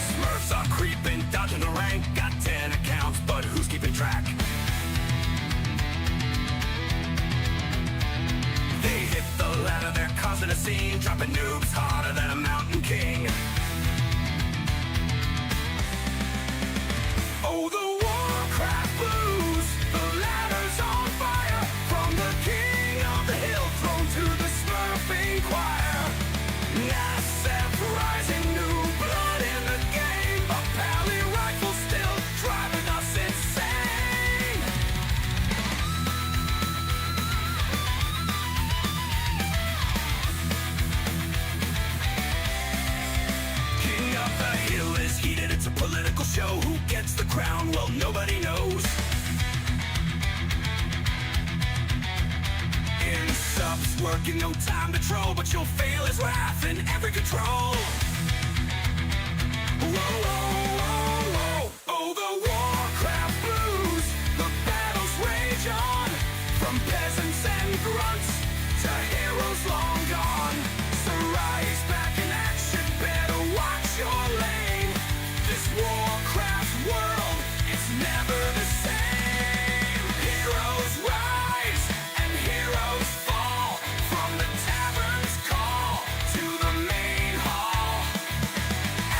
Smurfs are creeping, dodging the rank. Got 10 accounts, but who's keeping track? They hit the ladder, they're causing a scene, dropping noobs harder than a mountain king. Oh, the Warcraft blues, the ladder's on fire. From the king of the hill throne to the smurfing choir. NASF rising, new blood in the game. A pally rifle still driving us insane. King of the hill is heated, it's a political show. Who gets the crown? Well, nobody knows. In subs, working, no time to troll, but you'll feel his wrath in every control. Whoa, whoa, whoa, whoa. Oh, the Warcraft blues, the battles rage on. From peasants and grunts to heroes long gone. So rise back in action, better watch your lane. This Warcraft world, it's never the same. Heroes rise and heroes fall. From the tavern's call to the main hall.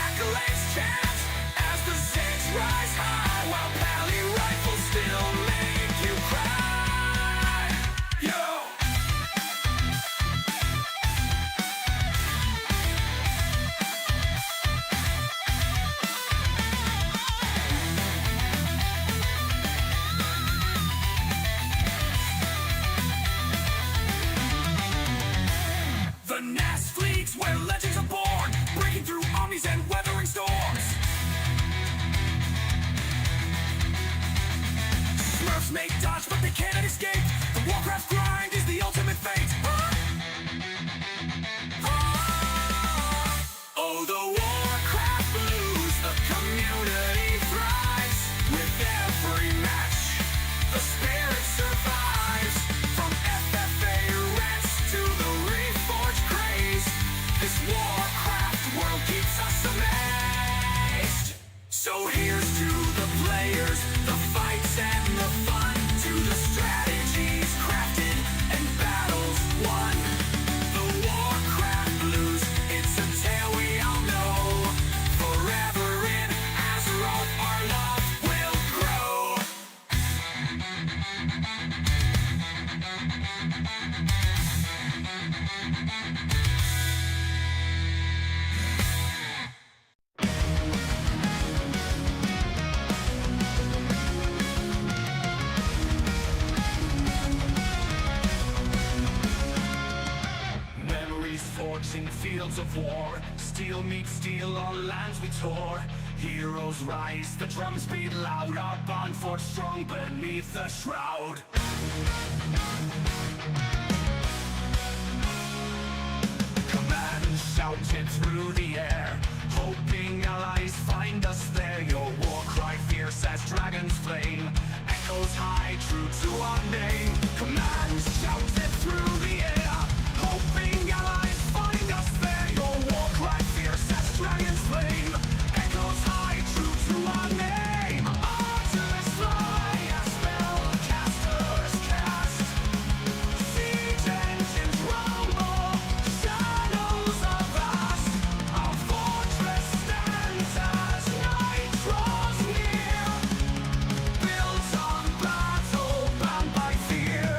Accolades chant as the Zeds rise high, while pally rifles still make you cry. Yo! The NASF fleets where legends are born, breaking through armies and weathering storms. Smurfs make dodge, but they cannot escape. The Warcraft grind is the ultimate fate. Oh, the Warcraft blues, the community thrives. With every match, the spirit survives. From FFA rants to the Reforged craze, this Warcraft world keeps us amazed. So here's to the players, the fights and the fun, to the strategies crafted and battles won. The Warcraft blues, it's a tale we all know. Forever in Azeroth, our love will grow. Memories forged in fields of war. Steel meets steel on lands we tore. Heroes rise, the drums beat loud. Our bond forged strong beneath the shroud. Command shouted through the air, hoping allies find us there. Your war cry fierce as dragon's flame, echoes high, true to our name. Command shouted through the air, hoping allies find us there. Your war cry fierce as dragon's flame, echoes high, true to our name. Archers fly as spellcasters cast, siege engines rumble, shadows are vast. Our fortress stands as night draws near, built on battle, bound by fear.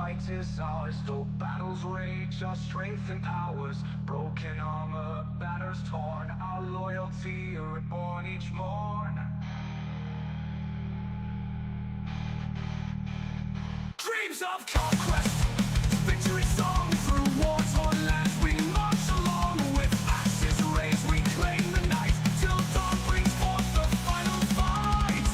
fight is ours. Though battles rage, our strength empowers. Broken armor, banners torn, our loyalty reborn each morn. Dreams of conquest, victory song through war-torn lands. We march along with axes raised. We claim the night till dawn brings forth the final fight.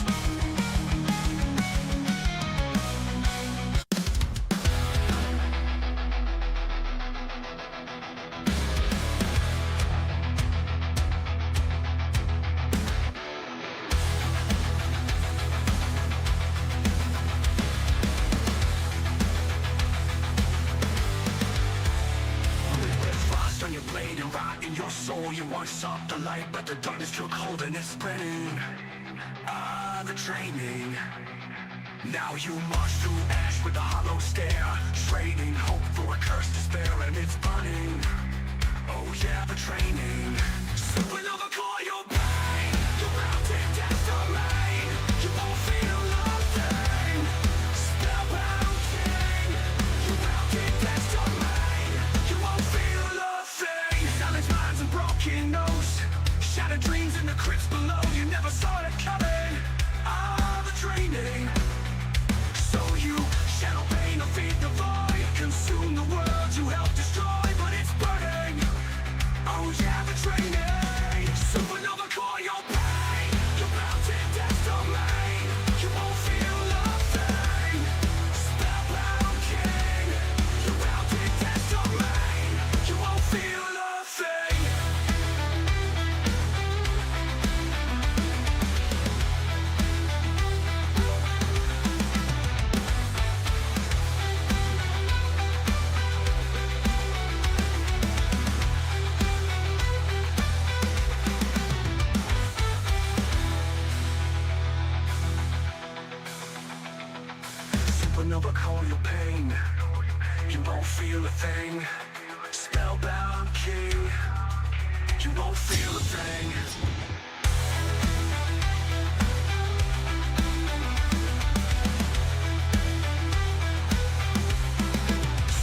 Frost on your blade and rot in your soul. You once sought the light, but the darkness took hold and it's spreading. Ah, the training. Now you march through ash with a hollow stare, trading hope for a cursed despair, and it's burning. Oh yeah, the training. Supernova core your pain. You're out in death's domain. You won't feel nothing. Spellbound king. You're out in death's domain. You won't feel nothing. Silence minds and broken nose. Shattered dreams in the crypts below. You never saw it coming. Ah, the training. So you shadow pain or feed the void. Consume the world you helped destroy, but it's burning. Oh yeah, the training. Supernova core your pain. You're bound in death's domain. You won't feel nothing. Spellbound king. You're bound in death's domain. You won't feel nothing. Supernova call your pain. You won't feel a thing. Spellbound king. You won't feel a thing.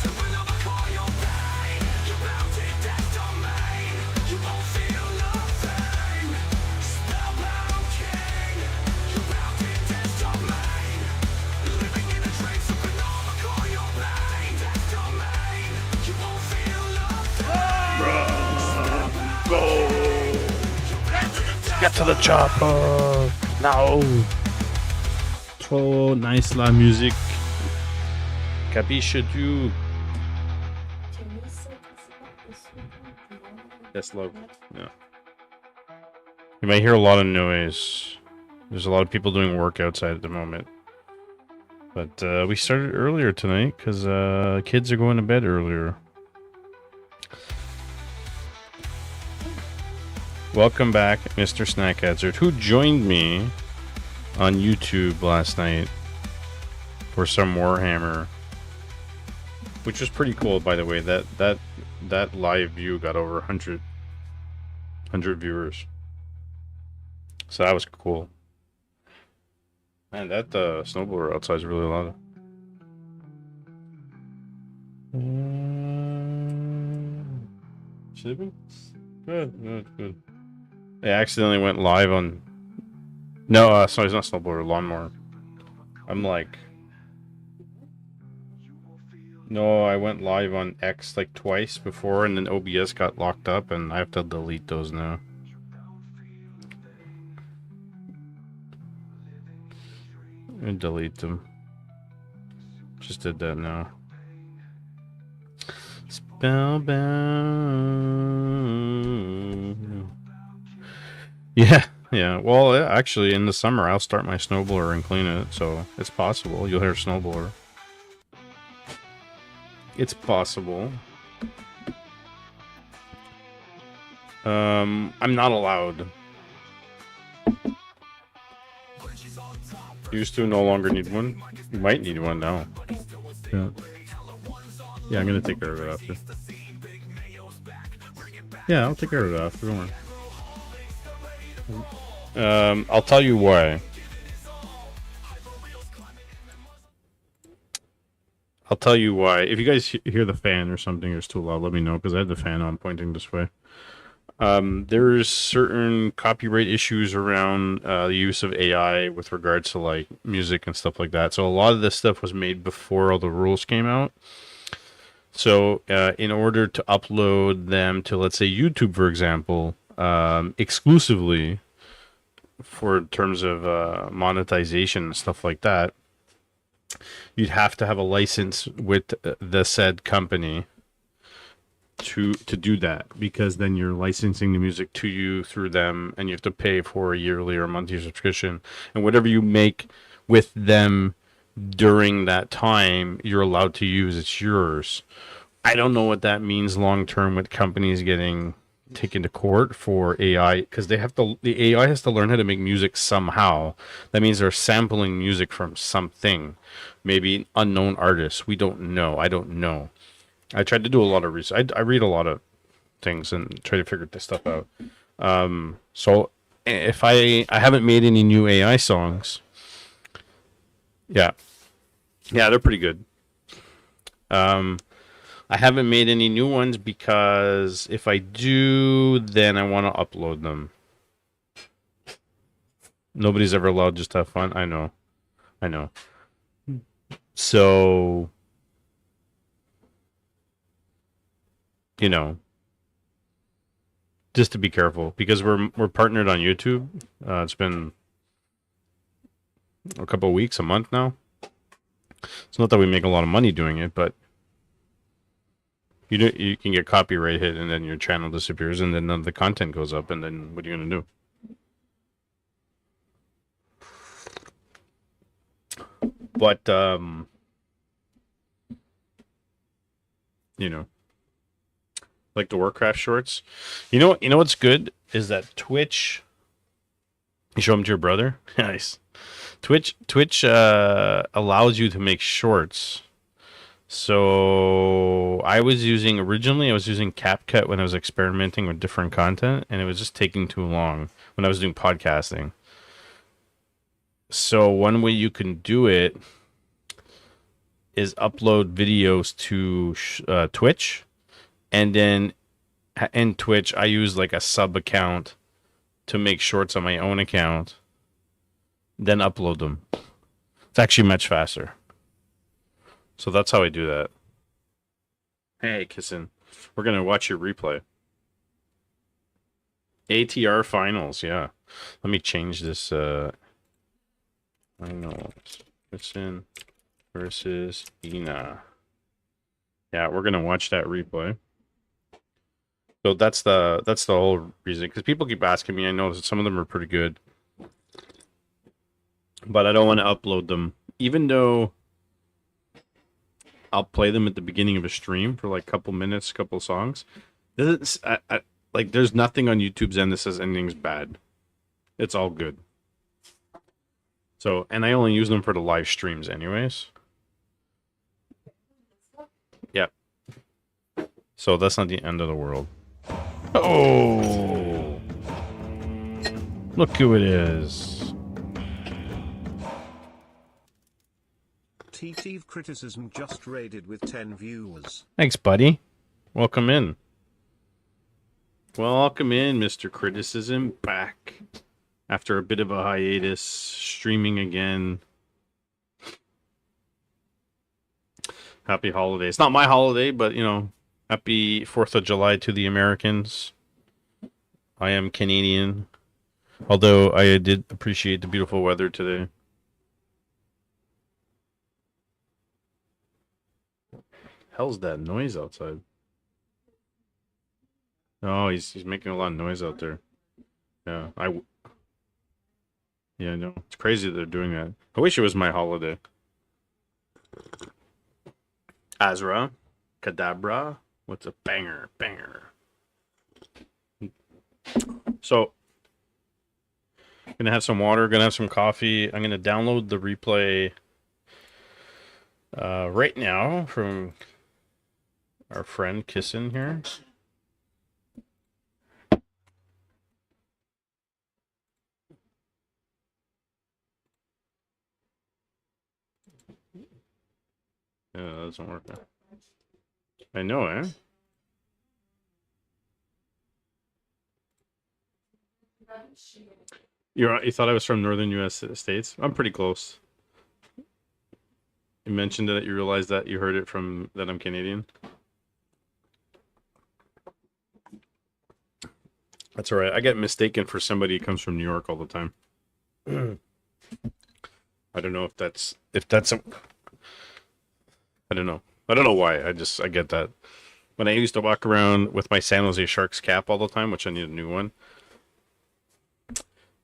Supernova call your pain. You're bound in death's domain. You won't feel nothing. Spellbound king. You're bound in death's domain. Living in a train, supernova core your pain. Death's domain. You won't feel nothing. Go! Get to the chopper! Now! Trop nice la musique. Capisces-tu? That's low. Yeah. You might hear a lot of noise. There's a lot of people doing work outside at the moment. But we started earlier tonight because kids are going to bed earlier. Welcome back, Mr. Snack Hazard, who joined me on YouTube last night for some Warhammer, which was pretty cool, by the way. That live view got over 100 viewers, so that was cool. Man, that snowblower outside is really loud. Sleeping? Good, good, good. I accidentally went live on... No, sorry, it's not snowblower, lawnmower. I'm like... No, I went live on X like twice before, and then OBS got locked up, and I have to delete those now. And delete them. Just did that now. Spellbound. Yeah, yeah. Well, actually, in the summer, I'll start my snowblower and clean it, so it's possible. You'll hear snowblower. It's possible. I'm not allowed. Used to, no longer need one. You might need one now. Yeah. Yeah, I'm gonna take care of it after. Yeah, I'll take care of it after. Don't worry. I'll tell you why. I'll tell you why. If you guys hear the fan or something is too loud, let me know because I have the fan on pointing this way. There's certain copyright issues around the use of AI with regards to like music and stuff like that. So a lot of this stuff was made before all the rules came out. So in order to upload them to, let's say, YouTube, for example, exclusively for terms of monetization and stuff like that, you'd have to have a license with the said company to do that, because then you're licensing the music to you through them, and you have to pay for a yearly or monthly subscription, and whatever you make with them during that time you're allowed to use. It's yours. I don't know what that means long term with companies getting taken to court for AI, because the AI has to learn how to make music somehow. That means they're sampling music from something, maybe unknown artists. We don't know. I don't know. I tried to do a lot of research. I read a lot of things and try to figure this stuff out. So if I haven't made any new AI songs, yeah, they're pretty good. I haven't made any new ones because if I do, then I want to upload them. Nobody's ever allowed just to have fun. I know. So, you know, just to be careful, because we're partnered on YouTube. It's been a couple of weeks, a month now. It's not that we make a lot of money doing it, but you can get copyright hit, and then your channel disappears, and then none of the content goes up, and then what are you gonna do? But you know, like the Warcraft shorts. You know what's good is that Twitch. You show them to your brother. Nice. Twitch allows you to make shorts. So I was using CapCut when I was experimenting with different content, and it was just taking too long when I was doing podcasting. So one way you can do it is upload videos to Twitch, and then in Twitch I use like a sub account to make shorts on my own account, then upload them. It's actually much faster. So that's how I do that. Hey, Kissin, we're gonna watch your replay. ATR finals, yeah. Let me change this. Finals. Kissin versus Ina. Yeah, we're gonna watch that replay. So that's the whole reason, because people keep asking me. I know that some of them are pretty good, but I don't want to upload them, even though I'll play them at the beginning of a stream for like a couple minutes, couple songs. Like there's nothing on YouTube's end that says anything's bad. It's all good. So, and I only use them for the live streams anyways. Yeah. So that's not the end of the world. Oh! Look who it is. TT Criticism just raided with 10 viewers. Thanks, buddy. Welcome in. Welcome in, Mr. Criticism. Back after a bit of a hiatus, streaming again. Happy holidays. Not my holiday, but, you know, happy 4th of July to the Americans. I am Canadian, although I did appreciate the beautiful weather today. Hell's that noise outside? Oh, he's making a lot of noise out there. Yeah, yeah, I know. It's crazy that they're doing that. I wish it was my holiday. Azra, Kadabra, what's a banger? So, gonna have some water, gonna have some coffee. I'm gonna download the replay right now from our friend Kissin here. Yeah, that doesn't work. I know, eh? You thought I was from northern U.S. states? I'm pretty close. You mentioned that you realized that you heard it from that I'm Canadian. That's all right. I get mistaken for somebody who comes from New York all the time. I don't know if that's a, I don't know. I don't know why. I get that. When I used to walk around with my San Jose Sharks cap all the time, which I need a new one,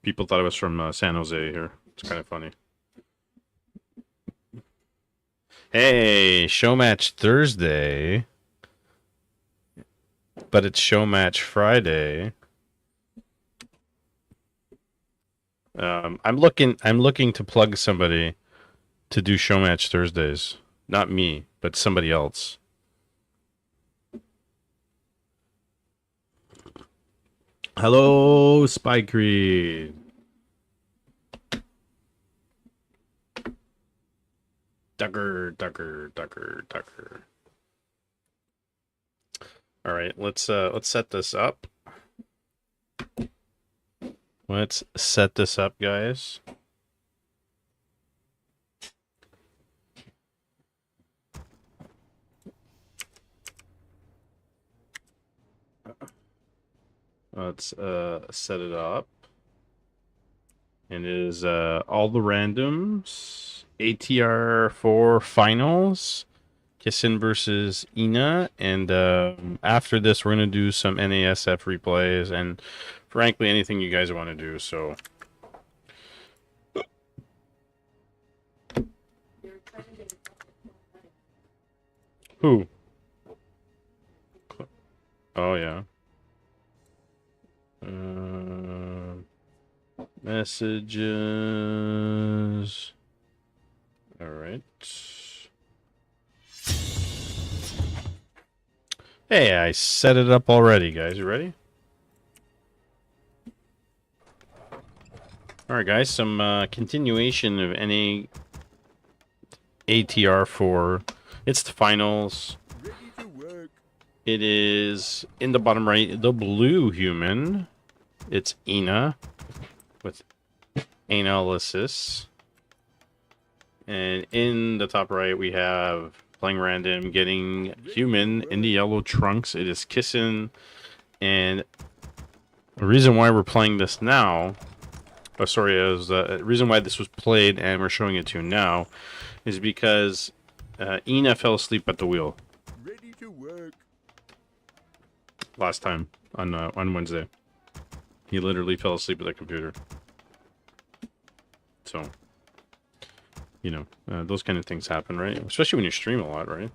people thought I was from San Jose here. It's kind of funny. Hey, show match Thursday, but it's show match Friday. I'm looking to plug somebody to do show match Thursdays. Not me, but somebody else. Hello, Spy Creed. Ducker. All right, let's set this up. Let's set this up, guys. Let's set it up. And it is all the randoms. ATR 4 finals. Kissin versus Ina. And after this, we're going to do some NASF replays. And frankly, anything you guys want to do. So. Who? Oh, yeah. Messages. All right. Hey, I set it up already, guys. You ready? All right, guys. Some continuation of any ATR 4. It's the finals. It is in the bottom right, the blue human. It's Ina with analysis. And in the top right, we have playing random, getting human in the yellow trunks. It is Kissin. And the reason why we're playing this now, the reason why this was played and we're showing it to you now is because Ina fell asleep at the wheel. Ready to work. Last time on Wednesday. He literally fell asleep at the computer. So, you know, those kind of things happen, right? Especially when you stream a lot, right?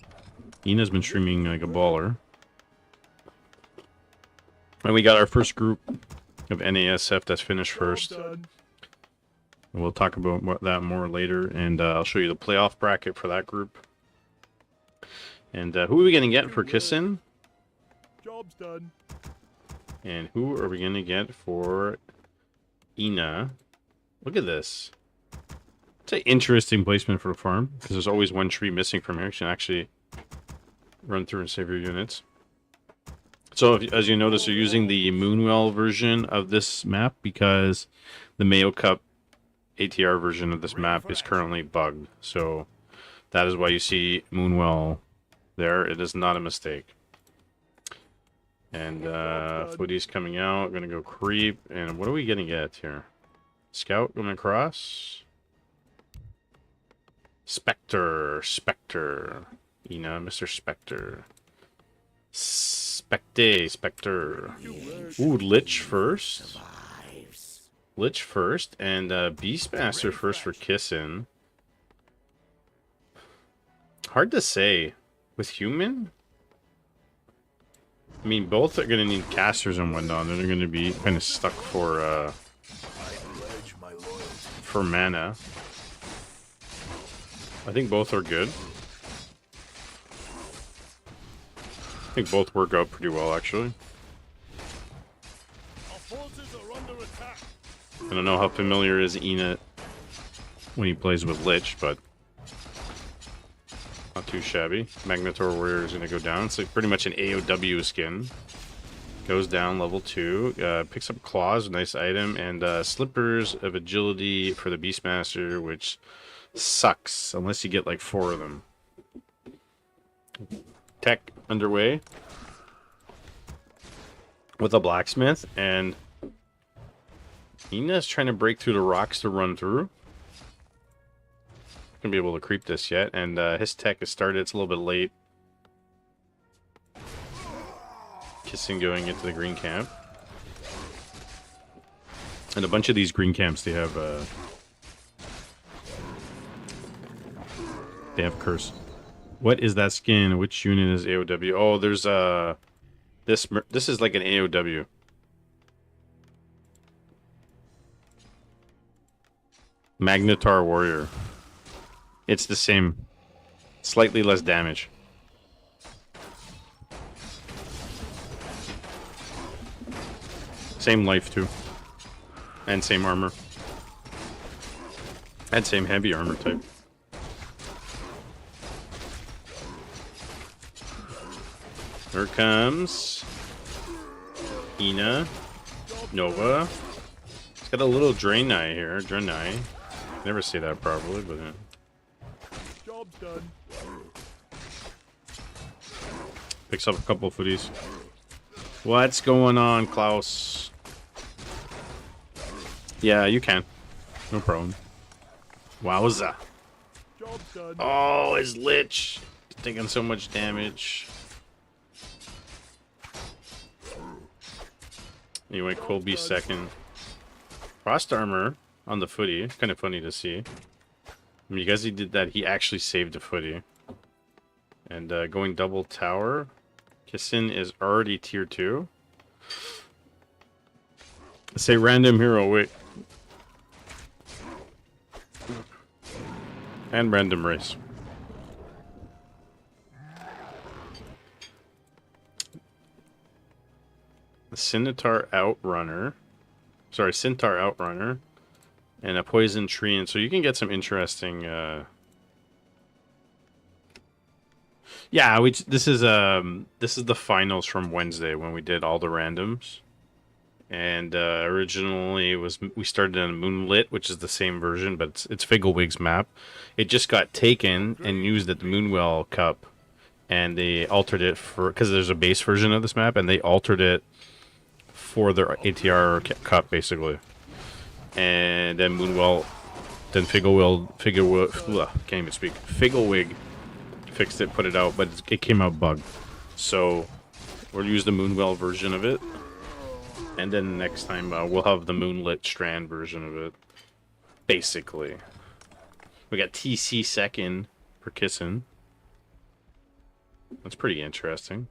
Ina's been streaming like a baller. And we got our first group of NASF that's finished first. And we'll talk about that more later. And I'll show you the playoff bracket for that group. And who are we going to get for Kissin? Job's done. And who are we going to get for Ina? Look at this. It's an interesting placement for a farm, because there's always one tree missing from here. You can actually run through and save your units. So, as you notice, you're using the Moonwell version of this map, because the Mayo Cup ATR version of this map is currently bugged. So, that is why you see Moonwell there. It is not a mistake. And Footy's coming out. Gonna go creep. And what are we gonna get here? Scout going across. Spectre. Ina, Mr. Spectre. Spectre. Ooh, Lich first. And Beastmaster first for Kissin. Hard to say. With human? I mean, both are going to need casters and whatnot. They're going to be kind of stuck for mana. I think both are good. I think both work out pretty well, actually. I don't know how familiar is Ina when he plays with Lich, but Not too shabby. Magnetor Warrior is going to go down. It's like pretty much an AOW skin. Goes down level 2. Picks up claws, nice item, and slippers of agility for the Beastmaster, which sucks unless you get like 4 of them. Tech underway with a blacksmith, and Ina's trying to break through the rocks to run through. Gonna be able to creep this yet, and his tech has started. It's a little bit late. Kissing going into the green camp, and a bunch of these green camps they have curse. What is that skin? Which unit is AOW? Oh, there's this is like an AOW. Magnetar Warrior. It's the same. Slightly less damage. Same life too. And same armor. And same heavy armor type. Here comes Ina. Nova. It's got a little Draenei here. Draenei. Never say that properly, but Job's done. picks up a couple of footies. What's going on, Klaus? Yeah, you can. No problem. Wowza. Job's done. Oh, his Lich. Taking so much damage. Anyway, Colby second. Frost armor on the footy. Kind of funny to see. I mean, because he did that, he actually saved a footy. And going double tower. Kissin is already tier 2. Let's say random hero, wait. And random race. The Centaur Outrunner. Sorry, Centaur Outrunner. And a Poison Tree. And so you can get some interesting... Yeah, this is the finals from Wednesday when we did all the randoms. And originally we started on Moonlit, which is the same version, but it's Figglewig's map. It just got taken and used at the Moonwell Cup, and they altered it because there's a base version of this map, and they altered it for their ATR Cup basically. And then Moonwell, then can't even speak. Figglewig fixed it, put it out, but it came out bugged. So we'll use the Moonwell version of it. And then next time we'll have the Moonlit Strand version of it. Basically. We got TC second for Kissin. That's pretty interesting.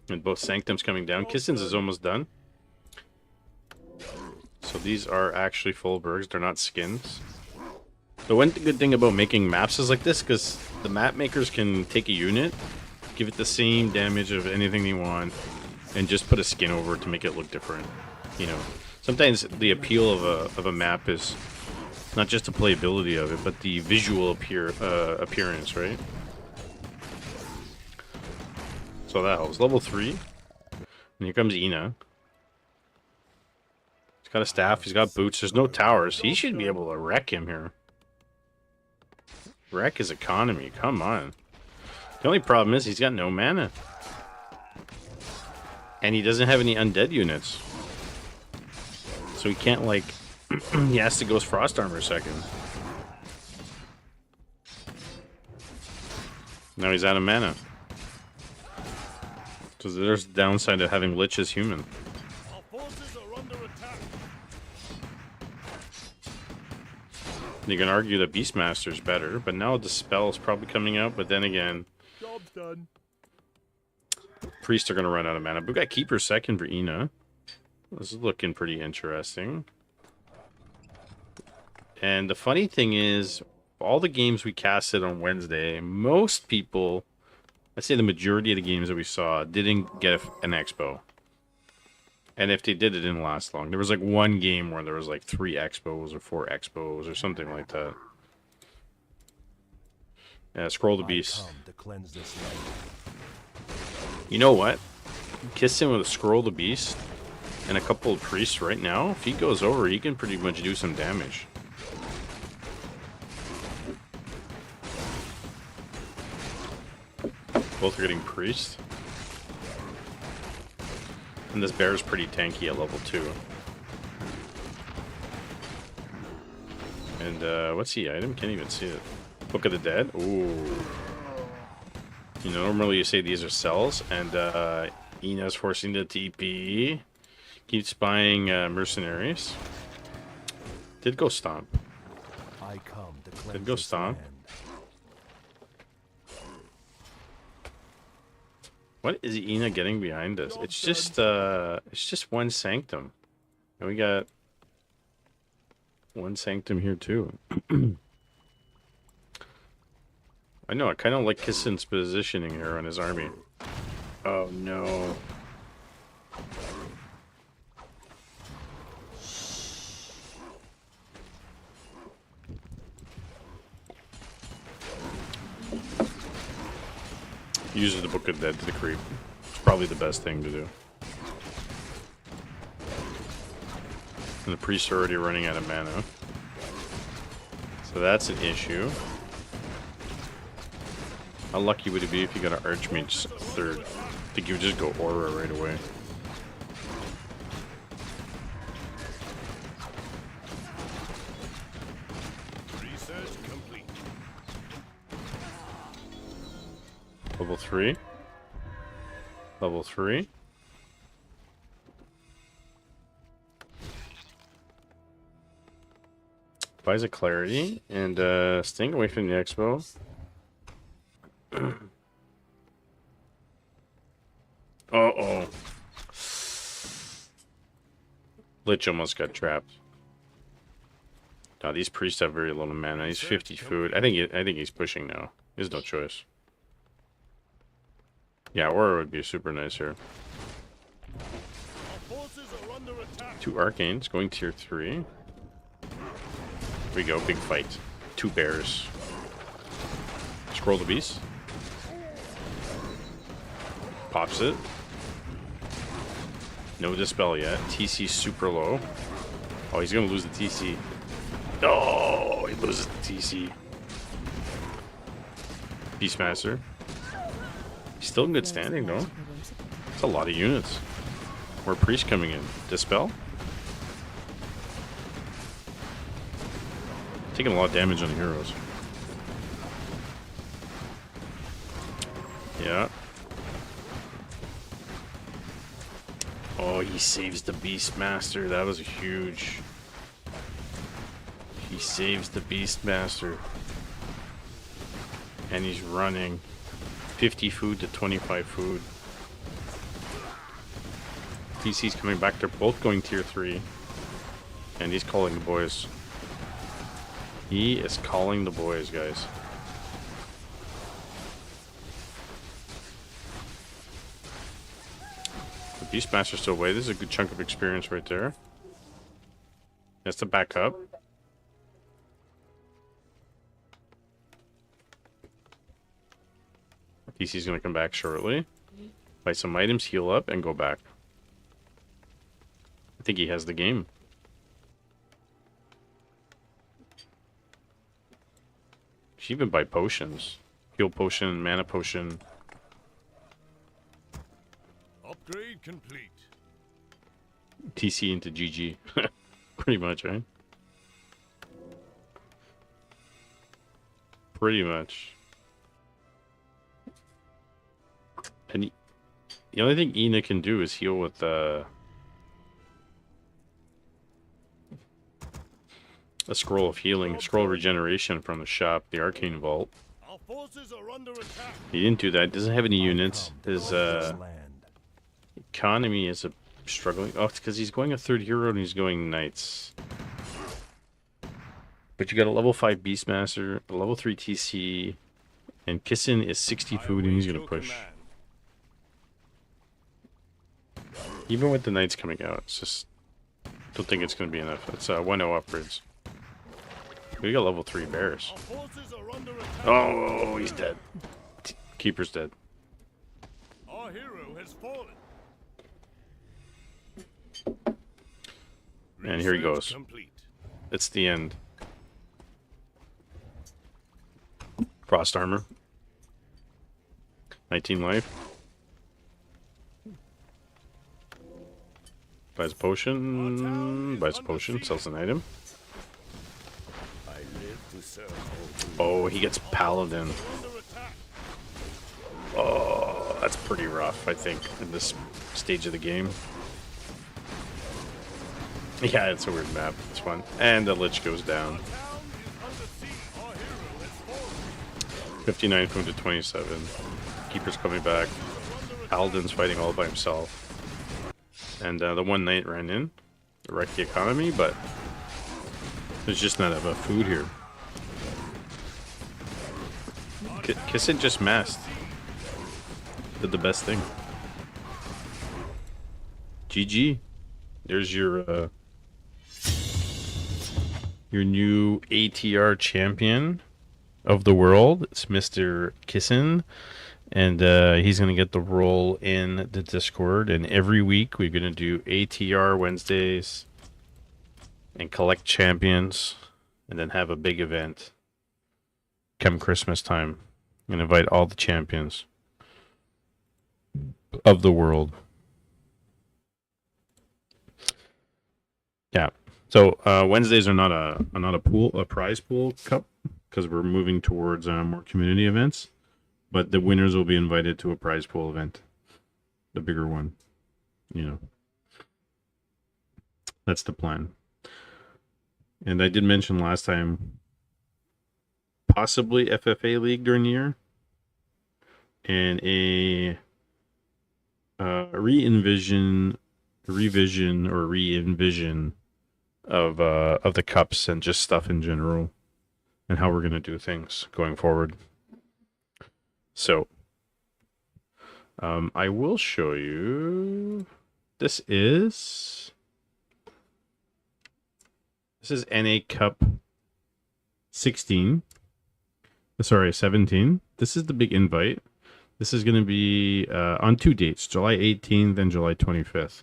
And both Sanctums coming down. Kissin's is almost done. So these are actually full bergs. They're not skins. The one good thing about making maps is like this, because the map makers can take a unit, give it the same damage of anything they want, and just put a skin over it to make it look different. You know, sometimes the appeal of a map is not just the playability of it, but the visual appearance, right? So that helps. Level 3. And here comes Ina. He's got a staff. He's got boots. There's no towers. He should be able to wreck him here. Wreck his economy. Come on. The only problem is he's got no mana. And he doesn't have any undead units. So he can't, like... he has to go Frost Armor second. Now he's out of mana. So there's the downside of having Lich as human. Our forces are under attack. You can argue that Beastmaster's better, but now the spell is probably coming out, but then again... Job's done. Priests are going to run out of mana. But we got Keeper second for Ina. This is looking pretty interesting. And the funny thing is, all the games we casted on Wednesday, most people, I'd say the majority of the games that we saw, didn't get an expo. And if they did, it didn't last long. There was like one game where there was like 3 expos or 4 expos or something like that. Scroll the beast. Come to cleanse this land. You know what? Kiss him with a scroll the beast and a couple of priests right now. If he goes over, he can pretty much do some damage. Both are getting priest. And this bear is pretty tanky at level 2. And what's the item? Can't even see it. Book of the Dead. Ooh. You know, normally you say these are cells, and Ina's forcing the TP. Keeps buying mercenaries. Did go stomp. I come to cleanse Did go this stomp. land. What is Ina getting behind us? It's just one sanctum. And we got one sanctum here too. I know, I kind of like Kissen's positioning here on his army. Oh no. Uses the Book of Dead to the creep. It's probably the best thing to do. And the priests are already running out of mana. So that's an issue. How lucky would it be if you got an Archmage third? I think you would just go Aura right away. Research complete. Level 3. Level 3. Buys a Clarity and staying away from the Expo. Uh-oh. Lich almost got trapped. No, these priests have very little mana. He's 50 food. I think he's pushing now. There's no choice. Yeah, Aura would be super nice here. Our forces are under attack. 2 Arcanes going tier 3. Here we go, big fight. 2 bears. Scroll the beast. Pops it. No dispel yet. TC super low. Oh, he's gonna lose the TC. Oh, he loses the TC. Beastmaster. He's still in good standing though. It's a lot of units. More priests coming in. Dispel. Taking a lot of damage on the heroes. Yeah. Oh, he saves the Beastmaster. That was huge. He saves the Beastmaster. And he's running 50 food to 25 food. PC's coming back. They're both going tier 3. And he's calling the boys. He is calling the boys, guys. The Beastmaster's still away. This is a good chunk of experience right there. That's the backup. DC's gonna come back shortly. Buy some items, heal up, and go back. I think he has the game. She even buy potions. Heal potion, mana potion. Upgrade complete. TC into GG. Pretty much, right? Pretty much. And the only thing Ina can do is heal with a scroll of healing, scroll of regeneration from the shop, the arcane vault. Our forces are under attack. He didn't do that. Doesn't have any units. Come to His cleanse this land. economy is struggling. Oh, it's because he's going a third hero and he's going knights. But you got a level 5 Beastmaster, a level 3 TC, and Kissen is 60 food and he's gonna push. Even with the knights coming out, it's just don't think it's gonna be enough. It's 1-0 upwards. We got level 3 bears. Our forces are under attack. Oh, he's dead. Keeper's dead. Our hero has fallen. And here he Research goes. Complete. It's the end. Frost armor. 19 life. Buys a potion. Buys a potion. Sells an item. I live to serve. Oh, he gets paladin. Under attack. Oh, that's pretty rough, I think, in this stage of the game. Yeah, it's a weird map. It's fun. And the Lich goes down. Town is under siege. Our hero has fallen. 59 from to 27. Keeper's coming back. Paladin's fighting all by himself. And the one knight ran in. Wrecked the economy, but there's just not enough food here. Kissin just masked. Did the best thing. GG. There's your new ATR champion of the world. It's Mr. Kissin. And he's going to get the role in the Discord. And every week we're going to do ATR Wednesdays and collect champions. And then have a big event come Christmas time. And invite all the champions of the world. Yeah. So Wednesdays are not a prize pool cup, because we're moving towards more community events. But the winners will be invited to a prize pool event, the bigger one. You know, that's the plan. And I did mention last time, possibly FFA League during the year, and a re-envision of the cups and just stuff in general, and how we're gonna do things going forward. So, I will show you. This is NA Cup 16. Sorry, 17. This is the big invite. This is going to be on 2 dates, July 18th and July 25th.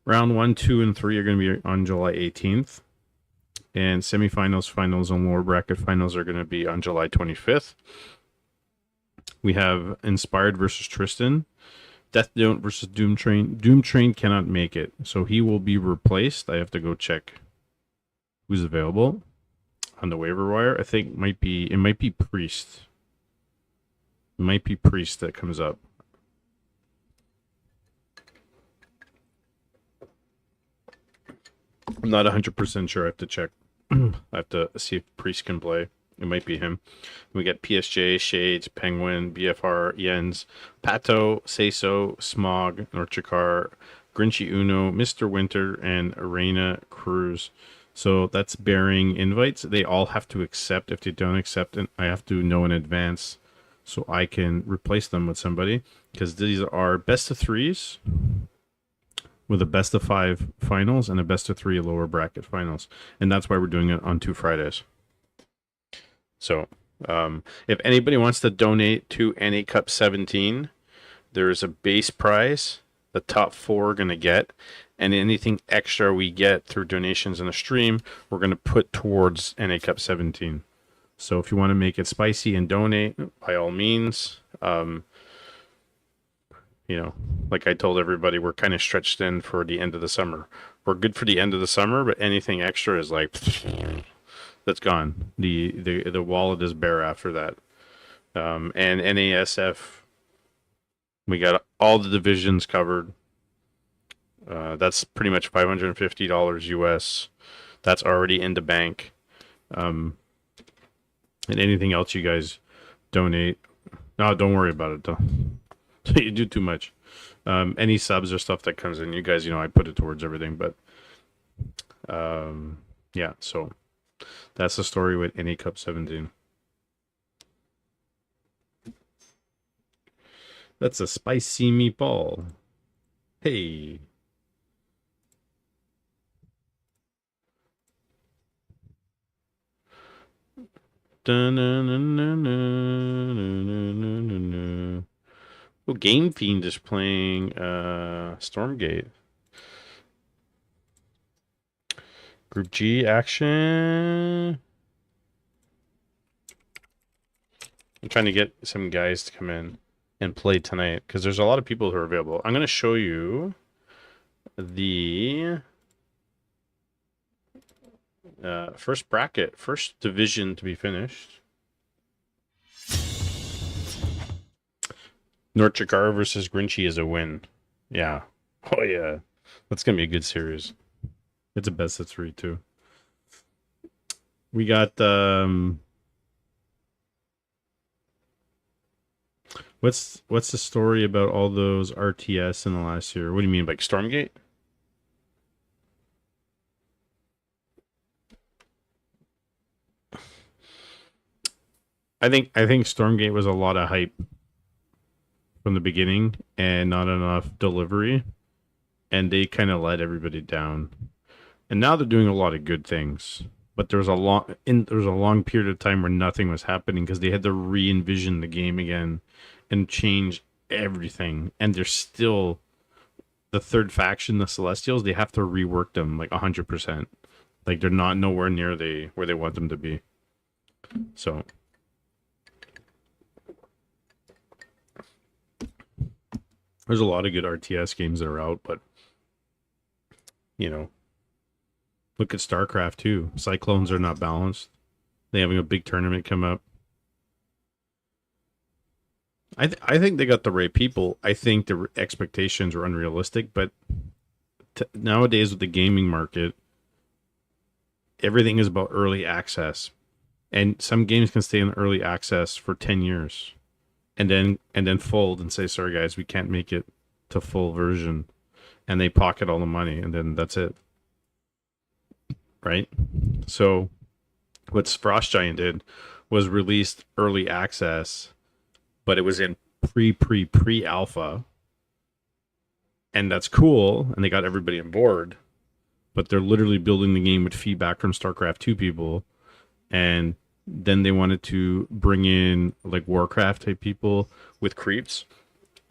Round 1, 2, and 3 are going to be on July 18th. And semifinals, finals, and lower bracket finals are going to be on July 25th. We have Inspired versus Tristan. Death Note versus Doom Train. Doom Train cannot make it, so he will be replaced. I have to go check who's available on the waiver wire. I think it might be Priest. It might be Priest that comes up. I'm not 100% sure. I have to check. I have to see if Priest can play. It might be him. We get PSJ, Shades, Penguin, BFR, Jens, Pato, Seiso, Smog, Norchikar, Grinchy Uno, Mr. Winter, and Arena Cruz. So that's bearing invites. They all have to accept. If they don't accept, I have to know in advance so I can replace them with somebody. Because these are best of threes with a best of 5 finals and a best of 3 lower bracket finals. And that's why we're doing it on 2 Fridays. So, if anybody wants to donate to NA Cup 17, there's a base prize the top 4 are going to get, and anything extra we get through donations in the stream, we're going to put towards NA Cup 17. So if you want to make it spicy and donate, by all means. You know, like I told everybody, we're kind of stretched in for the end of the summer. We're good for the end of the summer, but anything extra is like... that's gone. The wallet is bare after that. And NASF, we got all the divisions covered. That's pretty much $550 US. That's already in the bank. And anything else you guys donate, no, don't worry about it though. You do too much. Any subs or stuff that comes in, you guys, you know, I put it towards everything. But yeah, so that's the story with NA Cup 17. That's a spicy meatball. Hey. Dun-dun-dun-dun-dun-dun-dun-dun-dun-dun. Oh, Game Fiend is playing Stormgate. Group G action. I'm trying to get some guys to come in and play tonight because there's a lot of people who are available. I'm going to show you the first bracket, first division to be finished. North Chikara versus Grinchy is a win. Yeah. Oh, yeah. That's going to be a good series. It's a best of 3, too. We got, what's the story about all those RTS in the last year? What do you mean, like Stormgate? I think Stormgate was a lot of hype from the beginning and not enough delivery, and they kind of let everybody down. And now they're doing a lot of good things, but there was a long period of time where nothing was happening because they had to re-envision the game again and change everything. And they're still the third faction, the Celestials. They have to rework them like 100%. Like they're not nowhere near where they want them to be. So. There's a lot of good RTS games that are out, but, you know, look at StarCraft too. Cyclones are not balanced. They're having a big tournament come up. I think they got the right people. I think the expectations were unrealistic, but nowadays with the gaming market, everything is about early access. And some games can stay in early access for 10 years. And then fold and say, sorry guys, we can't make it to full version, and they pocket all the money, and then that's it, right? So what Frost Giant did was released early access, but it was in pre alpha, and that's cool, and they got everybody on board, but they're literally building the game with feedback from StarCraft 2 people, and then they wanted to bring in like Warcraft type people with creeps,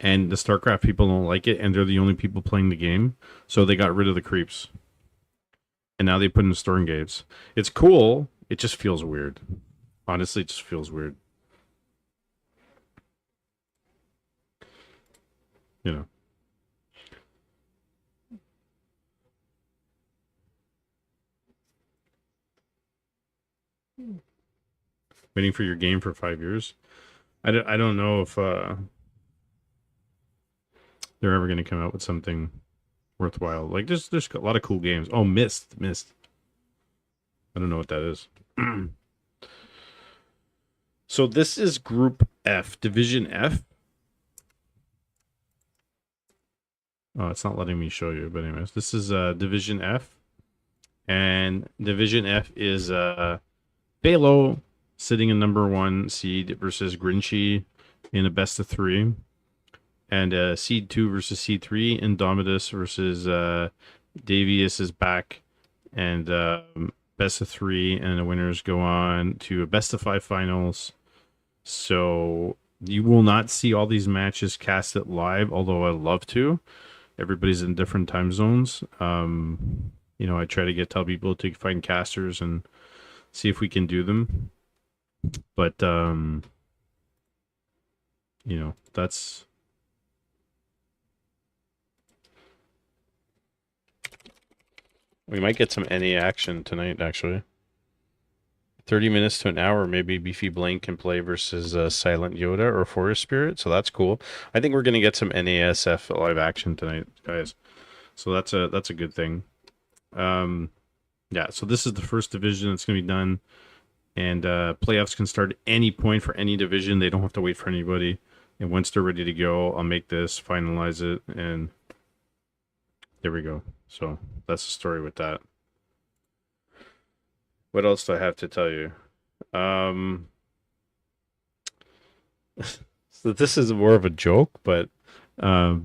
and the StarCraft people don't like it, and they're the only people playing the game, so they got rid of the creeps, and now they put in Stormgates. It's cool. It just feels weird. Honestly, it just feels weird. You know. Waiting for your game for 5 years. I don't know if they're ever going to come out with something worthwhile. Like there's a lot of cool games. Oh, Mist. I don't know what that is. So this is Group F, Division F. Oh, it's not letting me show you, but anyways, this is Division F, and Division F is Balo sitting in #1 seed versus Grinchy in a best of 3, and seed 2 versus seed 3. Indomitus versus Davius is back, and best of 3, and the winners go on to a best of 5 finals. So you will not see all these matches casted live, although I'd love to. Everybody's in different time zones. You know, I try to tell people to find casters and see if we can do them. But you know, that's we might get some NA action tonight, actually. 30 minutes to an hour, maybe Beefy Blank can play versus Silent Yoda or Forest Spirit, so that's cool. I think we're going to get some NASF live action tonight, guys. So that's a good thing. Yeah, so this is the first division that's going to be done, and playoffs can start at any point for any division. They don't have to wait for anybody. And once they're ready to go, I'll make this, finalize it, and there we go. So that's the story with that. What else do I have to tell you? So this is more of a joke, but if I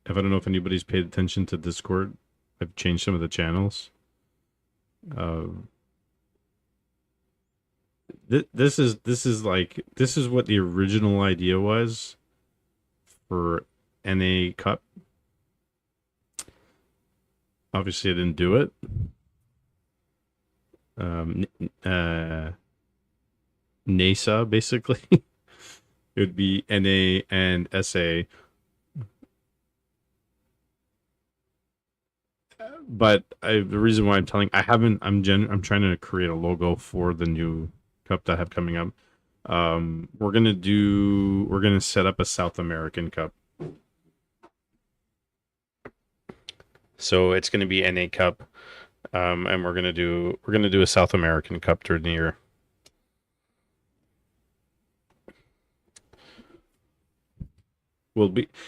don't know if anybody's paid attention to Discord, I've changed some of the channels. This is what the original idea was for NA Cup. Obviously, I didn't do it. NASA basically. It would be NA and SA. But the reason why I'm telling I'm trying to create a logo for the new cup that I have coming up. We're gonna set up a South American Cup. So it's gonna be NA Cup, and we're gonna do a South American Cup during the year.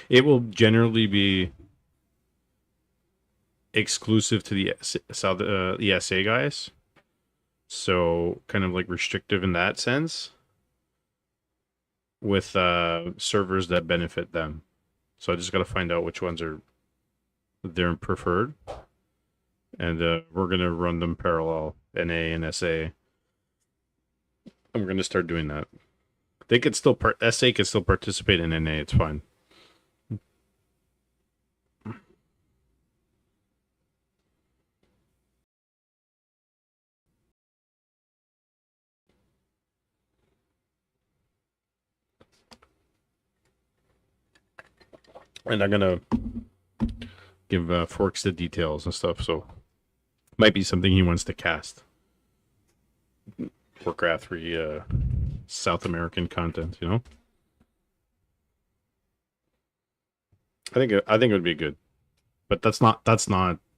It will generally be exclusive to the SA guys, so kind of like restrictive in that sense, with servers that benefit them. So I just got to find out which ones are their preferred, and we're gonna run them parallel, NA and SA, and we're gonna start doing that. They could still SA could still participate in NA. It's fine. And I'm gonna give Forks the details and stuff, so might be something he wants to cast. Warcraft 3 South American content, you know. I think it would be good, but it's not the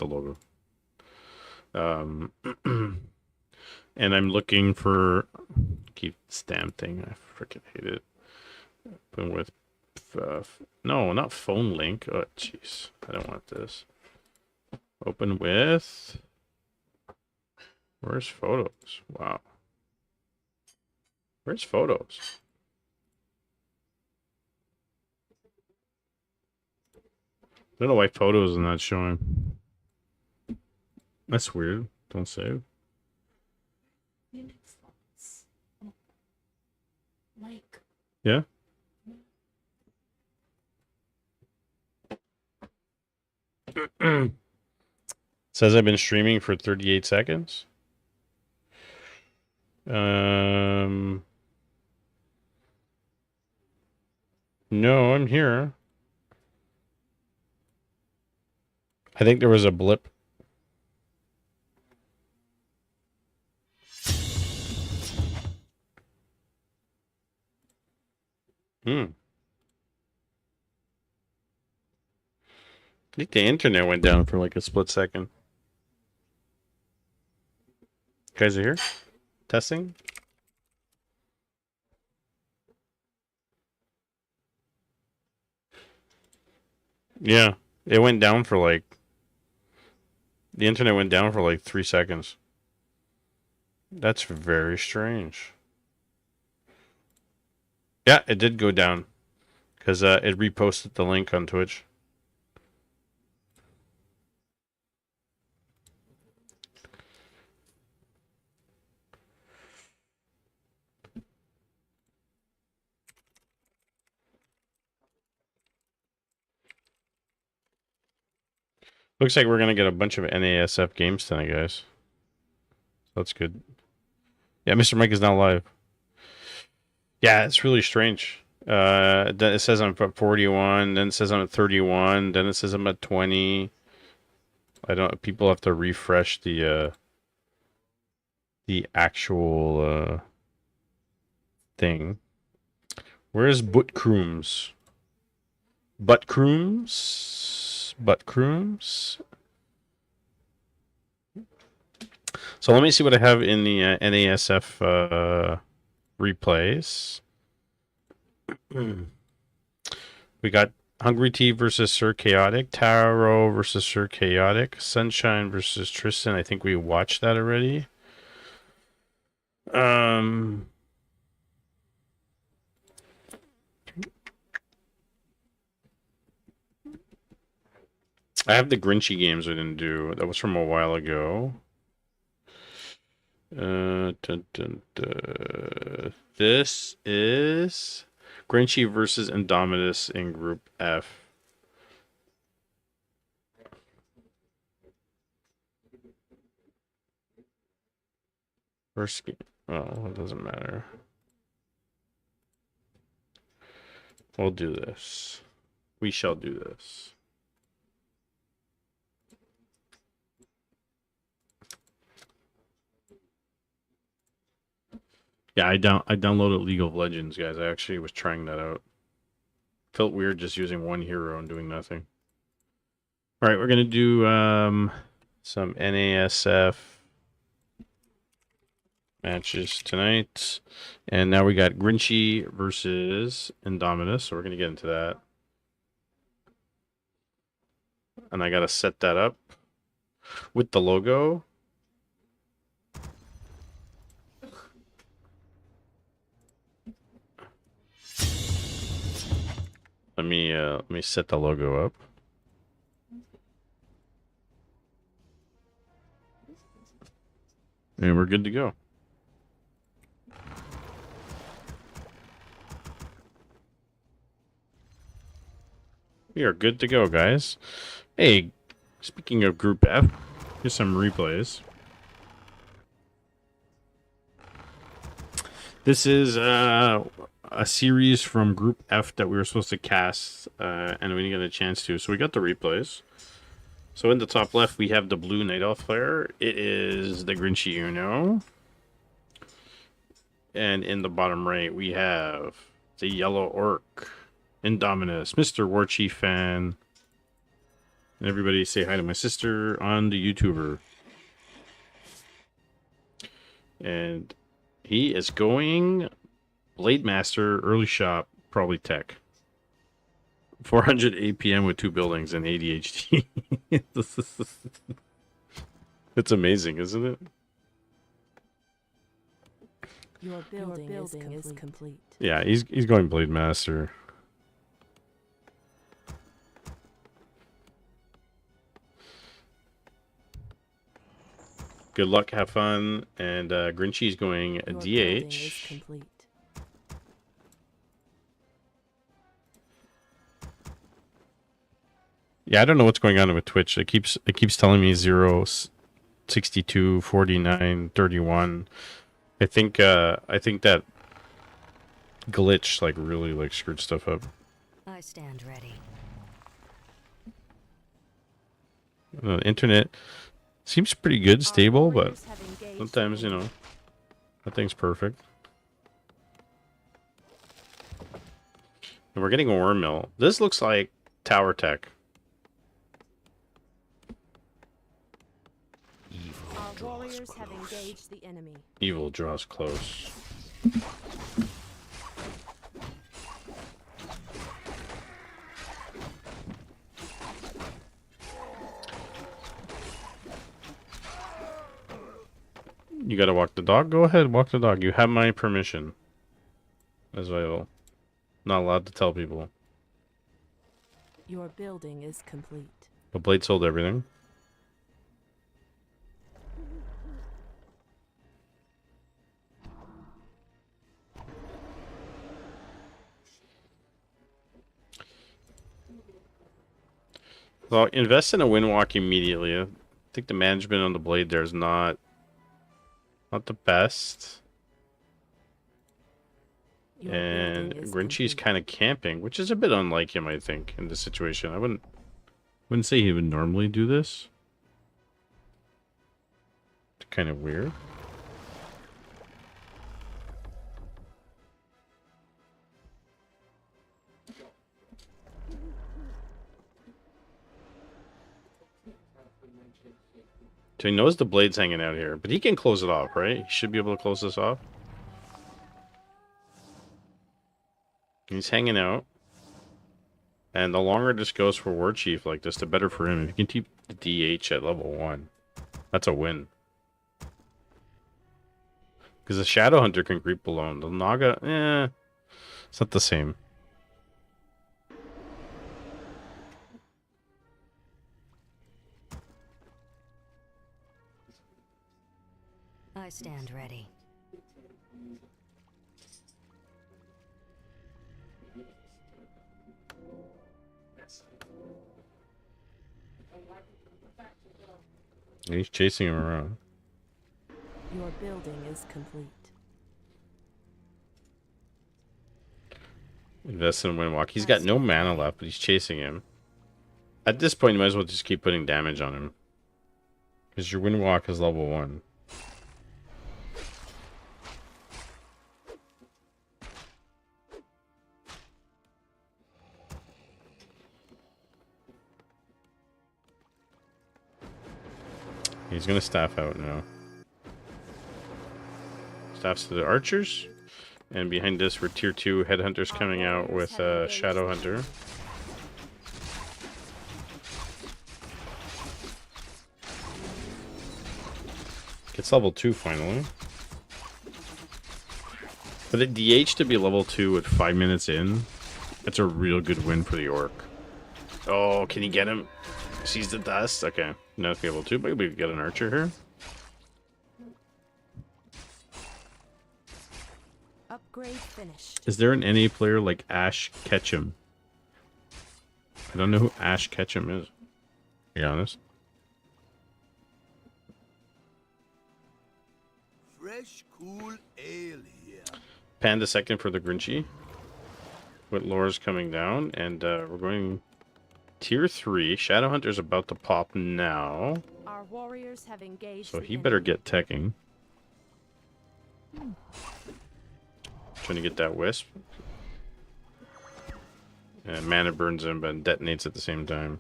logo. And I'm looking for keep stamp thing. I freaking hate it. Open with no, not phone link. Oh jeez, I don't want this. Open with. Where's photos? Wow. Where's photos? I don't know why photos are not showing. That's weird. Don't save. Like. Yeah. Says I've been streaming for 38 seconds. No, I'm here. I think there was a blip. I think the internet went down for like a split second. You guys are here? Testing? Yeah. It went down for like... The internet went down for like 3 seconds. That's very strange. Yeah, it did go down. Because it reposted the link on Twitch. Looks like we're going to get a bunch of NASF games tonight, guys. That's good. Yeah, Mr. Mike is now live. Yeah, it's really strange. Then it says I'm at 41, then it says I'm at 31, then it says I'm at 20. People have to refresh the actual thing. Where's Butkrooms? Butkrooms? So let me see what I have in the NASF replays. We got Hungry Tea versus Sir Chaotic, Taro versus Sir Chaotic, Sunshine versus Tristan. I think we watched that already. I have the Grinchy games I didn't do. That was from a while ago. This is Grinchy versus Indomitus in Group F. First game. Oh, it doesn't matter. We'll do this. We shall do this. Yeah, I downloaded League of Legends, guys. I actually was trying that out. Felt weird just using one hero and doing nothing. All right, we're gonna do some NASF matches tonight, and now we got Grinchy versus Indominus, so we're gonna get into that. And I gotta set that up with the logo. Let me set the logo up. And we're good to go. We are good to go, guys. Hey, speaking of Group F, here's some replays. This is a series from Group F that we were supposed to cast, and we didn't get a chance to. So we got the replays. So in the top left, we have the blue Night Elf player. It is the Grinchy Uno. And in the bottom right, we have the yellow Orc, Indominus, Mr. Warchief fan. And everybody say hi to my sister on the YouTuber. And he is going Blade Master, early shop, probably tech. 400 APM with 2 buildings and ADHD. It's amazing, isn't it? Your building is complete. Yeah, he's going Blade Master. Good luck, have fun, and Grinchy's going Your building is DH. complete. Yeah, I don't know what's going on with Twitch. It keeps telling me 0, 62, 49, 31. I think that glitch like really like screwed stuff up. I stand ready. The internet seems pretty good, stable, but Warriors have engaged sometimes, the you know, nothing's perfect. And we're getting a worm mill. This looks like tower tech. Our warriors have engaged the enemy. Evil draws close. You gotta walk the dog? Go ahead, walk the dog. You have my permission. As well. Not allowed to tell people. Your building is complete. But Blade sold everything. Well, invest in a Windwalk immediately. I think the management on the Blade there is not the best. Your And building is Grinchy's complete. kind of camping, which is a bit unlike him, I think, in this situation. I wouldn't say he would normally do this. It's kind of weird. So he knows the Blade's hanging out here, but he can close it off, right? He should be able to close this off. He's hanging out. And the longer this goes for War Chief like this, the better for him. If you can keep the DH at level 1, that's a win. Because the Shadow Hunter can creep below him. The Naga, it's not the same. I stand ready. He's chasing him around. Your building is complete. Invest in Windwalk. He's got no mana left, but he's chasing him. At this point, you might as well just keep putting damage on him. Because your Windwalk is level 1. He's going to staff out now. Staffs to the archers. And behind this, we're tier 2 headhunters coming out with Shadow Hunter. Gets level 2 finally. For the DH to be level 2 at 5 minutes in, that's a real good win for the Orc. Oh, can he get him? Sees the dust? Okay, not be able to, but we could get an archer here. Upgrade finished. Is there an NA player like Ash Ketchum? I don't know who Ash Ketchum is, to be honest. Fresh, cool ale here. Panda second for the Grinchy. With Lore's coming down, and we're going tier 3. Shadowhunter's about to pop now, Our warriors have engaged. so the he better enemy. get teching. Trying to get that wisp. And mana burns him, but detonates at the same time.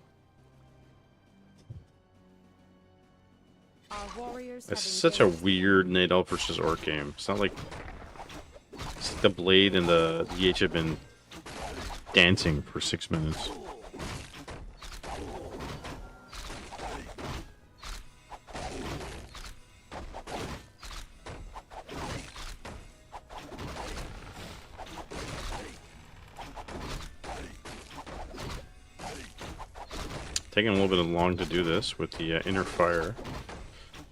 Our warriors It's have such a engaged the weird Night Elf versus Orc game. It's not like... It's like the Blade and the DH have been dancing for 6 minutes. Taking a little bit long to do this with the inner fire.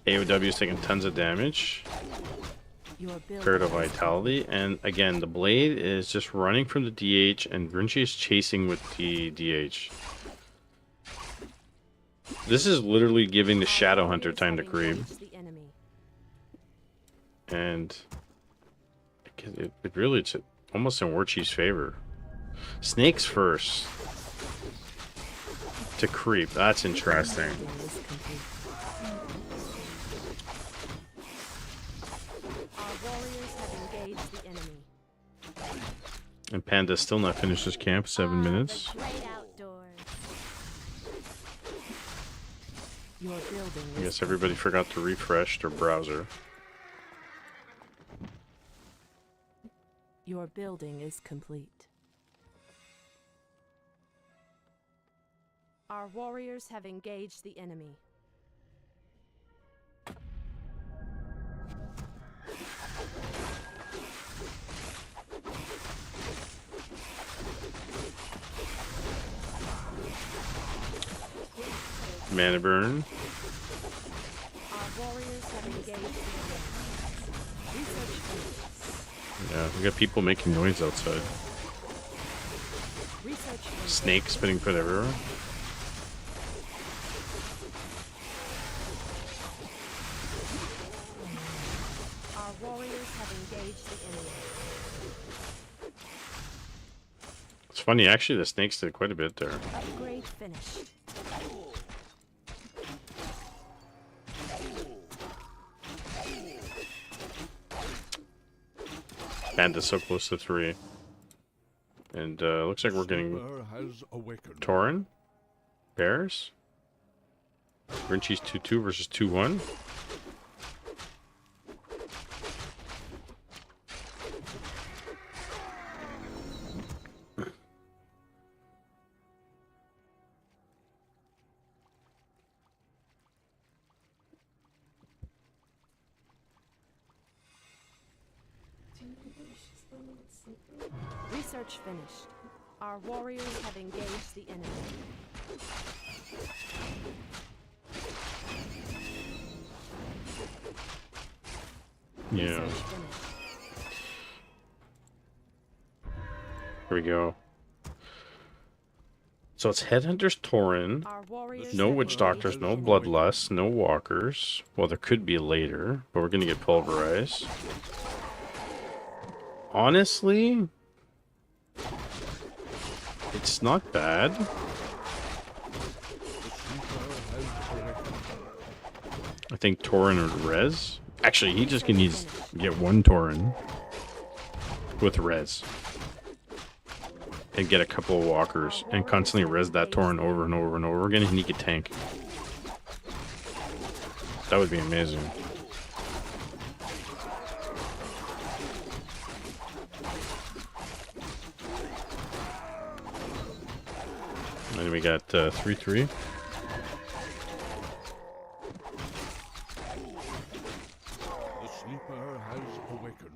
AOW is taking tons of damage. Your building Spirit of is Vitality. And again, the Blade is just running from the DH, and Grinchy is chasing with the DH. This is literally giving the Shadow Hunter time to creep. the enemy. And it really, it's almost in Warchief's favor. Snakes first. To creep. That's interesting. Building is complete. Our warriors have engaged the enemy. And Panda's still not finished his camp. 7 minutes. The great outdoors. Your building I is guess everybody forgot to refresh their browser. Your building is complete. Our warriors have engaged the enemy. Mana burn. Our warriors have engaged the enemy. Research finished. Yeah, we got people making noise outside. Research finished. Snakes spinning foot everywhere. Our warriors have engaged the enemy. It's funny, actually, the snakes did quite a bit there. Upgrade finished. Panda's so close to 3. And looks like we're getting Sleeper has awakened. Tauren. Bears. Grinchy's 2-2 versus 2-1. Research finished. Our warriors have engaged the enemy. Yeah. Research finished. Here we go. So it's Headhunters Tauren. Our warriors No have Witch engaged Doctors, the no enemy. Bloodlust, no Walkers. Well, there could be later, but we're gonna get pulverized. Honestly, it's not bad. I think Tauren would res. Actually, he just needs to get one Tauren with res. And get a couple of walkers and constantly res that Tauren over and over and over again, and he could tank. That would be amazing. And we got 3-3. The sleeper has awakened.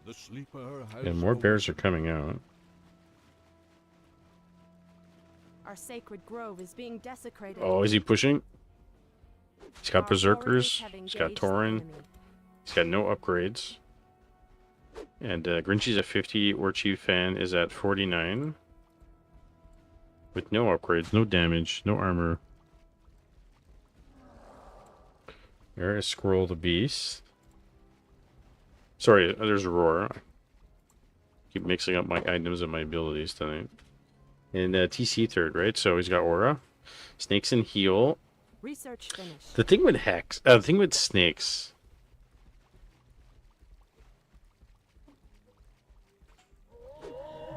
The sleeper has And more bears are coming out. Our sacred grove is being desecrated. Oh, is he pushing? He's got Our Berserkers. warriors have He's got engaged the Tauren. enemy. He's got no upgrades. And Grinchy's at 50. Warchief Fan is at 49. With no upgrades, no damage, no armor. There is Scroll the Beast. Sorry, there's Roar. I keep mixing up my items and my abilities tonight. And TC third, right? So he's got Aura. Snakes and Heal. Research finished. The thing with Hex, the thing with snakes.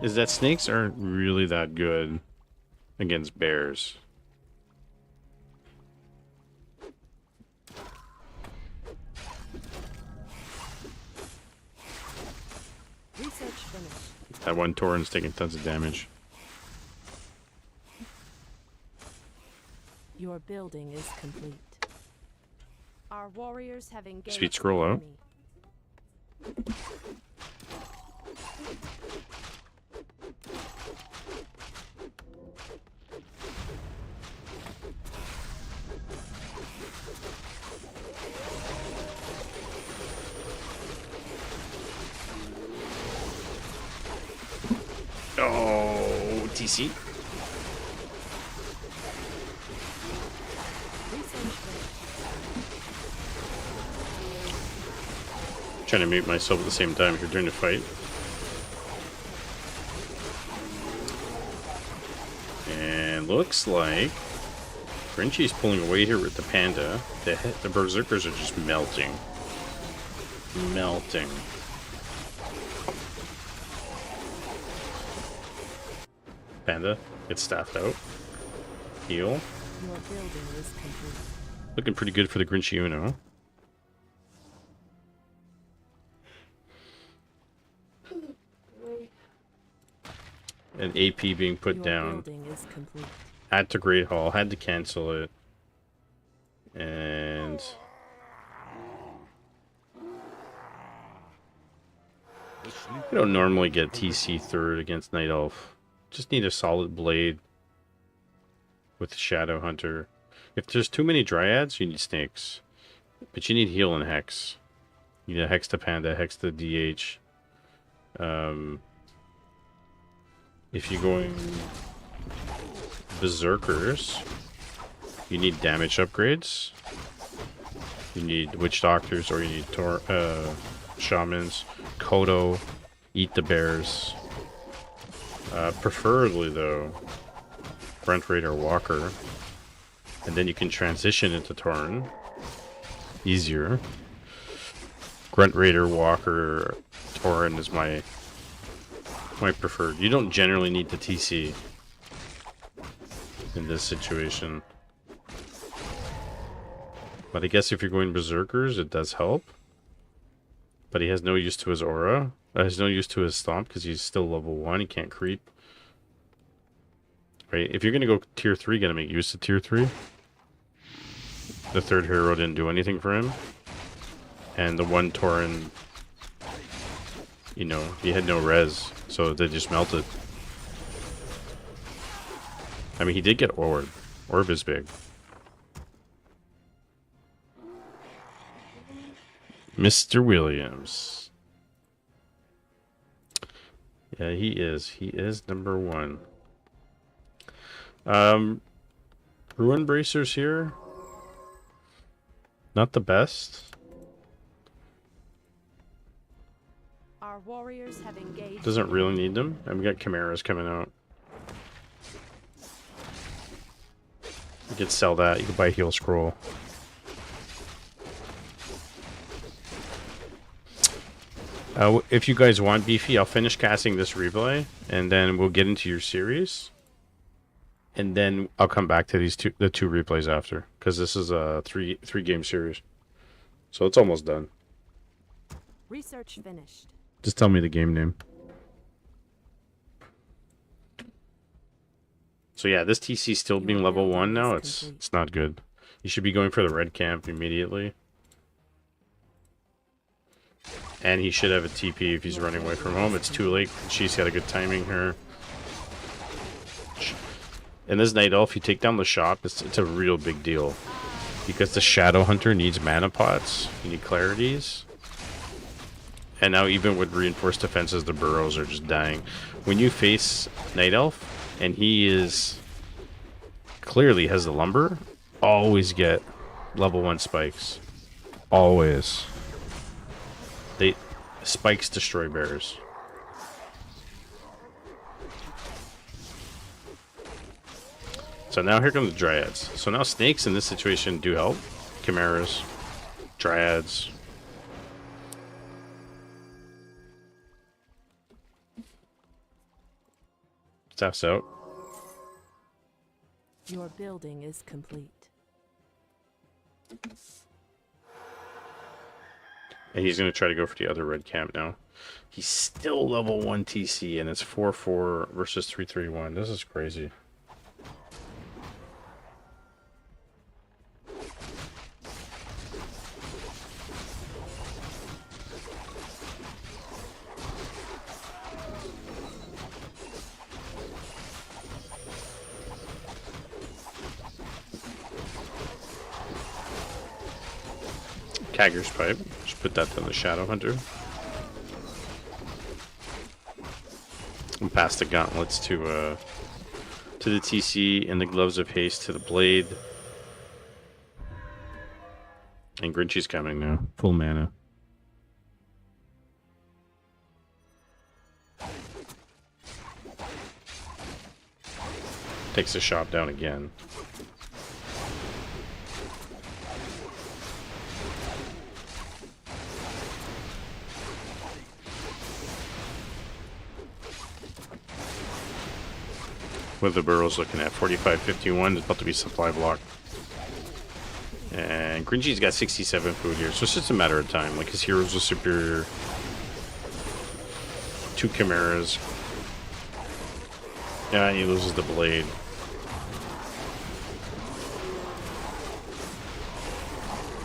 Is that snakes aren't really that good against bears. Research finished. That one Tauren's taking tons of damage. Your building is complete. Our warriors have engaged Speed scroll the out. enemy. Oh, TC. Research finished. Trying to mute myself at the same time if you're trying to fight. And looks like Grinchy's pulling away here with the panda. The berserkers are just melting. Melting. Panda gets staffed out. Heal. Your building is complete. Looking pretty good for the Grinchy Uno. And AP being put Your down. building is complete. Had to Great Hall, had to cancel it. And The sleeper I don't normally get TC third against Night Elf. Just need a solid blade with Shadow Hunter. If there's too many Dryads, you need Snakes. But you need Heal and Hex. You need a Hex to Panda, Hex to DH. If you're going Berserkers, you need damage upgrades. You need Witch Doctors, or you need Shamans. Kodo, Eat the Bears. Preferably, though, Brent Raider Walker. And then you can transition into Tauren. Easier. Grunt Raider Walker Tauren is my preferred. You don't generally need the TC in this situation. But I guess if you're going Berserkers, it does help. But he has no use to his aura. He has no use to his stomp because he's still level 1. He can't creep. Right? If you're going to go tier 3, got to make use of tier 3. The third hero didn't do anything for him. And the one Tauren, you know, he had no res. So they just melted. I mean, he did get Orb. Orb is big. Mr. Williams. Yeah, he is. He is number one. Ruin bracers here. Not the best. Our warriors have engaged. Doesn't really need them. And we got chimeras coming out. You could sell that. You could buy a heal scroll. If you guys want beefy, I'll finish casting this replay, and then we'll get into your series. And then I'll come back to the two replays after, because this is a three game series, so it's almost done. Research finished. Just tell me the game name. So yeah, this TC still being level 1 now. It's not good. You should be going for the red camp immediately. And he should have a TP if he's running away from home. It's too late. She's got a good timing here. In this Night Elf, you take down the shop, it's a real big deal. Because the Shadow Hunter needs mana pots. You need clarities. And now even with reinforced defenses, the burrows are just dying. When you face Night Elf, and he is clearly has the lumber, always get level 1 spikes. Always. Spikes destroy bears. So now here come the dryads. So now snakes in this situation do help. Chimeras, dryads. Staff's out. Your building is complete. And he's going to try to go for the other red camp now. He's still level 1 TC, and it's 4-4 versus 3-3-1. This is crazy. Kagger's Pipe. Just put that on the Shadow Hunter. And pass the gauntlets to the TC and the Gloves of Haste to the Blade. And Grinchy's coming now. Full mana. Takes the shop down again. What the burrows looking at? 45-51. There's about to be supply block. And Grinchy's got 67 food here, so it's just a matter of time. Like, his heroes are superior. 2 chimeras. Yeah, and he loses the blade.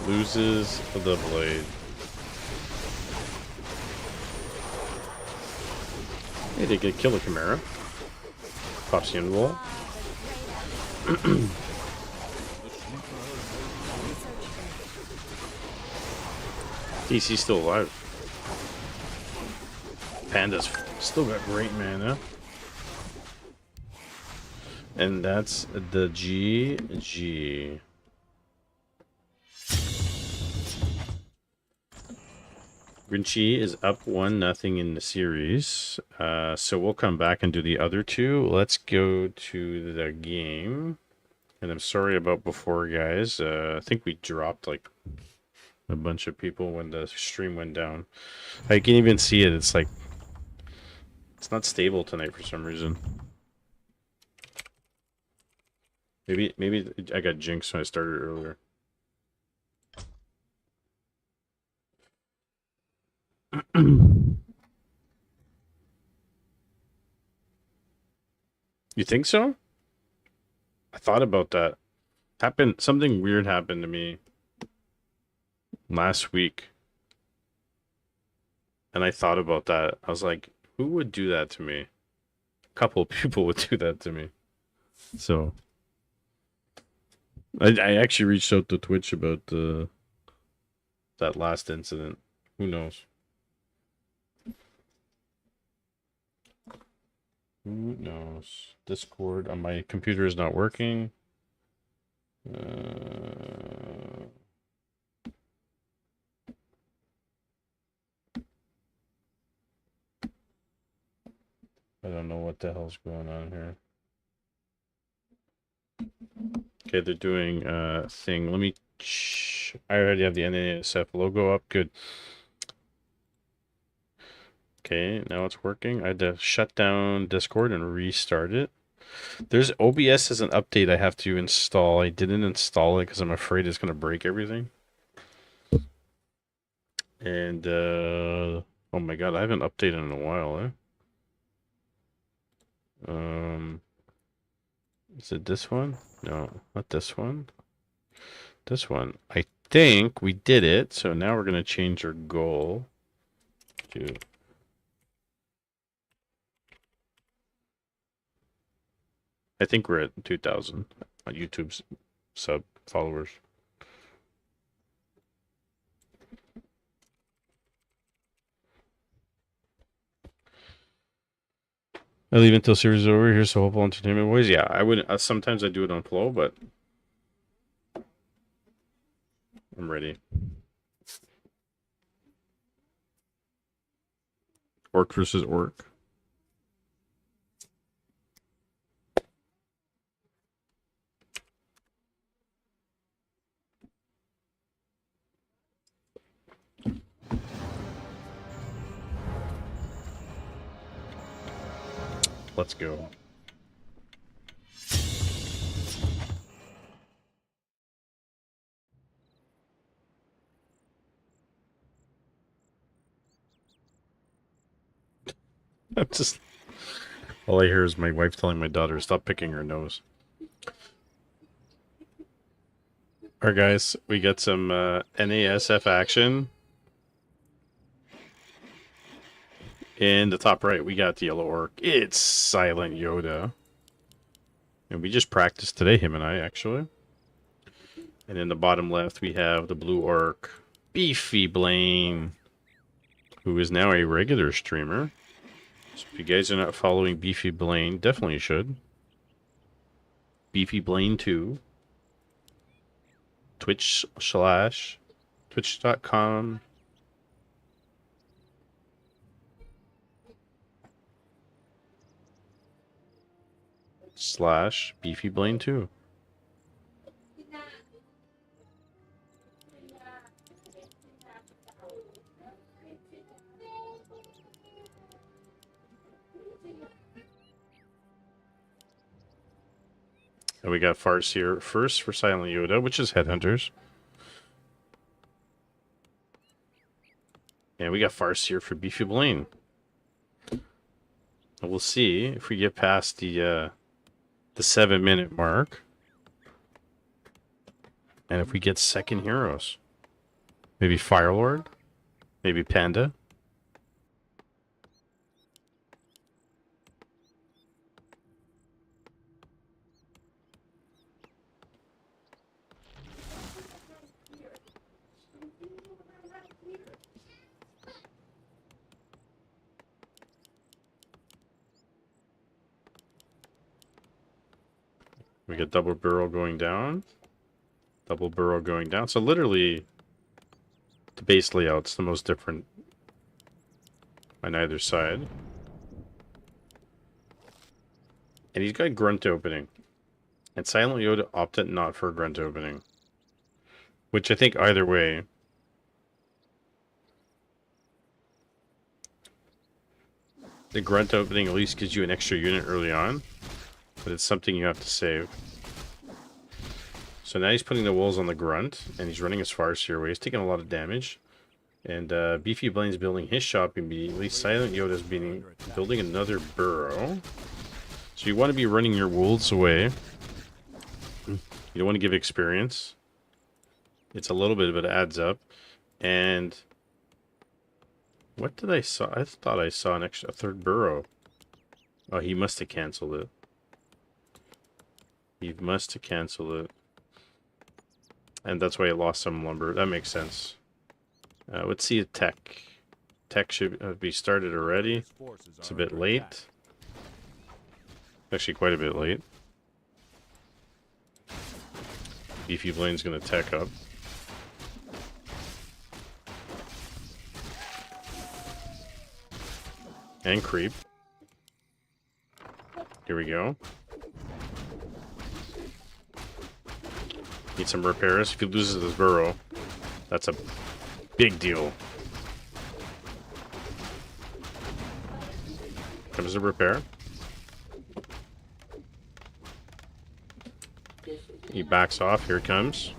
Loses the blade. Hey, they get kill a chimera. Pops the end wall. DC's still alive. Panda's still got great mana. And that's the GG. Grinchy is up 1-0 in the series. So we'll come back and do the other two. Let's go to the game. And I'm sorry about before, guys. I think we dropped like a bunch of people when the stream went down. I can even see it. It's like, it's not stable tonight for some reason. Maybe I got jinxed when I started earlier. You think so? I thought about that. Something weird happened to me last week. And I thought about that. I was like, who would do that to me? A couple of people would do that to me. So I actually reached out to Twitch about that last incident. Who knows? Who knows? Discord on my computer is not working. I don't know what the hell's going on here. Okay, they're doing a thing. Let me. I already have the NASF logo up. Good. Okay, now it's working. I had to shut down Discord and restart it. There's OBS as an update I have to install. I didn't install it because I'm afraid it's going to break everything. And, oh my god, I haven't updated in a while, eh? Is it this one? No, not this one. This one. I think we did it, so now we're going to change our goal to... I think we're at 2,000 on YouTube's sub followers. I leave until series is over. Here's so hopeful entertainment boys. Yeah, I wouldn't. Sometimes I do it on flow, but I'm ready. Orc versus orc. Let's go. I'm just... All I hear is my wife telling my daughter to stop picking her nose. Alright guys, we got some NASF action. In the top right, we got the yellow orc. It's Silent Yoda. And we just practiced today, him and I, actually. And in the bottom left, we have the blue orc, Beefy Blaine, who is now a regular streamer. So if you guys are not following Beefy Blaine, definitely should. Beefy Blaine 2. Twitch.com / Beefy Blaine 2. And we got Farseer first for Silent Yoda, which is Headhunters. And we got Farseer for Beefy Blaine. And we'll see if we get past the 7-minute mark. And if we get second heroes. Maybe Firelord? Maybe Panda? We got double barrel going down. Double barrel going down. So literally, the base layout's the most different on either side. And he's got grunt opening. And Silent Yoda opted not for grunt opening. Which I think either way... The grunt opening at least gives you an extra unit early on. But it's something you have to save. So now he's putting the wolves on the grunt, and he's running as far as your way. He's taking a lot of damage. And Beefy Blaine's building his shop immediately. Silent Yoda's building another burrow. So you want to be running your wolves away. You don't want to give experience. It's a little bit, but it adds up. And what did I saw? I thought I saw a third burrow. Oh, he must have canceled it. He must have canceled it. And that's why he lost some lumber. That makes sense. Let's see a tech. Tech should be started already. Players' forces It's a are bit under late. attack. Actually, quite a bit late. Beefy Blaine's gonna tech up. And creep. Here we go. Need some repairs. If he loses his burrow, that's a big deal. Comes a repair. He backs off. Here it comes.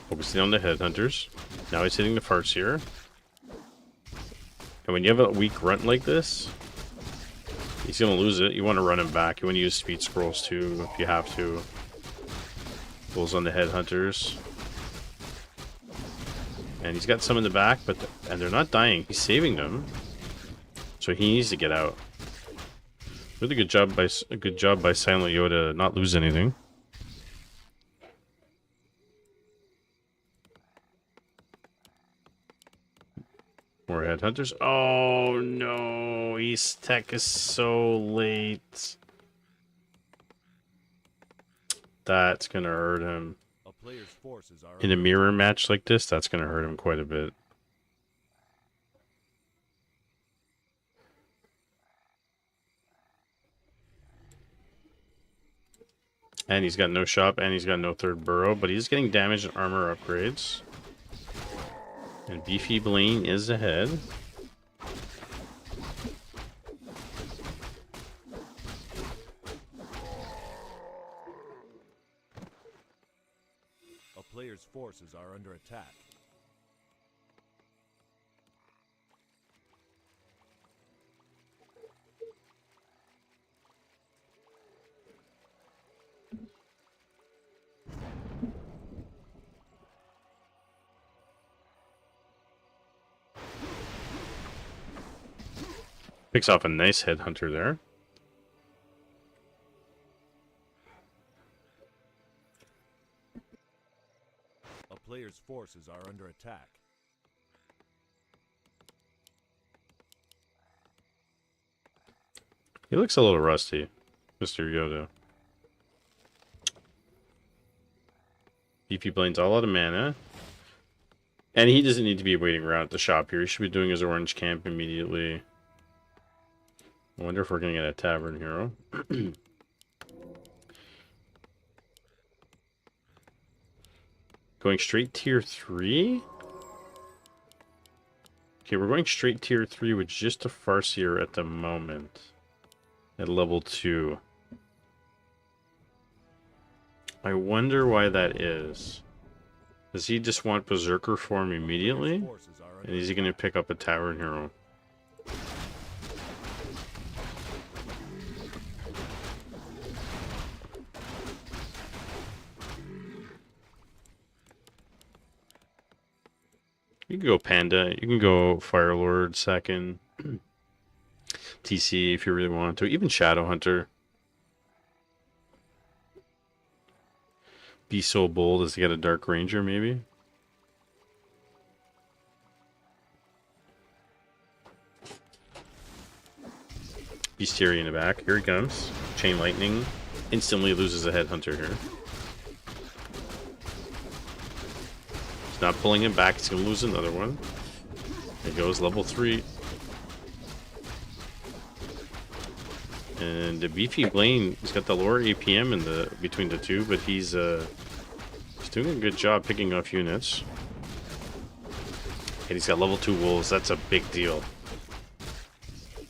Focusing on the headhunters. Now he's hitting the farts here. And when you have a weak grunt like this, he's going to lose it. You want to run him back. You want to use speed scrolls too if you have to. Pulls on the headhunters. And he's got some in the back, but and they're not dying. He's saving them. So he needs to get out. Really good job by Silent Yoda not lose anything. More headhunters. Oh no, his tech is so late. That's gonna hurt him. A player's forces are In a under mirror match like this, that's gonna hurt him quite a bit. And he's got no shop, and he's got no third burrow, but he's getting damage and armor upgrades. And Beefy Blaine is ahead. A player's forces are under attack. Picks off a nice headhunter there. A player's forces are under attack. He looks a little rusty, Mr. Yoda. Beefy Blaine's all out of mana. And he doesn't need to be waiting around at the shop here. He should be doing his orange camp immediately. I wonder if we're going to get a tavern hero. Going straight tier 3? Okay, we're going straight tier 3 with just a Farseer at the moment. At level 2. I wonder why that is. Does he just want Berserker form immediately? Forces are under And is he going to pick up a tavern hero? You can go Panda. You can go Firelord second. TC if you really want to. Even Shadowhunter. Be so bold as to get a Dark Ranger, maybe. Beastieri in the back. Here he comes. Chain Lightning. Instantly loses a Headhunter here. He's not pulling him back. He's going to lose another one. There goes level 3. And the Beefy Blaine, he's got the lower APM in the between the two, but he's doing a good job picking off units. And he's got level 2 wolves. That's a big deal.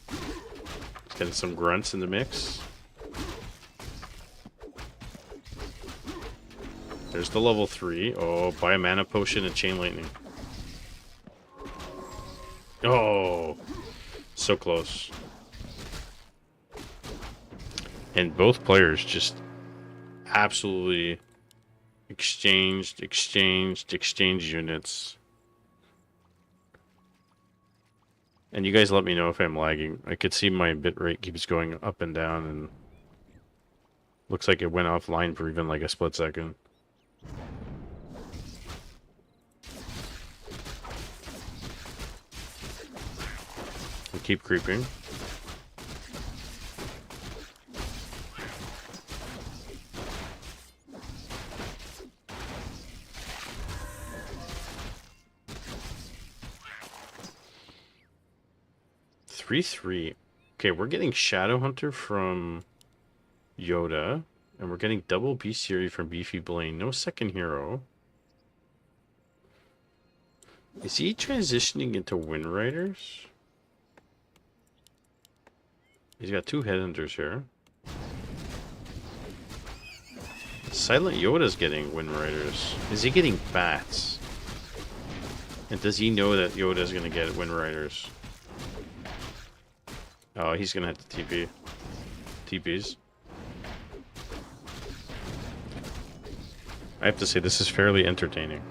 He's getting some grunts in the mix. There's the level 3. Oh, buy a mana potion and chain lightning. Oh, so close. And both players just absolutely exchanged units. And you guys let me know if I'm lagging. I could see my bitrate keeps going up and down, and Looks like it went offline for even like a split second. We keep creeping. Three. Okay, we're getting Shadow Hunter from Yoda, and we're getting double bestiary from Beefy Blaine. No second hero. Is he transitioning into Wind Riders? He's got two Headhunters here. Silent Yoda's getting Wind Riders. Is he getting Bats? And does he know that Yoda's gonna get Wind Riders? Oh, he's gonna have to TP. TPs. I have to say, this is fairly entertaining.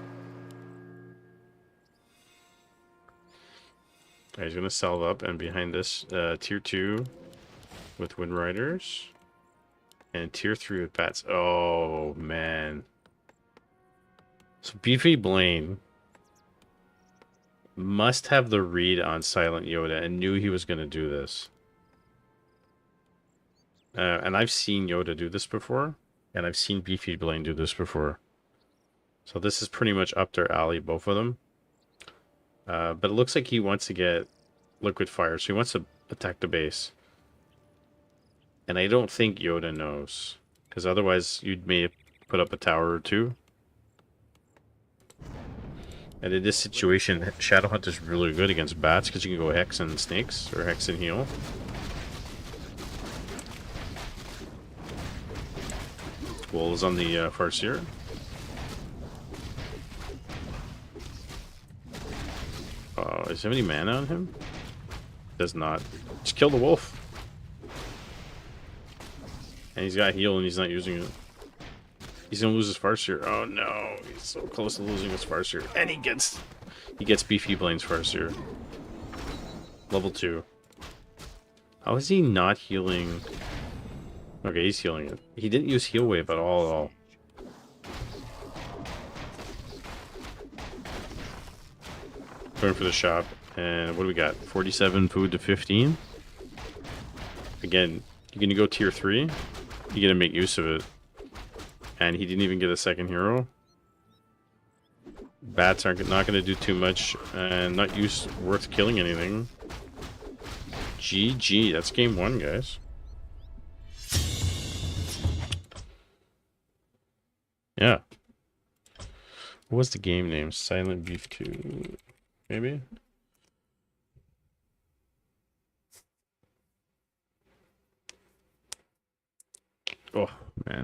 Alright, he's gonna salve up, and behind this, tier 2 with Wind Riders. And tier 3 with Bats. Oh, man. So Beefy Blaine must have the read on Silent Yoda and knew he was going to do this. And I've seen Yoda do this before, and I've seen Beefy Blaine do this before. So this is pretty much up their alley, both of them. But it looks like he wants to get Liquid Fire, so he wants to attack the base. And I don't think Yoda knows, because otherwise you'd may have put up a tower or two. And in this situation, Shadowhunt is really good against bats, because you can go Hex and Snakes, or Hex and Heal. Wool is on the Farseer. Does he have any mana on him? Does not. Just kill the wolf. And he's got heal and he's not using it. He's gonna lose his Farseer. Oh no, he's so close to losing his Farseer. And he gets Beefy Blaine's Farseer. Level 2. How is he not healing? Okay, he's healing it. He didn't use Heal Wave at all. Going for the shop. And what do we got? 47 food to 15. Again, you're gonna go tier 3. You're gonna make use of it. And he didn't even get a second hero. Bats aren't not gonna do too much, and not worth killing anything. GG. That's game 1, guys. Yeah. What was the game name? Silent Beef 2, maybe? Oh, man.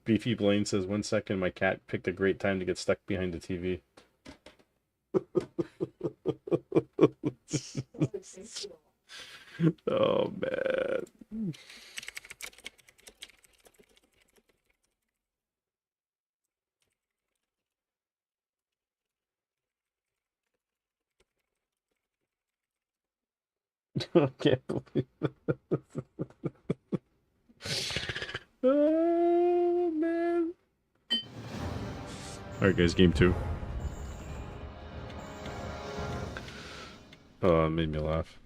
Beefy Blaine says, 1 second, my cat picked a great time to get stuck behind the TV. Oh, man. I can't believe it. Oh, man. Alright, guys, game 2. Oh, it made me laugh.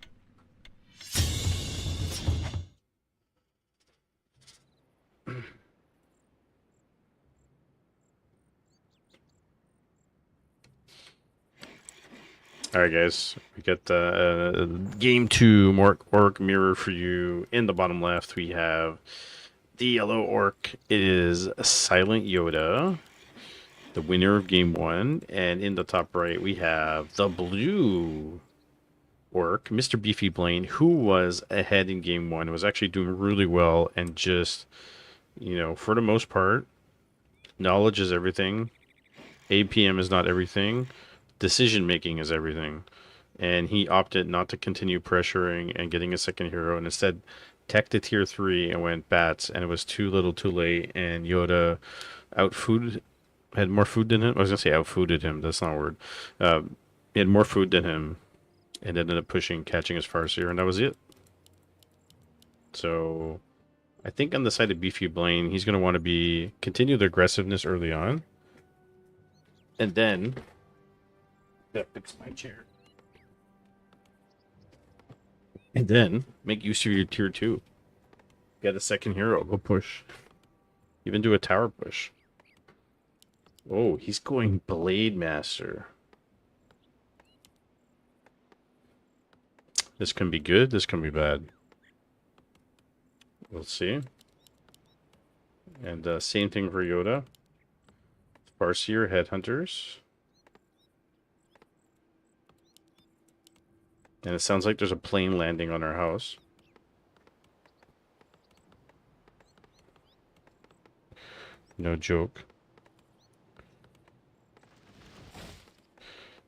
Alright, guys, we got game 2 orc mirror for you. In the bottom left, we have the yellow orc. It is Silent Yoda, the winner of game 1. And in the top right, we have the blue orc, Mr. Beefy Blaine, who was ahead in game 1, was actually doing really well, and just, you know, for the most part, Knowledge is everything. APM is not everything. Decision making is everything. And he opted not to continue pressuring and getting a second hero, and instead tech to tier 3 and went bats, and it was too little too late, and Yoda outfooded, had more food than him. I was going to say outfooded him. That's not a word. He had more food than him and ended up pushing, catching his Farseer, and that was it. So I think on the side of Beefy Blaine, he's going to want to continue the aggressiveness early on. And then... That fixed my chair. And then make use of your tier 2. Get a second hero. Go push. Even do a tower push. Oh, he's going Blade Master. This can be good. This can be bad. We'll see. And same thing for Yoda. Farseer Headhunters. And it sounds like there's a plane landing on our house. No joke.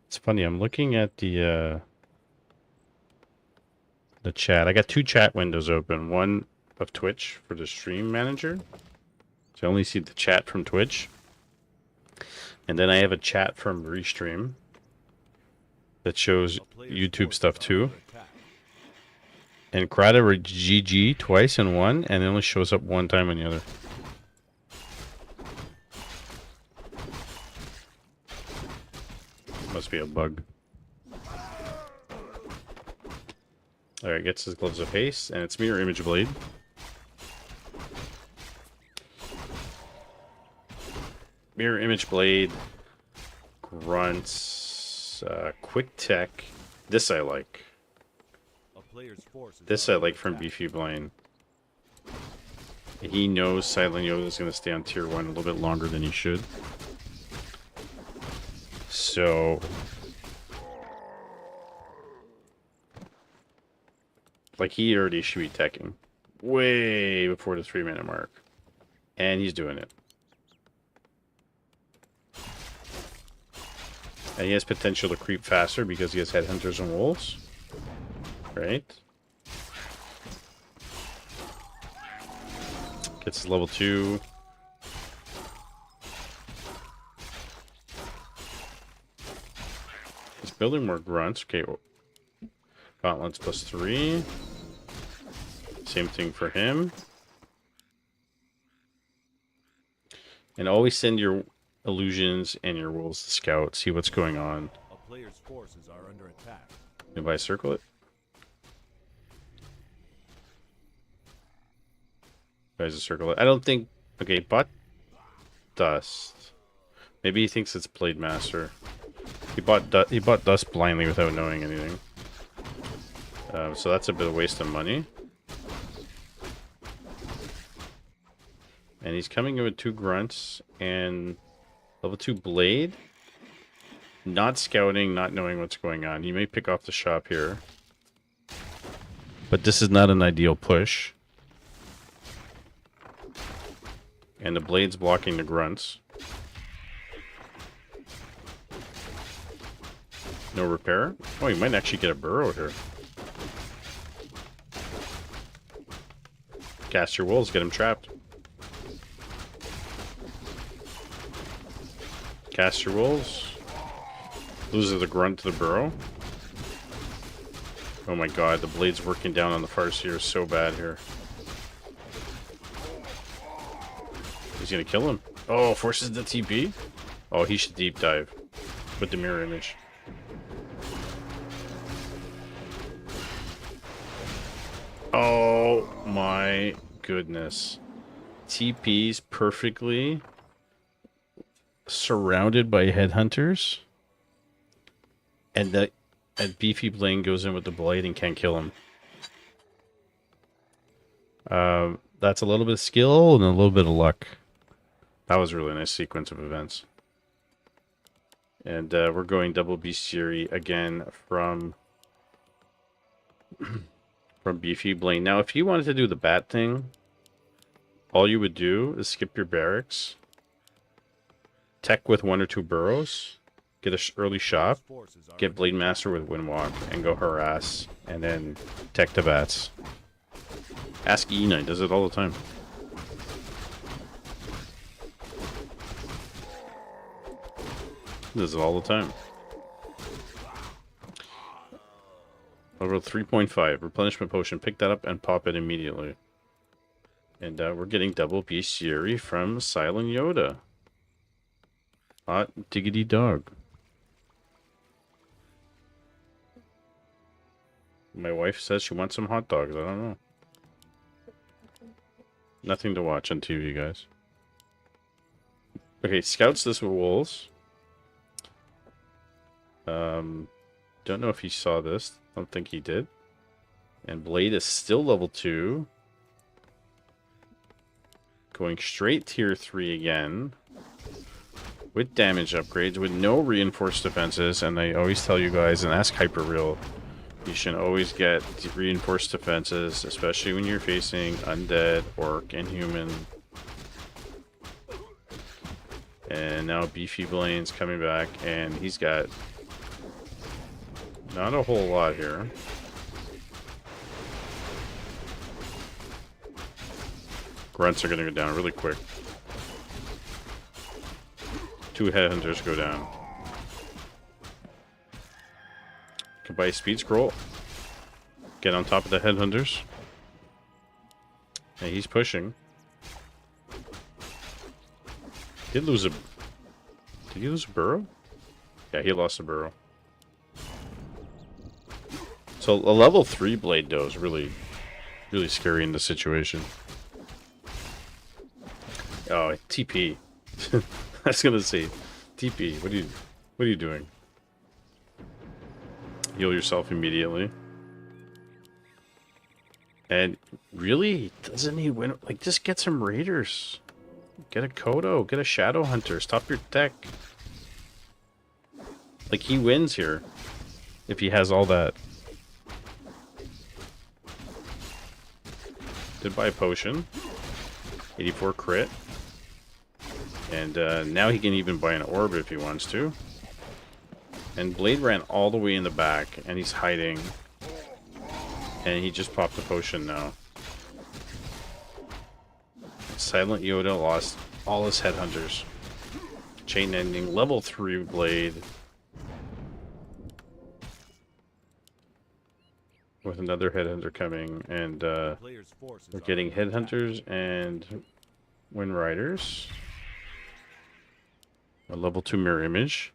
It's funny, I'm looking at the chat. I got 2 chat windows open. One of Twitch for the stream manager. So I only see the chat from Twitch. And then I have a chat from Restream that shows YouTube stuff too. And Krata or GG twice in one, and it only shows up one time in the other. Must be a bug. Alright, gets his gloves of haste, and it's mirror image blade. Mirror image blade. Grunts. Quick tech. This I like. This I like from Beefy Blaine. He knows Silent Yoda is going to stay on tier 1 a little bit longer than he should. So... like, he already should be teching. Way before the 3-minute mark. And he's doing it. And he has potential to creep faster because he has Headhunters and Wolves. Right? Gets his level 2. He's building more grunts. Okay. Gauntlets plus 3. Same thing for him. And always send your illusions and your wolves to scout. See what's going on. A player's forces are under attack. If I circle it. Guys, circle it. I don't think. Okay, bought dust. Maybe he thinks it's Blade Master. He bought dust blindly without knowing anything. So that's a bit of waste of money. And he's coming in with 2 grunts and level 2 blade. Not scouting, not knowing what's going on. He may pick off the shop here. But this is not an ideal push. And the blade's blocking the grunts. No repair? Oh, he might actually get a burrow here. Cast your wolves, get him trapped. Cast your wolves. Loses the grunt to the burrow. Oh my god, the blade's working down on the Farseer so bad here. He's gonna kill him. Oh, forces the TP? Oh, he should deep dive with the mirror image. Oh my goodness. TP's perfectly surrounded by headhunters. And Beefy Blaine goes in with the blade and can't kill him. That's a little bit of skill and a little bit of luck. That was a really nice sequence of events. And we're going double bestiary again from Beefy Blaine. Now, if you wanted to do the bat thing, all you would do is skip your barracks tech with 1 or 2 burrows, get a early shop, get Blade Master with Windwalk, and go harass, and then tech the bats. Ask Ina, does it all the time. Does it all the time. Level 3.5, replenishment potion. Pick that up and pop it immediately. And we're getting double bestiary from Silent Yoda. Hot diggity dog. My wife says she wants some hot dogs. I don't know. Nothing to watch on TV, guys. Okay, scouts this with wolves. Don't know if he saw this. Don't think he did. And Blade is still level 2. Going straight tier 3 again. With damage upgrades, with no reinforced defenses. And I always tell you guys, and ask Hyperreal, you should always get reinforced defenses, especially when you're facing undead, orc, and human. And now Beefy Blaine's coming back, and he's got not a whole lot here. Grunts are going to go down really quick. 2 headhunters go down. Can buy a speed scroll. Get on top of the headhunters. And he's pushing. Did he lose a burrow? Yeah, he lost a burrow. So a level 3 blade though is really scary in this situation. Oh, TP. I was gonna say, TP. What are you doing? Heal yourself immediately. And really, doesn't he win? Like, just get some raiders. Get a Kodo. Get a Shadow Hunter. Stop your tech. Like, he wins here. If he has all that. Did buy a potion. 84 crit. And now he can even buy an orb if he wants to. And Blade ran all the way in the back, and he's hiding. And he just popped the potion now. Silent Yoda lost all his headhunters. Chain ending, level 3 Blade. With another headhunter coming, and we're getting headhunters and Wind Riders. A level 2 mirror image.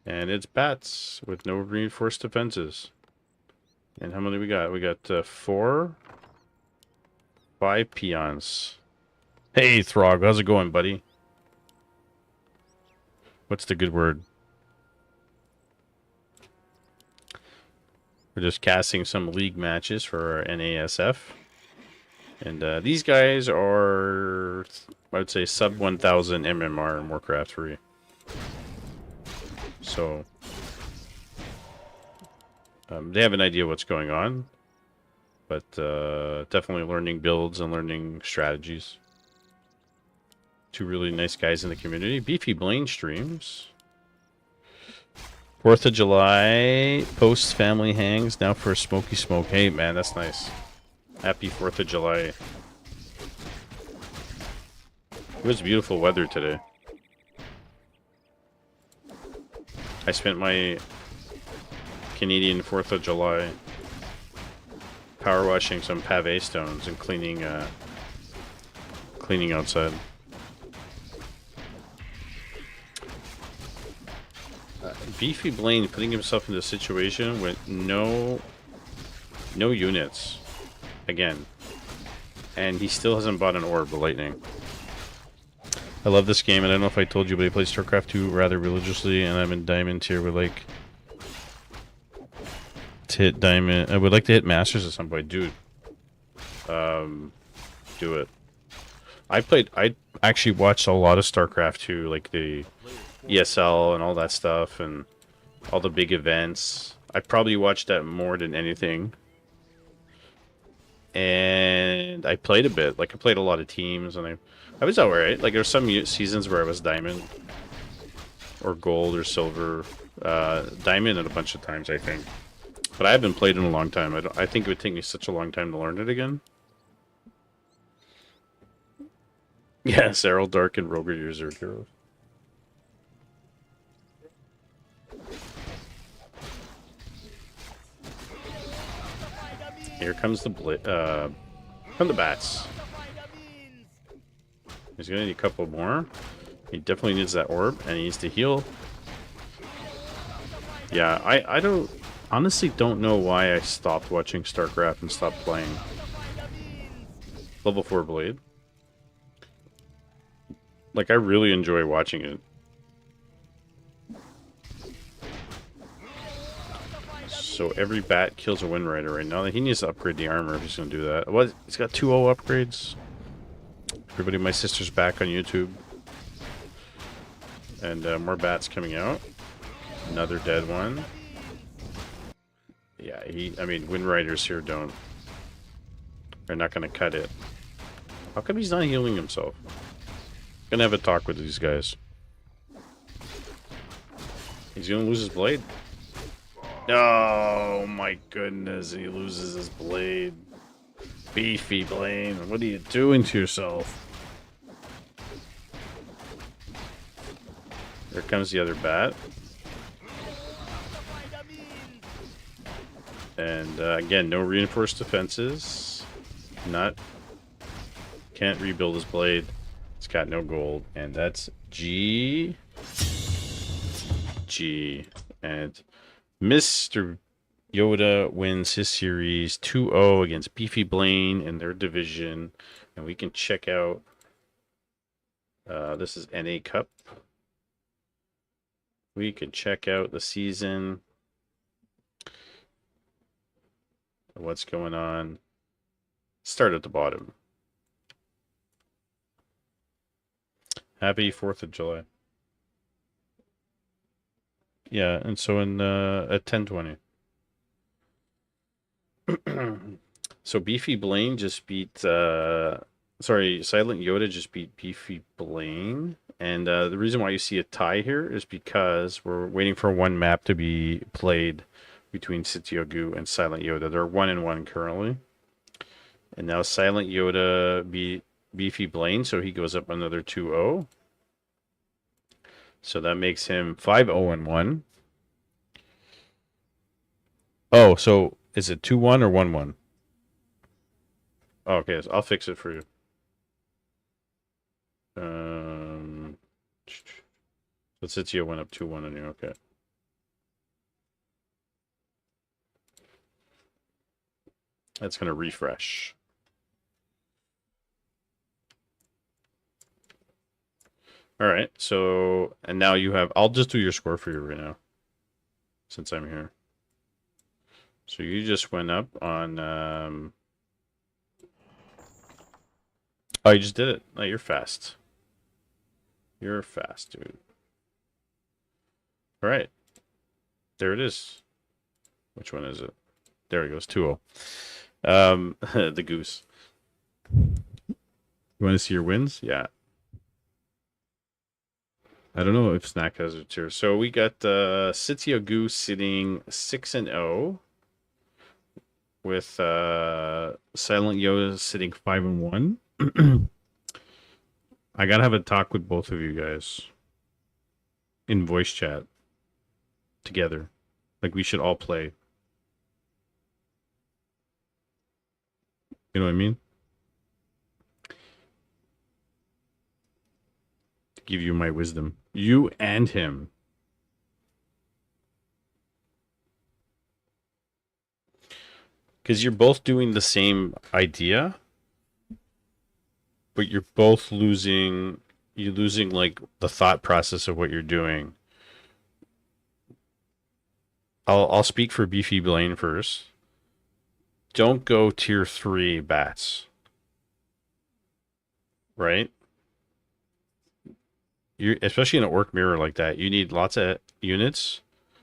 And it's bats with no reinforced defenses. And how many we got? We got 5 peons. Hey, Throg, how's it going, buddy? What's the good word? We're just casting some league matches for our NASF. And these guys are, I would say, sub 1000 MMR in Warcraft 3. So, they have an idea what's going on. But definitely learning builds and learning strategies. 2 really nice guys in the community. Beefy Blaine streams. 4th of July, post family hangs, now for a smoky smoke. Hey, man, that's nice. Happy 4th of July. It was beautiful weather today. I spent my Canadian 4th of July power washing some pave stones and cleaning outside. Beefy Blaine putting himself into a situation with no units again, and he still hasn't bought an orb of lightning. I love this game, and I don't know if I told you, but I play StarCraft 2 rather religiously, and I'm in Diamond tier. Would like to hit Diamond. I would like to hit Masters at some point, dude. Do it. I actually watched a lot of StarCraft 2, like the ESL and all that stuff, and all the big events. I probably watched that more than anything. And I played a bit. Like I played a lot of teams, and I was alright. Like there's some seasons where I was diamond, or gold, or silver. Diamond a bunch of times, I think. But I haven't played in a long time. I think it would take me such a long time to learn it again. Yeah, Serral, Dark, and Roger user heroes. Here comes the from the bats. He's gonna need a couple more. He definitely needs that orb, and he needs to heal. Yeah, I don't honestly don't know why I stopped watching StarCraft and stopped playing. Level 4 Blade. Like I really enjoy watching it. So every bat kills a Wind Rider right now. He needs to upgrade the armor if he's going to do that. What? He's got 2-0 upgrades. Everybody, my sister's back on YouTube. And more bats coming out. Another dead one. Yeah, I mean, Wind Riders here they're not going to cut it. How come he's not healing himself? Gonna have a talk with these guys. He's gonna lose his blade. Oh my goodness, he loses his blade. Beefy Blaine, what are you doing to yourself? Here comes the other bat. And again, no reinforced defenses. Can't rebuild his blade. It's got no gold. And that's G. And Mr. Yoda wins his series 2-0 against Beefy Blaine in their division. And we can check out, this is NA Cup. We can check out the season. What's going on. Start at the bottom. Happy 4th of July. Yeah, and so in at 10:20. So Beefy Blaine just beat Silent Yoda just beat Beefy Blaine. And the reason why you see a tie here is because we're waiting for one map to be played between Sitiogu and Silent Yoda. They're 1-1 currently. And now Silent Yoda beat Beefy Blaine, so he goes up another 2-0. So that makes him 5-0-1. Oh, so is it 2-1 or 1-1? Oh, okay, so I'll fix it for you. So Sitio went up 2-1 on you, okay. That's going to refresh. All right, so, and now you have, I'll just do your score for you right now, since I'm here. So you just went up on, oh, you just did it. Oh, you're fast. You're fast, dude. All right. There it is. Which one is it? There it goes, 2-0. The goose. You want to see your wins? Yeah. I don't know if Snack has it here. So we got Sitio Goose sitting 6-0. With Silent Yoda sitting 5-1. I gotta have a talk with both of you guys. In voice chat. Together. Like we should all play. You know what I mean? To give you my wisdom. You and him. Because you're both doing the same idea. But you're both losing... You're losing, like, the thought process of what you're doing. I'll speak for Beefy Blaine first. Don't go tier 3 bats. Right? Especially in an orc mirror like that, you need lots of units.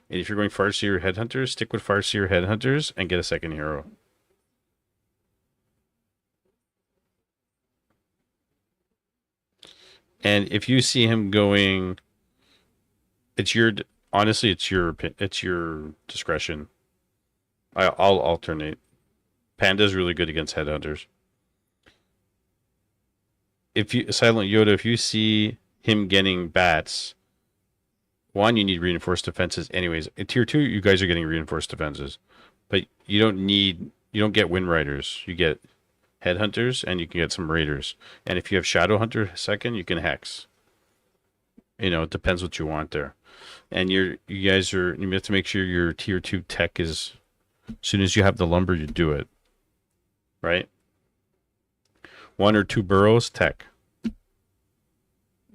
And if you're going Farseer Headhunters, stick with Farseer Headhunters and get a second hero. And if you see him going, it's your honestly, it's your discretion. I'll alternate. Panda's really good against headhunters. If you Silent Yoda, if you see him getting bats, one, you need reinforced defenses. Anyways, in tier 2, you guys are getting reinforced defenses, but you don't get wind riders. You get headhunters, and you can get some raiders. And if you have shadow hunter second, you can hex. It depends what you want there. And you have to make sure your tier 2 tech is, as soon as you have the lumber, you do it. Right? 1 or 2 burrows, tech.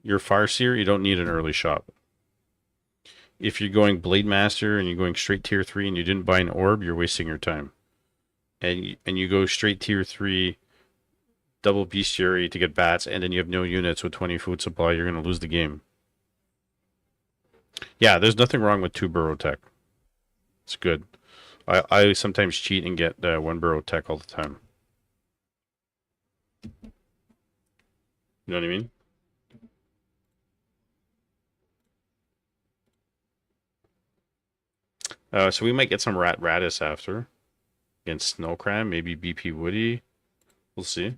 Your Farseer, you don't need an early shop. If you're going Blade Master and you're going straight tier 3 and you didn't buy an orb, you're wasting your time. And you go straight tier 3, double bestiary to get bats, and then you have no units with 20 food supply, you're going to lose the game. Yeah, there's nothing wrong with 2 burrow tech. It's good. I sometimes cheat and get 1 burrow tech all the time. You know what I mean? So we might get some Radis after. Against Snowcram, maybe BP Woody. We'll see.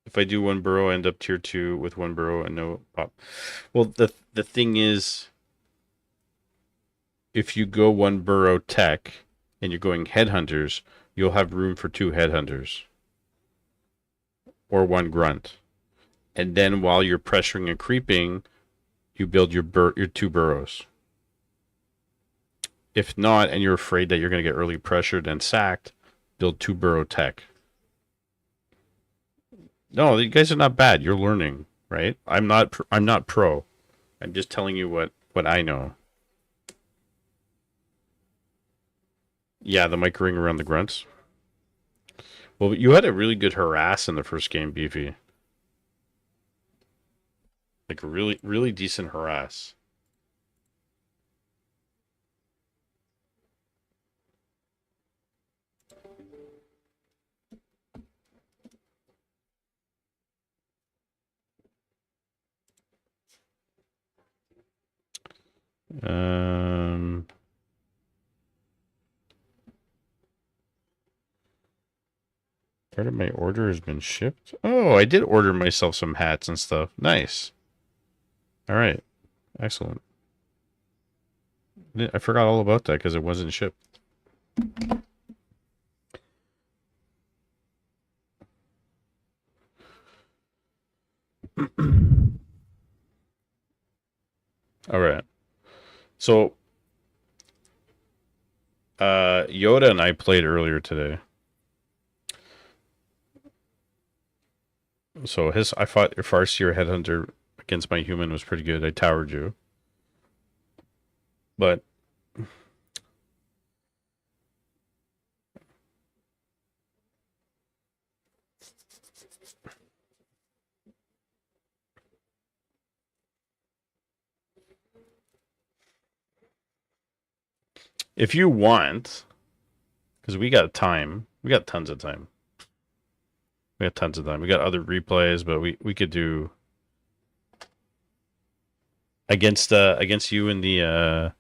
If I do 1 burrow, I end up tier 2 with 1 burrow and no pop. Well, the thing is, if you go 1 burrow tech and you're going headhunters, you'll have room for 2 headhunters. Or 1 grunt. And then while you're pressuring and creeping, you build your 2 burrows. If not, and you're afraid that you're going to get early pressured and sacked, build 2 burrow tech. No, you guys are not bad. You're learning, right? I'm not pro. I'm just telling you what I know. Yeah, the mic ring around the grunts. Well, you had a really good harass in the first game, Beefy. Like really, really decent harass. Part of my order has been shipped. Oh, I did order myself some hats and stuff. Nice. All right. Excellent. I forgot all about that because it wasn't shipped. All right. So, Yoda and I played earlier today. So I fought your Farseer Headhunter against my human was pretty good. I towered you. But if you want, because we got time, we got tons of time. We got tons of time. We got other replays, but we could do against you in the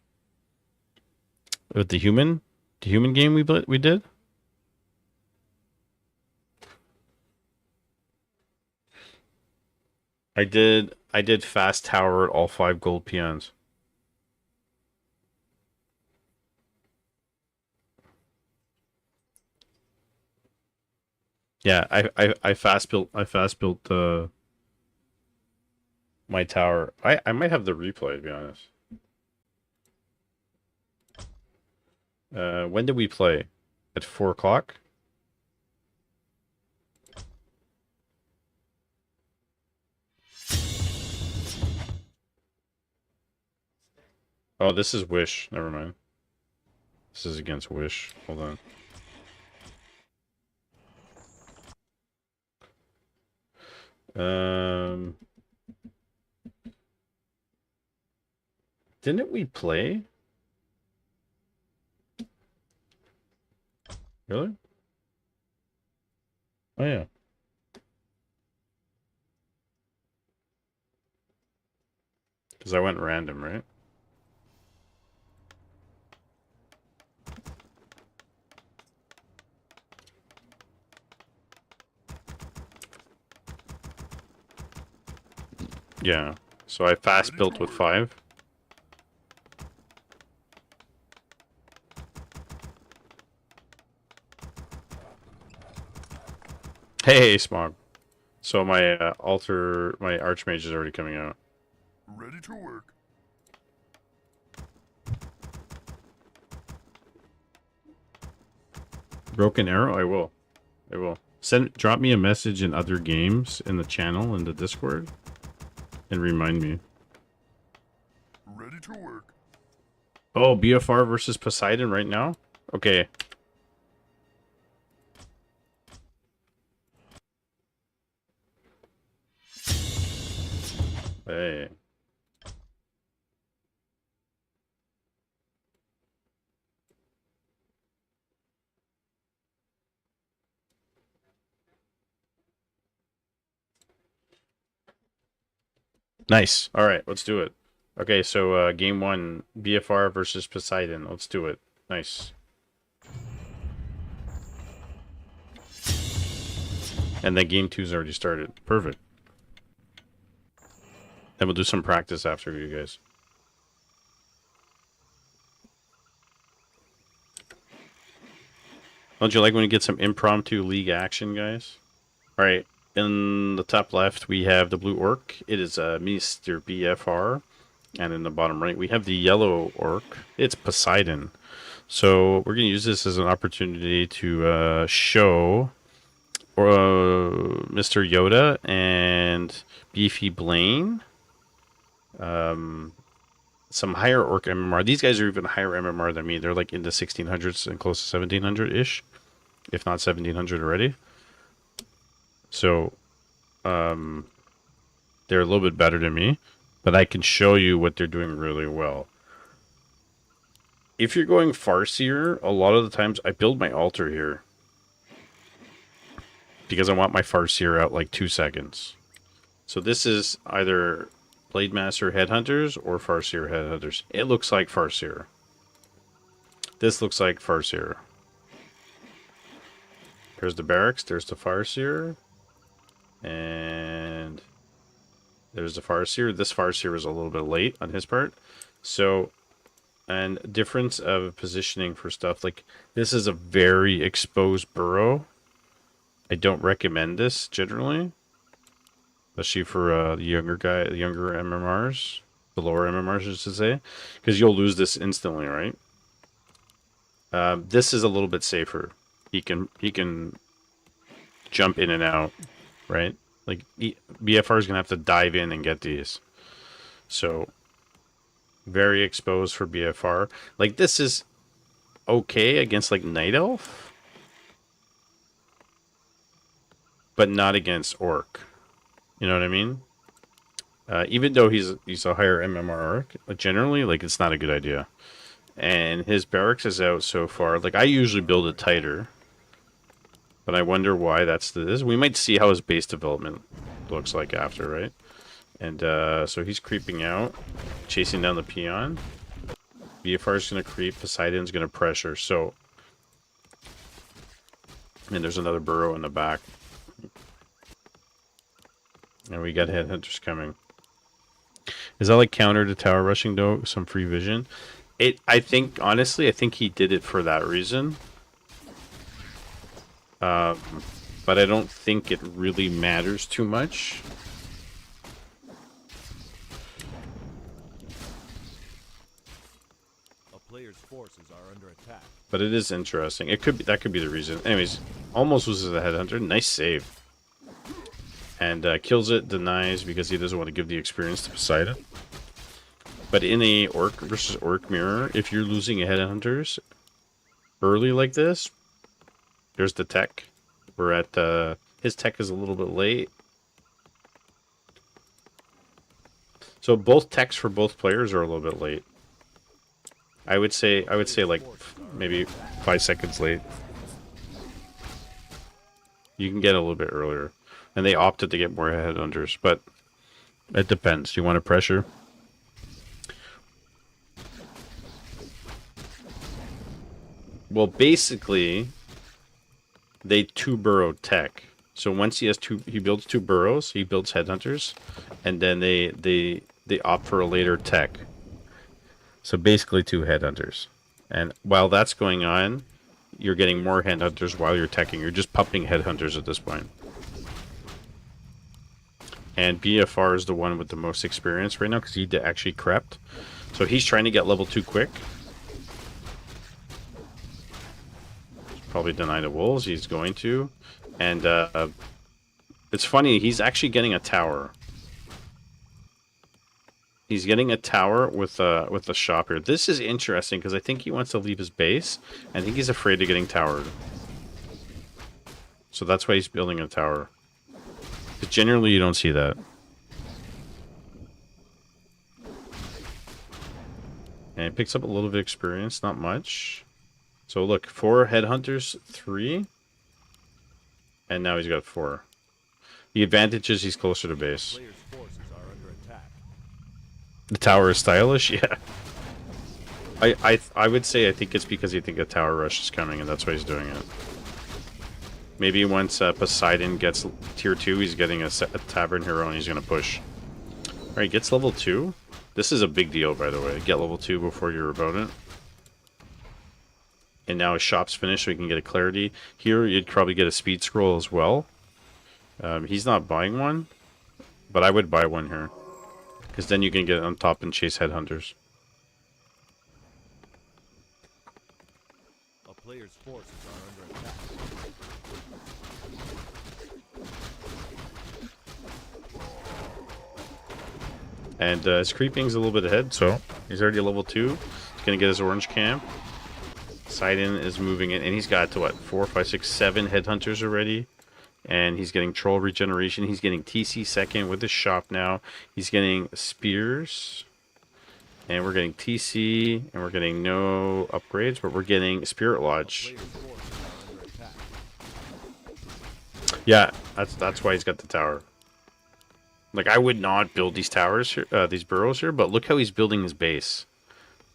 with the human game we did. I did fast tower at all 5 gold peons. Yeah, I fast built my tower. I might have the replay, to be honest. When did we play? At 4 o'clock? Oh, this is Wish. Never mind. This is against Wish. Hold on. Didn't we play? Really? Oh, yeah. Because I went random, right? Yeah. So I fast built with 5. Hey, Smog. So my my Archmage is already coming out. Ready to work. Broken Arrow? I will. I will. Drop me a message in other games in the channel, in the Discord, and remind me. Ready to work. Oh, BFR versus Poseidon right now? Okay. Hey. Nice. All right, let's do it. Okay, so game 1, BFR versus Poseidon. Let's do it. Nice. And then game 2's already started. Perfect. Then we'll do some practice after, you guys. Don't you like when you get some impromptu league action, guys? All right. In the top left, we have the blue orc. It is Mr. BFR. And in the bottom right, we have the yellow orc. It's Poseidon. So we're going to use this as an opportunity to show Mr. Yoda and Beefy Blaine some higher orc MMR. These guys are even higher MMR than me. They're like in the 1600s and close to 1700-ish, if not 1700 already. So they're a little bit better than me, but I can show you what they're doing really well. If you're going Farseer, a lot of the times I build my altar here because I want my Farseer out like 2 seconds. So this is either Blade Master Headhunters or Farseer Headhunters. It looks like Farseer. This looks like Farseer. Here's the barracks. There's the Farseer. And there's the Farseer. This Farseer is a little bit late on his part. So, and difference of positioning for stuff. Like, this is a very exposed burrow. I don't recommend this generally. Especially for the younger MMRs. The lower MMRs, I should say. Because you'll lose this instantly, right? This is a little bit safer. He can jump in and out, right? Like, BFR is going to have to dive in and get these. So, very exposed for BFR. Like, this is okay against, like, Night Elf. But not against Orc. You know what I mean? Even though he's a higher MMR Orc, generally, like, it's not a good idea. And his barracks is out so far. Like, I usually build it tighter. But I wonder why that's this. We might see how his base development looks like after, right? And so he's creeping out, chasing down the peon. BFR's going to creep. Poseidon's going to pressure. So, and there's another burrow in the back. And we got headhunters coming. Is that like counter to tower rushing though? Some free vision? I think, honestly, I think he did it for that reason. But I don't think it really matters too much. A player's forces are under attack. But it is interesting. That could be the reason. Anyways, almost loses the headhunter. Nice save. And kills it, denies because he doesn't want to give the experience to Poseidon. But in a orc versus orc mirror, if you're losing a headhunters early like this, there's the tech. We're at his tech is a little bit late. So both techs for both players are a little bit late. I would say like maybe 5 seconds late. You can get a little bit earlier. And they opted to get more headhunters, but it depends. Do you want to pressure? Well, basically, they 2-burrow tech. So once he has he builds 2 burrows, he builds headhunters, and then they opt for a later tech. So basically 2 headhunters. And while that's going on, you're getting more headhunters while you're teching. You're just pumping headhunters at this point. And BFR is the one with the most experience right now because he actually crept. So he's trying to get level 2 quick. Probably deny the wolves. He's going to. And it's funny. He's actually getting a tower. He's getting a tower with a shop here. This is interesting because I think he wants to leave his base. I think he's afraid of getting towered. So that's why he's building a tower. But generally, you don't see that. And it picks up a little bit of experience, not much. So look, 4 headhunters, 3. And now he's got 4. The advantage is he's closer to base. Players' forces are under attack. The tower is stylish, yeah. I would say I think it's because you think a tower rush is coming, and that's why he's doing it. Maybe once Poseidon gets tier 2, he's getting a tavern hero, and he's going to push. Alright, gets level 2. This is a big deal, by the way. Get level 2 before you're about it. And now his shop's finished, so we can get a clarity. Here, you'd probably get a speed scroll as well. He's not buying one, but I would buy one here. Because then you can get on top and chase headhunters. A player's forces are under attack. And his creeping's a little bit ahead, so he's already level 2. He's going to get his orange camp. Poseidon is moving in, and he's got to what, 4, 5, 6, 7 headhunters already. And he's getting troll regeneration. He's getting TC second with his shop now. He's getting spears. And we're getting TC, and we're getting no upgrades, but we're getting Spirit Lodge. Players' forces are under attack. Yeah, that's why he's got the tower. Like, I would not build these towers here, these burrows here, but look how he's building his base.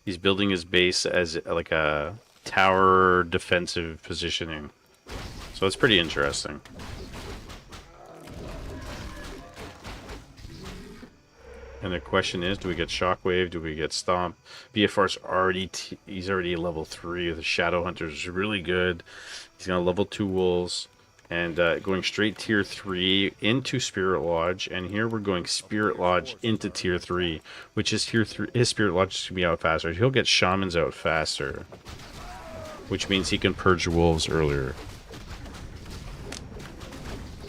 He's building his base as like a tower defensive positioning. So it's pretty interesting. And the question is, do we get Shockwave? Do we get Stomp? BFR's already, he's already level 3 with the Shadow Hunters. Really good. He's going to level 2 Wolves. And going straight tier 3 into Spirit Lodge. And here we're going Spirit Lodge into tier 3. Which is tier 3. His Spirit Lodge is going to be out faster. He'll get Shamans out faster. Which means he can purge Wolves earlier.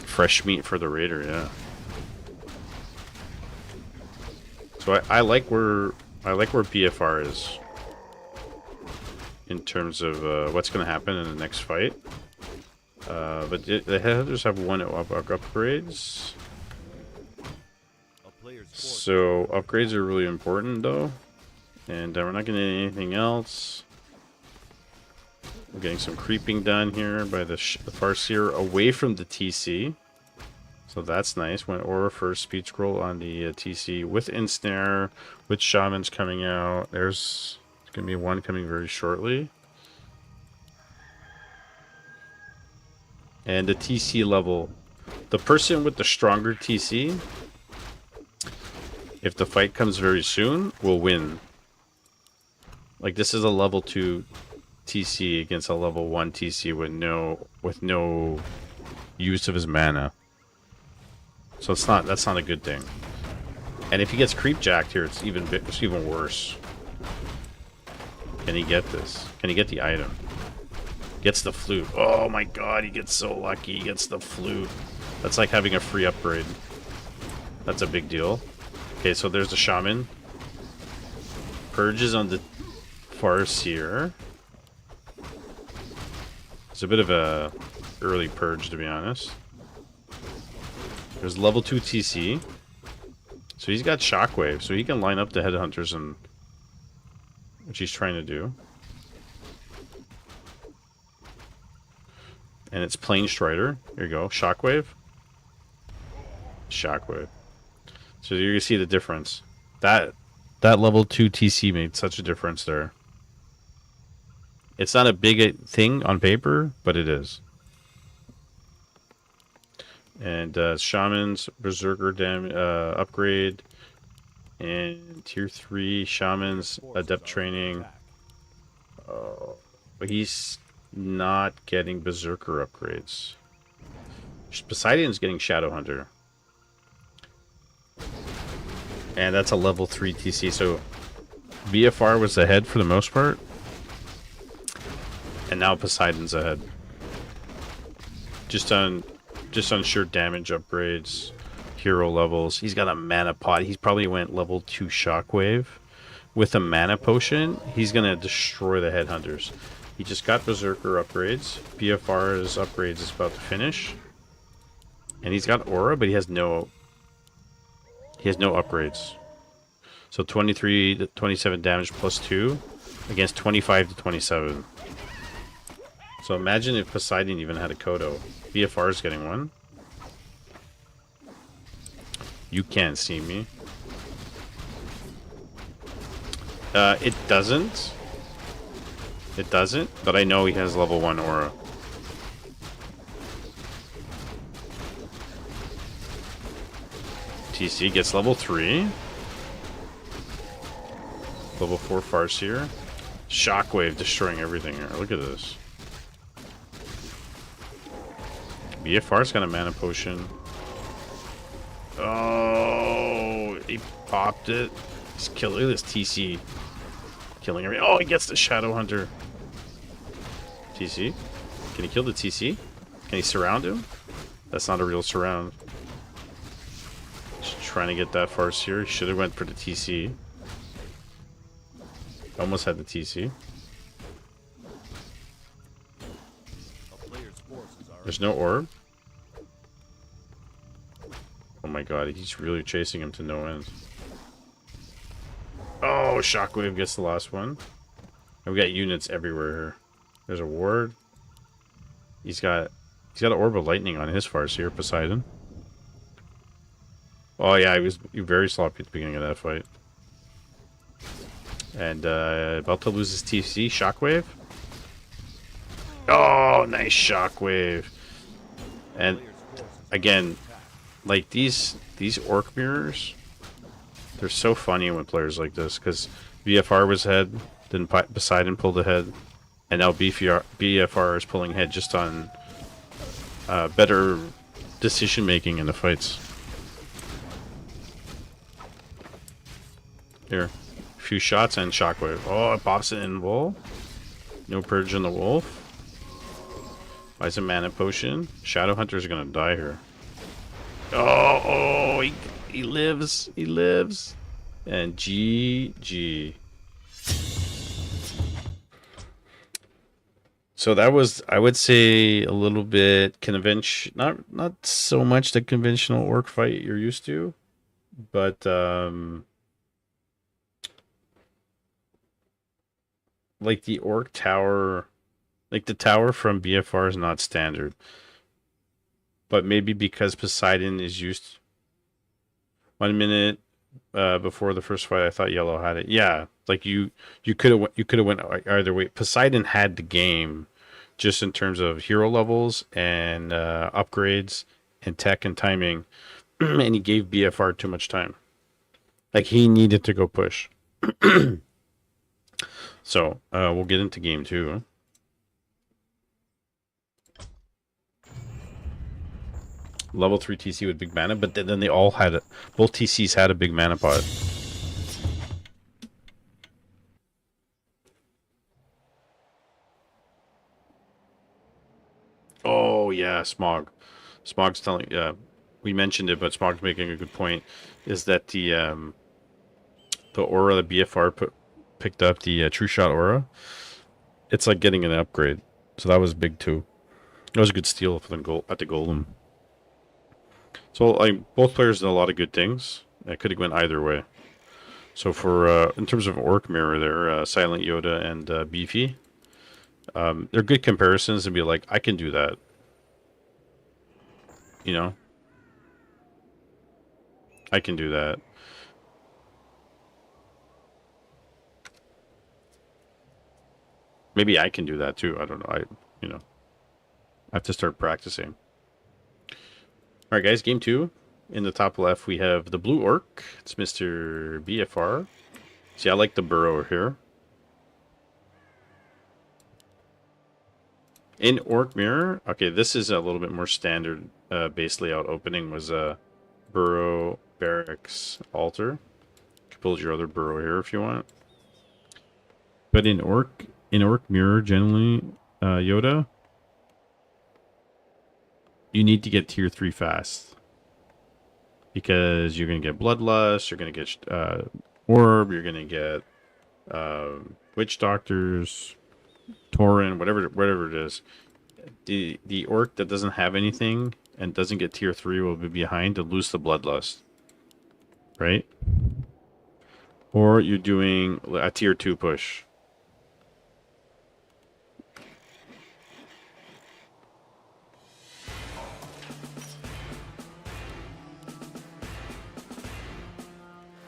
Fresh meat for the Raider, yeah. So I like where BFR is in terms of what's going to happen in the next fight. But the headhunters have 1 upgrades. So upgrades are really important though. And we're not getting anything else. We're getting some creeping done here by the Farseer away from the TC. So that's nice. Went Aura first, speed scroll on the TC with Ensnare, with Shamans coming out. There's going to be one coming very shortly. And the TC level. The person with the stronger TC, if the fight comes very soon, will win. Like, this is a level 2 TC against a level 1 TC with no use of his mana. So that's not a good thing. And if he gets creep jacked here, it's even worse. Can he get this? Can he get the item? Gets the flute. Oh my god, he gets so lucky. He gets the flute. That's like having a free upgrade. That's a big deal. Okay, so there's the shaman. Purges on the Farseer. It's a bit of a early purge, to be honest. There's level 2 TC. So he's got Shockwave, so he can line up the headhunters, and which he's trying to do. And it's Plane Strider. Here you go. Shockwave. Shockwave. So you can see the difference. That level 2 TC made such a difference there. It's not a big thing on paper, but it is. And Shaman's Berserker upgrade. And Tier 3 Shaman's Adept Training. But he's not getting Berserker upgrades. Poseidon's getting Shadow Hunter. And that's a level 3 TC, so BFR was ahead for the most part. And now Poseidon's ahead. Just on sheer damage upgrades, hero levels. He's got a mana pot. He's probably went level 2 Shockwave. With a mana potion, he's gonna destroy the headhunters. He just got Berserker upgrades. BFR's upgrades is about to finish. And he's got Aura, but he has no upgrades. So 23 to 27 damage plus 2 against 25 to 27. So imagine if Poseidon even had a Kodo. BFR is getting one. You can't see me. It doesn't. It doesn't, but I know he has level 1 Aura. TC gets level 3. Level 4 Farseer. Shockwave destroying everything here. Look at this. BFR's got a mana potion. Oh, he popped it. He's killing. Look at this TC. Killing everything. Oh, he gets the Shadow Hunter. TC? Can he kill the TC? Can he surround him? That's not a real surround. Just trying to get that Farseer. He should have went for the TC. Almost had the TC. There's no orb. Oh my god, he's really chasing him to no end. Oh, Shockwave gets the last one. And we got units everywhere here. There's a ward. He's got an orb of lightning on his Farseer, Poseidon. Oh yeah, he was very sloppy at the beginning of that fight. And about to lose his TC, Shockwave. Oh, nice Shockwave. And again, like these orc mirrors, they're so funny when players like this, because BFR was ahead, then Poseidon pulled ahead, and now BFR is pulling ahead just on better decision making in the fights. Here, a few shots and Shockwave. Oh, it pops it in Wolf. No Purge on the Wolf. Buys a mana potion. Shadow Hunter's gonna die here. Oh, he lives. He lives. And GG. So that was, I would say, a little bit not so much the conventional orc fight you're used to, but like the orc tower, like the tower from BFR is not standard. But maybe because Poseidon is used 1 minute before the first fight, I thought yellow had it. Yeah, like you could have went either way. Poseidon had the game, just in terms of hero levels and upgrades and tech and timing, and he gave BFR too much time. Like he needed to go push. So we'll get into game 2. Level 3 TC with big mana, but then they all had it. Both TCs had a big mana pot. Oh yeah, Smog. Smog's telling. We mentioned it, but Smog's making a good point. Is that the aura that BFR picked up, the True Shot aura? It's like getting an upgrade. So that was big too. That was a good steal for the at the Golem. So both players did a lot of good things. It could have went either way. So for in terms of Orc Mirror there, Silent Yoda and Beefy, they're good comparisons and be like, I can do that. you know, I can do that. Maybe I can do that too. I don't know. You know, I have to start practicing. All right, guys, game 2. In the top left, we have the blue orc. It's Mr. BFR. See, I like the burrow here. In Orc Mirror, okay, this is a little bit more standard base layout. Opening was a burrow, barracks, altar. You can build your other burrow here if you want. But in Orc Mirror, generally, Yoda, you need to get tier 3 fast. Because you're going to get Bloodlust, you're going to get Orb, you're going to get Witch Doctors, Tauren, whatever it is. The orc that doesn't have anything and doesn't get tier 3 will be behind to lose the Bloodlust. Right? Or you're doing a tier 2 push.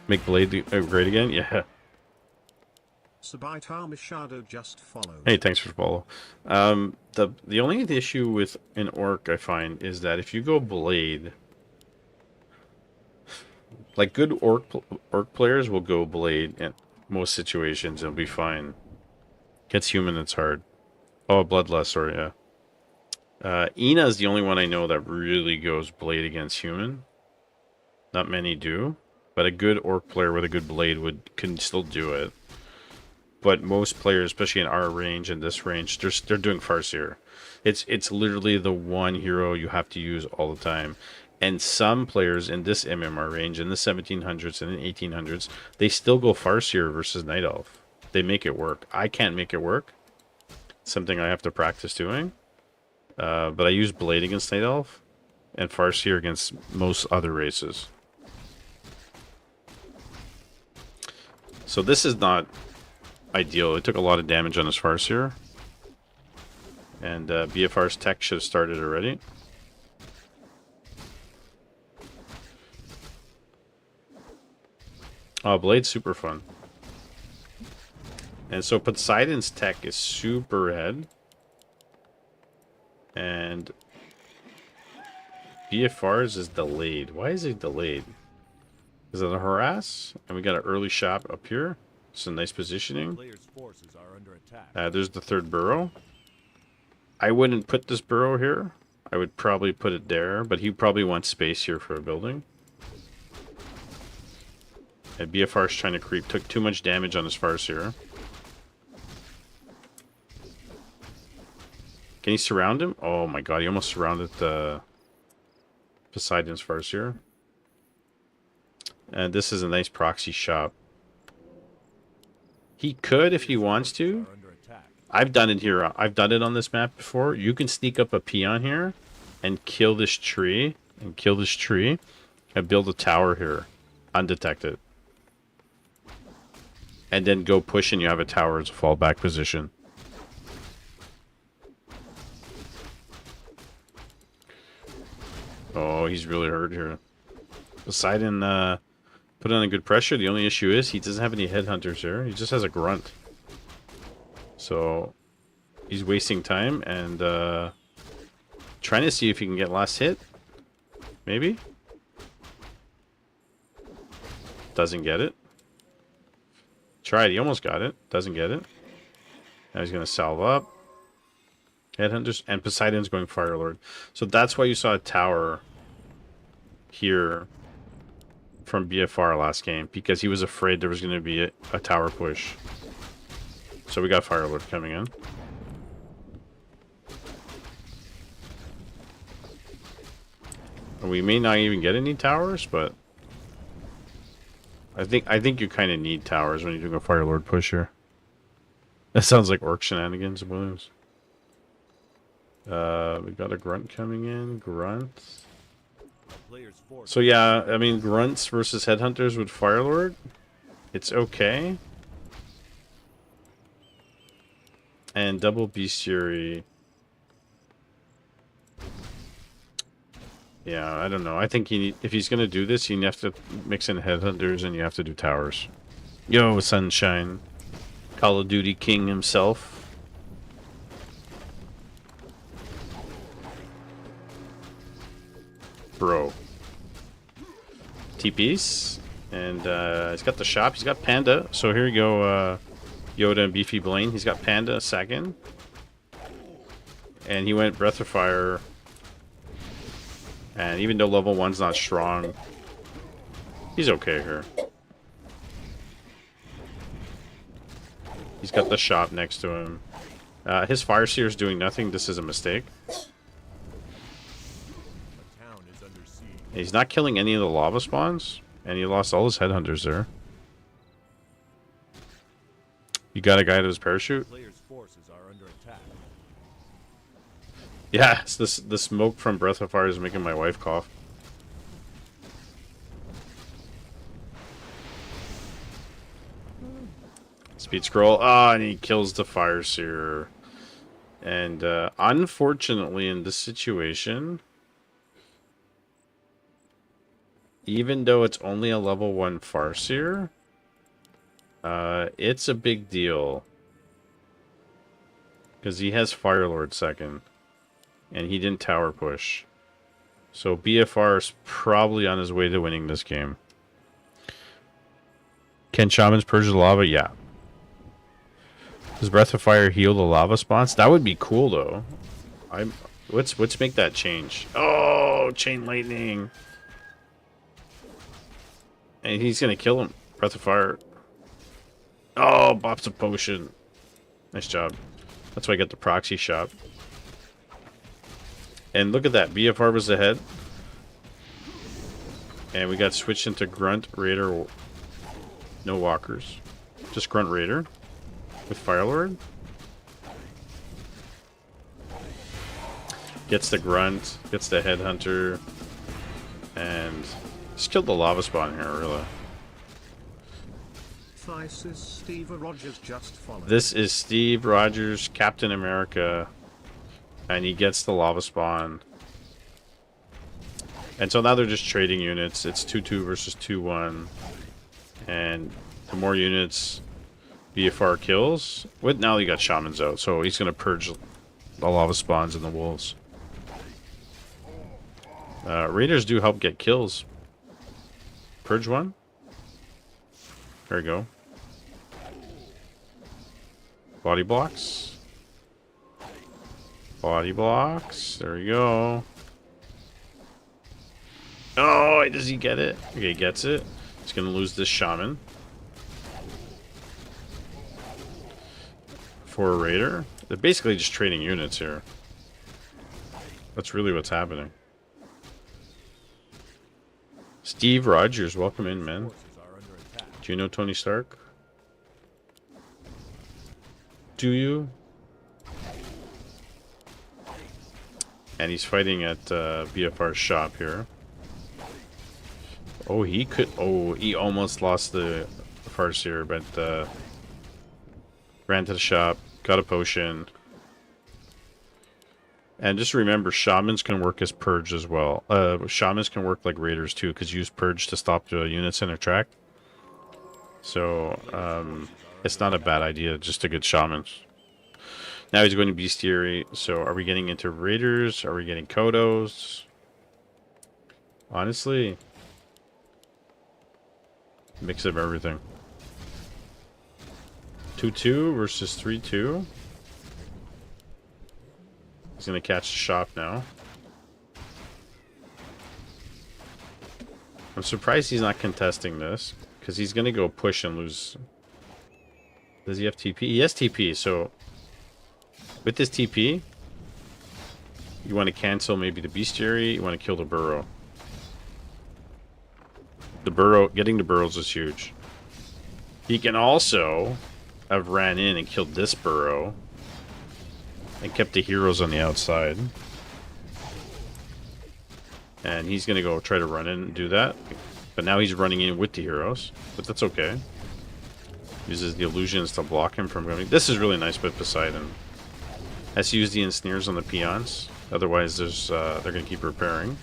Make Blade great again? Yeah. Sabaitar Machado just followed. Hey, thanks for the follow. The only issue with an orc I find is that if you go Blade, like good orc players will go Blade in most situations. It'll be fine. Gets human, it's hard. Oh, Bloodlust, sorry, yeah. Ina is the only one I know that really goes Blade against human. Not many do, but a good orc player with a good Blade can still do it. But most players, especially in our range and this range, they're doing Farseer. It's literally the one hero you have to use all the time. And some players in this MMR range, in the 1700s and the 1800s, they still go Farseer versus Night Elf. They make it work. I can't make it work. It's something I have to practice doing. But I use Blade against Night Elf and Farseer against most other races. So this is not ideal. It took a lot of damage on his Farseer. And BFR's tech should have started already. Oh, Blade's super fun. And so Poseidon's tech is super ahead. And BFR's is delayed. Why is it delayed? Is it a harass? And we got an early shop up here. It's a nice positioning. Players' forces are under attack. There's the third burrow. I wouldn't put this burrow here. I would probably put it there, but he probably wants space here for a building. And BFR's trying to creep. Took too much damage on his Farseer. Can he surround him? Oh my god, he almost surrounded the Poseidon's Farseer. And this is a nice proxy shop. He could if he wants to. Are under attack. I've done it here. I've done it on this map before. You can sneak up a peon here and kill this tree. And build a tower here. Undetected. And then go push and you have a tower as a fallback position. Oh, he's really hurt here. Poseidon put on a good pressure. The only issue is he doesn't have any headhunters here. He just has a grunt. So he's wasting time and trying to see if he can get last hit. Maybe. Doesn't get it. Tried. He almost got it. Doesn't get it. Now he's going to salve up. Headhunters. And Poseidon's going Firelord. So that's why you saw a tower here from BFR last game. Because he was afraid there was going to be a tower push. So we got Firelord coming in. We may not even get any towers, but I think you kind of need towers when you're doing a Firelord push here. That sounds like orc shenanigans, Williams. We got a grunt coming in. Grunt. Players' force. So yeah, I mean grunts versus headhunters with Firelord, it's okay. And double bestiary. Yeah, I don't know. I think if he's gonna do this, you have to mix in headhunters and you have to do towers. Yo, Sunshine. Call of Duty King himself. Bro. TPs. And he's got the shop. He's got Panda. So here you go, Yoda and Beefy Blaine. He's got Panda second. And he went Breath of Fire. And even though level 1's not strong, he's okay here. He's got the shop next to him. His Fire Seer's doing nothing. This is a mistake. The town is under siege. He's not killing any of the lava spawns. And he lost all his headhunters there. You got a guy to his parachute? Players' forces are under attack. Yeah, it's the smoke from Breath of Fire is making my wife cough. Speed scroll. Ah, and he kills the Fire Seer. And unfortunately, in this situation, even though it's only a level 1 Farseer, it's a big deal. Because he has Firelord second. And he didn't tower push. So BFR is probably on his way to winning this game. Can Shamans purge the lava? Yeah. Does Breath of Fire heal the lava spawns? That would be cool though. Let's make that change. Oh, Chain Lightning. And he's gonna kill him. Breath of Fire. Oh, bops a potion. Nice job. That's why I got the proxy shop. And look at that. BFR was ahead. And we got switched into Grunt, Raider, no walkers. Just Grunt Raider with Firelord. Gets the Grunt, gets the Headhunter, and just killed the lava spawn here, really. Steve Rogers just followed. This is Steve Rogers, Captain America, and he gets the lava spawn. And so now they're just trading units. It's 2-2 versus 2-1. And the more units BFR kills, with now you got Shamans out, so he's gonna purge the lava spawns and the wolves. Raiders do help get kills. Purge one. There you go. Body blocks. Body blocks. There we go. Oh, does he get it? Okay, he gets it. He's gonna lose this shaman. For a raider. They're basically just trading units here. That's really what's happening. Steve Rogers, welcome in, man. Forces are under attack. Do you know Tony Stark? Do you? And he's fighting at BFR's shop here. Oh, he could... Oh, he almost lost the Farseer, but ran to the shop, got a potion. And just remember, Shamans can work as Purge as well. Shamans can work like Raiders too, because you use Purge to stop the units in their track. So, it's not a bad idea just to get Shamans. Now he's going to Bestiary. So, are we getting into Raiders? Are we getting Kodos? Honestly, mix of everything. 2-2 versus 3-2. He's going to catch the shop now. I'm surprised he's not contesting this, because he's going to go push and lose. Does he have TP? He has TP, so with this TP, you want to cancel maybe the Bestiary, you want to kill the Burrow. The Burrow, getting the Burrows is huge. He can also have ran in and killed this Burrow and kept the heroes on the outside. And he's going to go try to run in and do that. But now he's running in with the heroes. But that's okay. Uses the illusions to block him from going. This is really nice with Poseidon. Has to use the ensnares on the peons. Otherwise, there's they're going to keep repairing.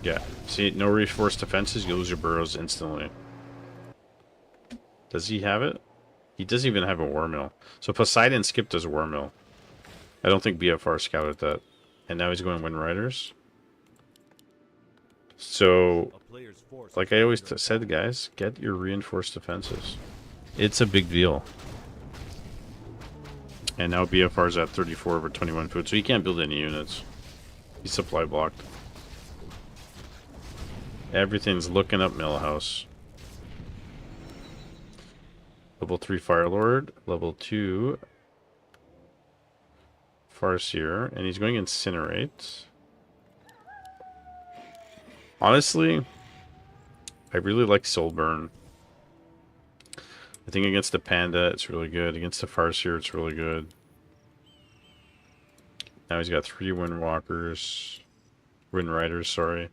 Yeah. See, no reinforced defenses, you lose your burrows instantly. Does he have it? He doesn't even have a war mill. So Poseidon skipped his war mill. I don't think BFR scouted that. And now he's going Wind Riders. So, A player's force like is I always under said, guys, get your reinforced defenses. It's a big deal. And now BFR's at 34 over 21 food, so he can't build any units. He's supply blocked. Everything's looking up Millhouse. Level 3 Firelord, level 2 Farseer, and he's going Incinerate. Honestly, I really like Soulburn. I think against the Panda, it's really good. Against the Farseer, it's really good. Now he's got 3 Windwalkers. Wind Riders, sorry.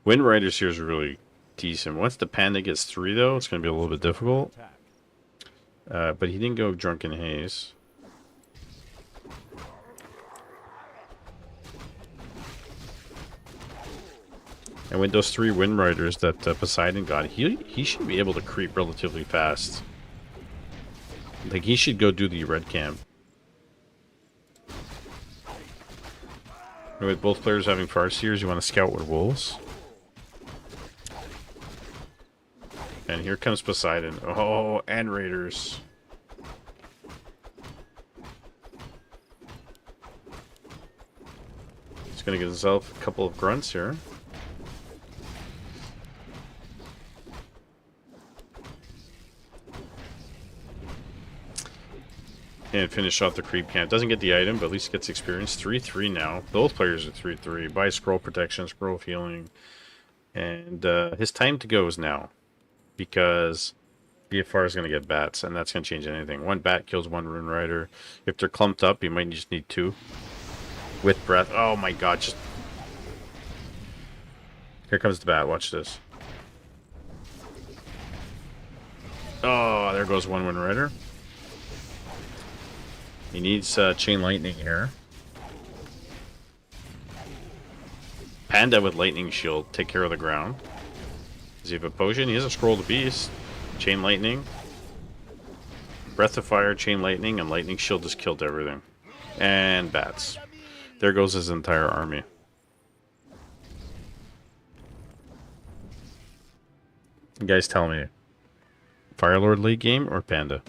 Wind Riders here is really decent. Once the Panda gets 3, though, it's going to be a little bit difficult. attack. But he didn't go Drunken Haze. And with those 3 Wind Riders that Poseidon got, he should be able to creep relatively fast. Like, he should go do the red camp. And with both players having Farseers, you want to scout with wolves. And here comes Poseidon. Oh, and Raiders. He's going to get himself a couple of grunts here. And finish off the creep camp. Doesn't get the item, but at least gets experience. 3-3 now. Both players are 3-3. Buy scroll protection, scroll of healing. And his time to go is now. Because BFR is going to get bats, and that's going to change anything. 1 bat kills 1 Rune Rider. If they're clumped up, you might just need 2. With breath. Oh my god, just... Here comes the bat, watch this. Oh, there goes 1 Wind Rider. He needs Chain Lightning here. Panda with Lightning Shield, take care of the ground. Does he have a potion? He has a Scroll of the Beast. Chain Lightning. Breath of Fire, Chain Lightning, and Lightning Shield just killed everything. And bats. There goes his entire army. You guys tell me. Firelord late game or Panda?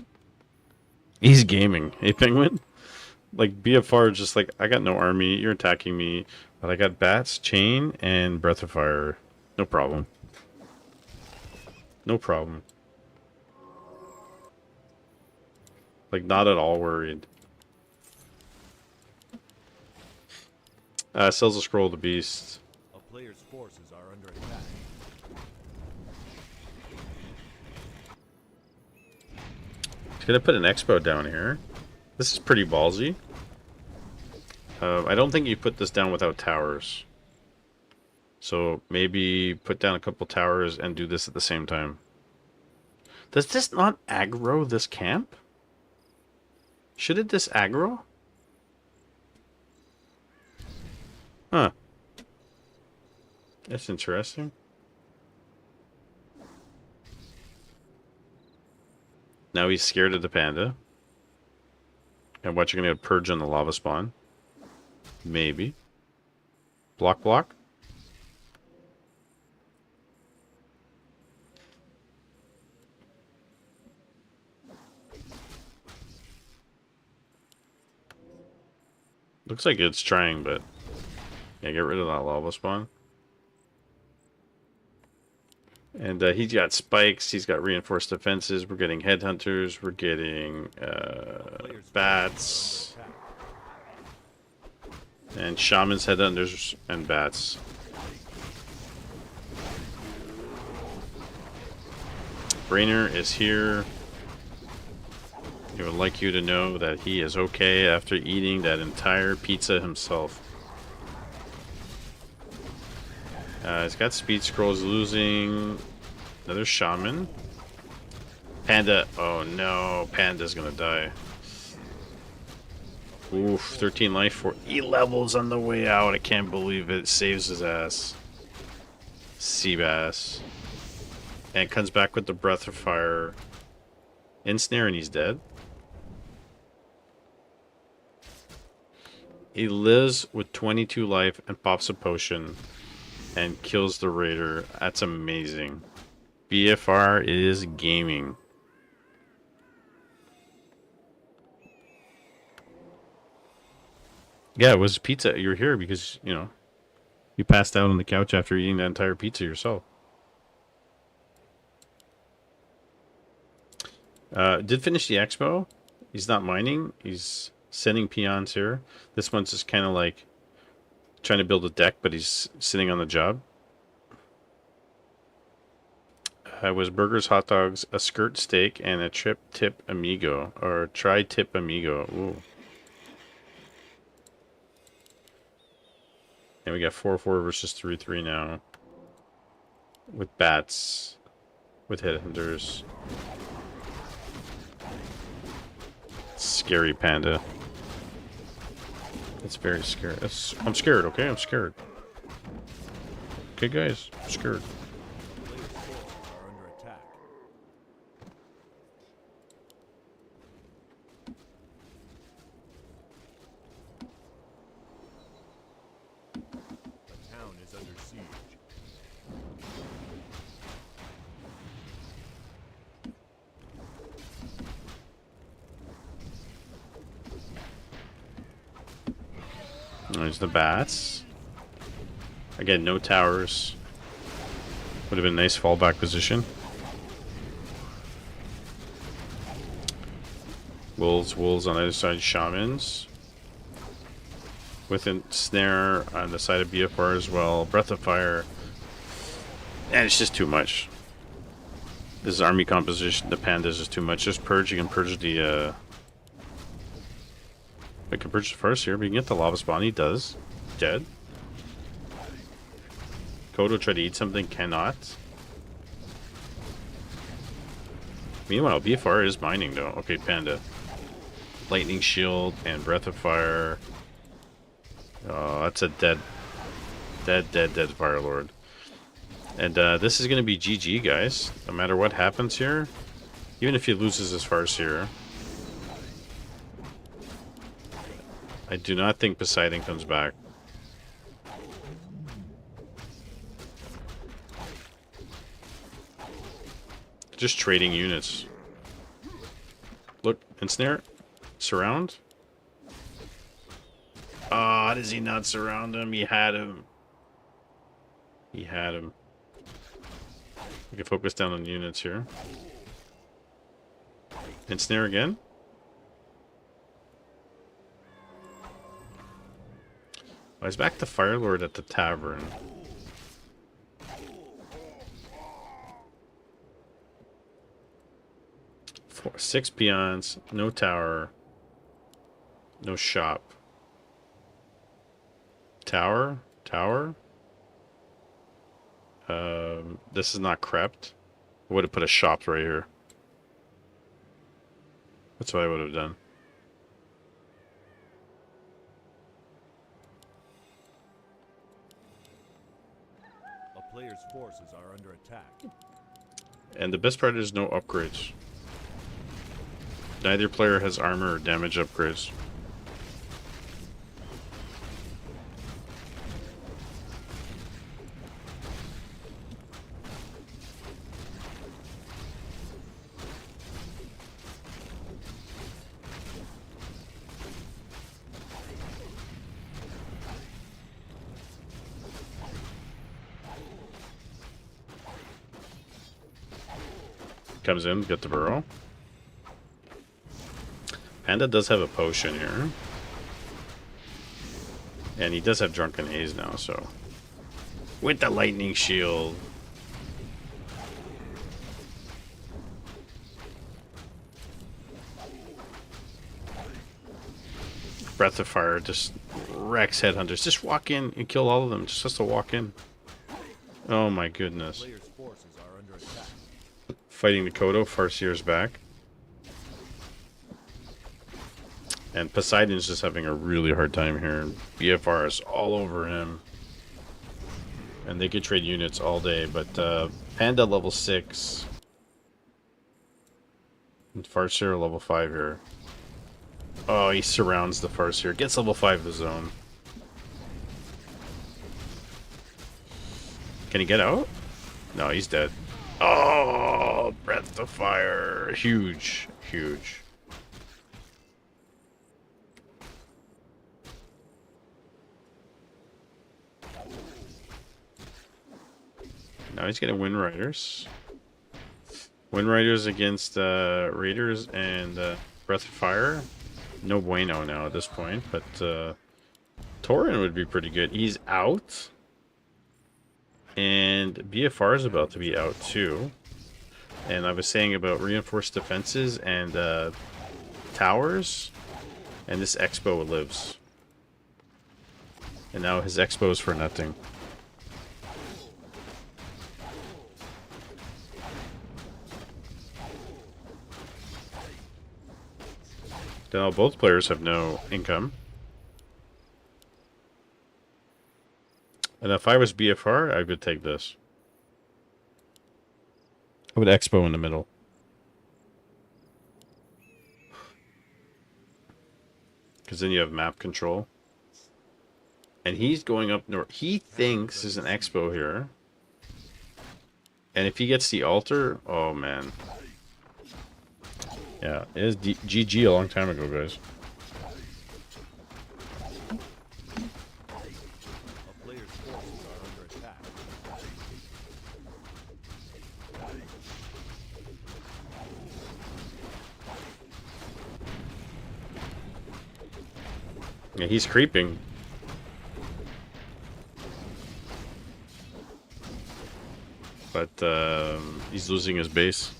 He's gaming. Hey, Penguin? Like, BFR is just like, I got no army, you're attacking me, but I got bats, chain, and breath of fire. No problem. No problem. Like, not at all worried. Sells a scroll of the beast. A player's forces are under attack. Gonna put an expo down here. This is pretty ballsy. I don't think you put this down without towers. So maybe put down a couple towers and do this at the same time. Does this not aggro this camp? Should it this aggro? Huh. That's interesting. Now he's scared of the panda. And what, you're gonna get purge on the lava spawn? Maybe. Block, block. Looks like it's trying, but yeah, get rid of that lava spawn. And he's got spikes, he's got reinforced defenses, we're getting headhunters, we're getting bats. And shamans, headhunters, and bats. Brainer is here. He would like you to know that he is okay after eating that entire pizza himself. He's got speed scrolls, losing another shaman. Panda, oh no, Panda's gonna die. Oof, 13 life for E levels on the way out. I can't believe it. Saves his ass. Seabass. And comes back with the Breath of Fire. Ensnare and he's dead. He lives with 22 life and pops a potion and kills the raider. That's amazing. BFR is gaming. Yeah, it was pizza. You were here because, you know, you passed out on the couch after eating that entire pizza yourself. Did finish the expo. He's not mining. He's sending peons here. This one's just kind of like trying to build a deck, but he's sitting on the job. Was burgers, hot dogs, a skirt steak, and a tri-tip amigo. Or tri-tip amigo. Ooh. And we got 4-4 versus 3-3 now. With bats. With headhunters. Scary panda. It's very scary. I'm scared, okay? I'm scared. Okay, guys. I'm scared. Players' forces are under attack. The town is under siege. There's the bats. Again, no towers. Would have been a nice fallback position. Wolves on either side, shamans. With a snare on the side of BFR as well. Breath of Fire. And it's just too much. This is army composition. The pandas is too much. Just purge. You can purge the I can purge the first here, but you can get the lava spawn. He does. Dead. Kodo tried to eat something, cannot. Meanwhile, BFR is mining though. Okay, Panda. Lightning Shield and Breath of Fire. Oh, that's a dead Fire Lord. And this is going to be GG, guys. No matter what happens here. Even if he loses his farce here. I do not think Poseidon comes back. Just trading units. Look, ensnare. Surround. Ah, does he not surround him? He had him. He had him. We can focus down on units here. Ensnare again. Oh, he's back to Firelord at the tavern. 6 peons, no tower, no shop. Tower? This is not crept. I would have put a shop right here. That's what I would have done. A player's forces are under attack. And the best part is no upgrades. Neither player has armor or damage upgrades. Comes in, get the burrow. Panda does have a potion here. And he does have Drunken Haze now, so. With the lightning shield. Breath of Fire just wrecks headhunters. Just walk in and kill all of them. Just has to walk in. Oh my goodness. Players' forces are under attack. Fighting the Kodo, Farseer's back. And Poseidon's just having a really hard time here. BFR is all over him. And they could trade units all day, but Panda level 6. And Farseer level 5 here. Oh, he surrounds the Farseer. Gets level 5 of the zone. Can he get out? No, he's dead. Oh, breath of fire. Huge. Huge. Now he's gonna win Riders. Win Riders against Raiders and Breath of Fire. No bueno now at this point, but Torin would be pretty good. He's out. And BFR is about to be out too. And I was saying about reinforced defenses and towers. And this Expo lives. And now his Expo is for nothing. Now both players have no income. And if I was BFR, I would take this. I would Expo in the middle. Because then you have map control. And he's going up north. He thinks there's an Expo here. And if he gets the altar, oh man. Yeah, it is GG a long time ago, guys. A player's forces are under attack. Yeah, he's creeping. But he's losing his base.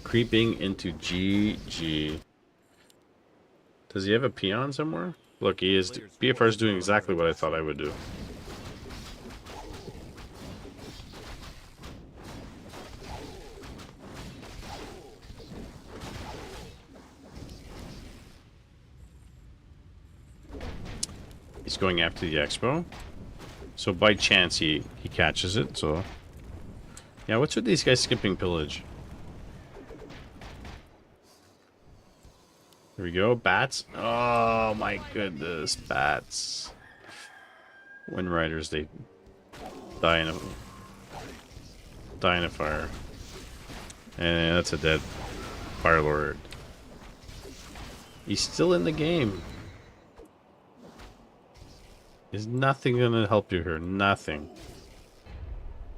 Creeping into GG. Does he have a peon somewhere? Look, he is. BFR is doing exactly what I thought I would do. He's going after the Expo. So by chance he catches it, so... Yeah, what's with these guys skipping pillage? Here we go, bats. Oh my goodness, bats. When riders, they die in a fire. And that's a dead Fire Lord. He's still in the game. There's nothing gonna help you here. Nothing.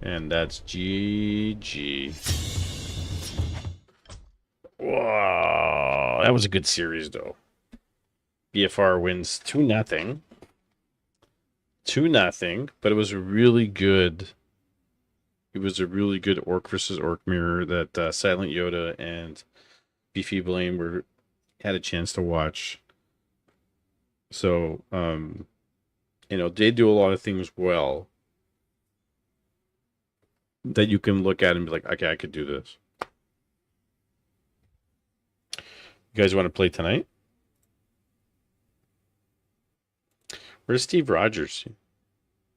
And that's GG. Whoa, that was a good series, though. BFR wins 2-0. 2-0, but it was a really good. It was a really good Orc versus Orc mirror that Silent Yoda and Beefy Blame had a chance to watch. So, you know, they do a lot of things well that you can look at and be like, okay, I could do this. You guys want to play tonight? Where's Steve Rogers?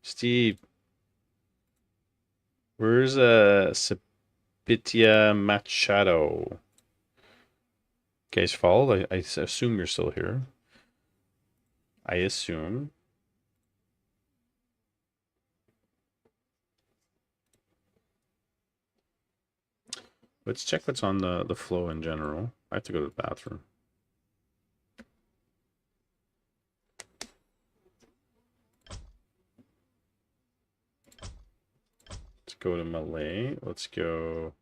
Steve. Where's Sapitia Machado? Guys followed? I assume you're still here. I assume. Let's check what's on the flow in general. I have to go to the bathroom. Let's go to Malay. Let's go.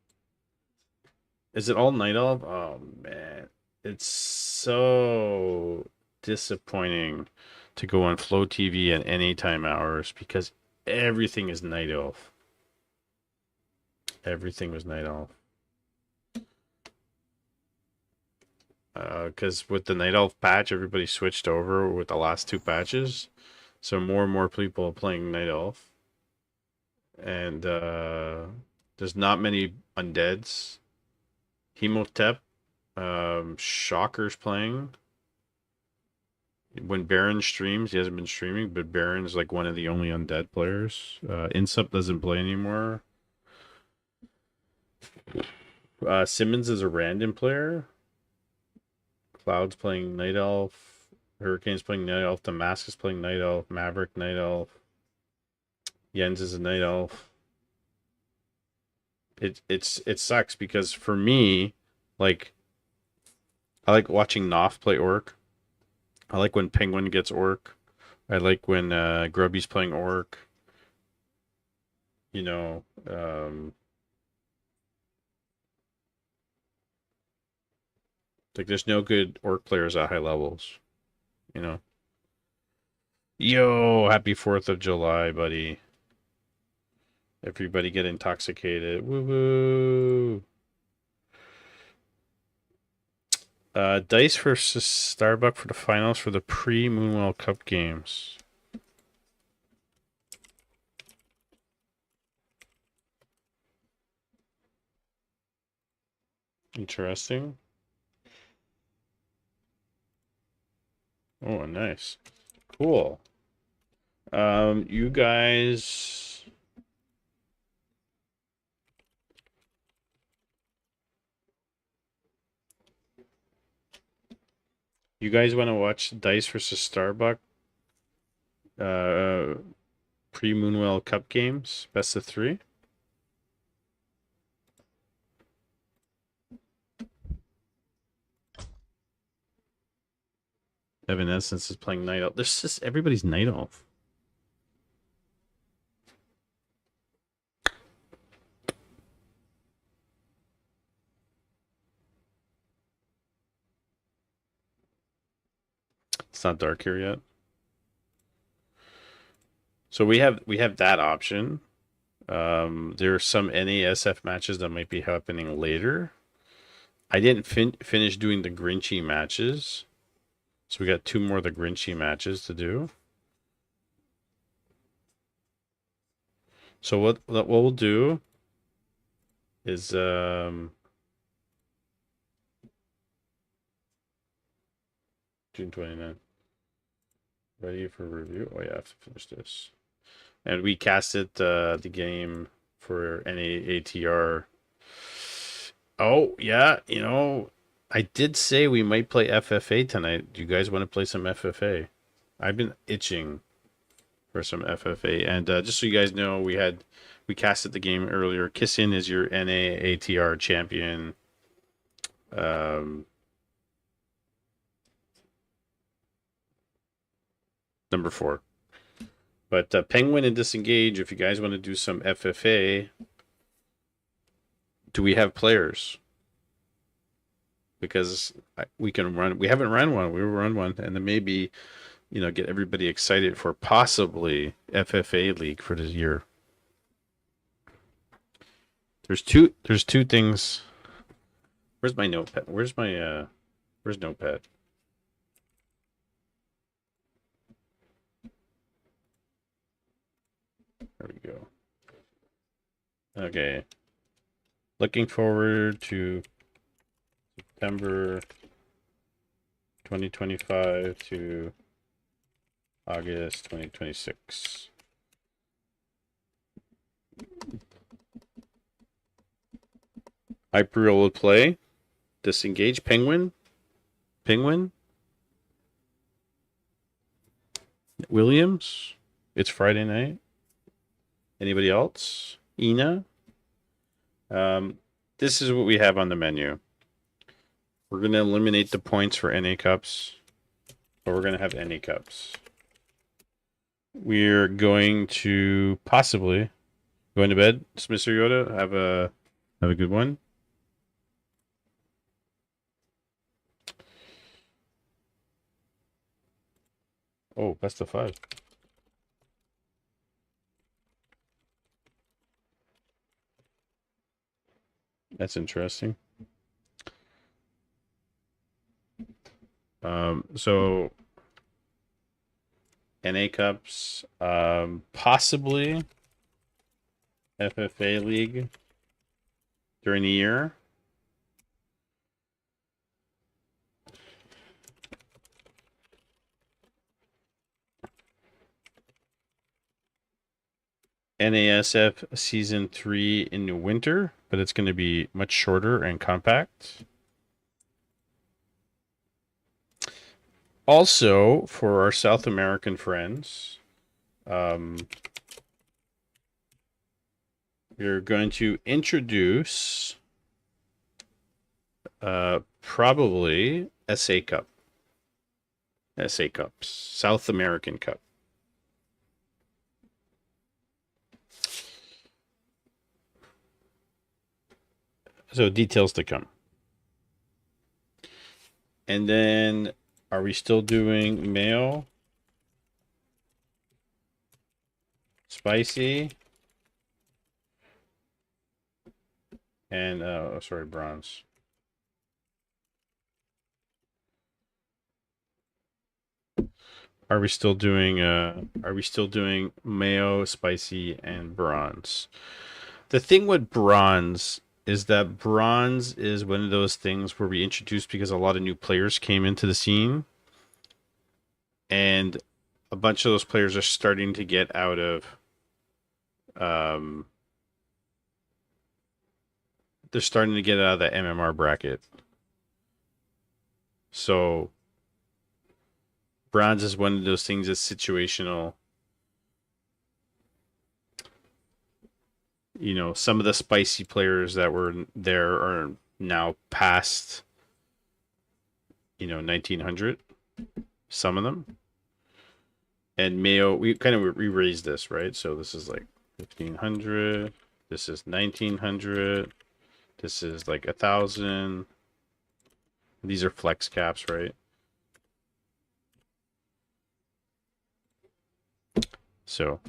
Is it all Night Elf? Oh man. It's so disappointing to go on Flow TV at any time hours because everything is Night Elf. Everything was Night Elf. Because with the Night Elf patch, everybody switched over with the last 2 patches. So more and more people are playing Night Elf. And there's not many undeads. Hemotep, Shocker's playing. When Baron streams, he hasn't been streaming, but Baron's like one of the only undead players. Insup doesn't play anymore. Simmons is a random player. Cloud's playing Night Elf. Hurricane's playing Night Elf. Damascus playing Night Elf. Maverick Night Elf. Jens is a Night Elf. It sucks because for me, like, I like watching Noth play Orc. I like when Penguin gets Orc. I like when Grubby's playing Orc. You know, like there's no good Orc players at high levels. You know. Yo, happy 4th of July, buddy. Everybody get intoxicated. Woo woo. Dice versus Starbuck for the finals for the pre-Moonwell Cup games. Interesting. Oh, nice. Cool. You guys... You guys want to watch Dice versus Starbuck? Pre-Moonwell Cup games? Best of 3? Evanescence is playing Night Elf. There's just everybody's Night Elf. It's not dark here yet. So we have that option. There are some NASF matches that might be happening later. I didn't finish doing the Grinchy matches. So we got 2 more of the Grinchy matches to do. So what we'll do is June 29th. Ready for review? Oh yeah, I have to finish this. And we casted the game for ATR. Oh yeah, you know, I did say we might play FFA tonight. Do you guys want to play some FFA? I've been itching for some FFA. And just so you guys know, we casted the game earlier. Kissin is your NA ATR champion. Number 4. But Penguin and Disengage, if you guys want to do some FFA, do we have players? Because we can run. We haven't run one. We will run one, and then maybe, you know, get everybody excited for possibly FFA League for this year. There's two things. Where's my notepad? Where's notepad? There we go. Okay. Looking forward to September 2025 to August 2026. Hyper will play. Disengage. Penguin. Williams. It's Friday night. Anybody else? Ina. This is what we have on the menu. We're going to eliminate the points for NA Cups, but we're going to have NA Cups. We're going to possibly going to bed. Mr. Yoda, have a good one. Oh, best of 5. That's interesting. So NA Cups, possibly FFA League during the year. NASF Season 3 in the winter, but it's going to be much shorter and compact. Also, for our South American friends, we're going to introduce probably SA Cup. SA Cups. South American Cup. So details to come. And then, are we still doing mayo? Spicy? And, sorry, bronze. Are we still doing mayo, spicy, and bronze? The thing with bronze is that bronze is one of those things where we introduced because a lot of new players came into the scene, and a bunch of those players are starting to get out of they're starting to get out of the MMR bracket. So bronze is one of those things that's situational. You know, some of the spicy players that were there are now past, 1900. Some of them. And Mayo, we kind of re-raised this, right? So this is like 1500. This is 1900. This is like 1000. These are flex caps, right? So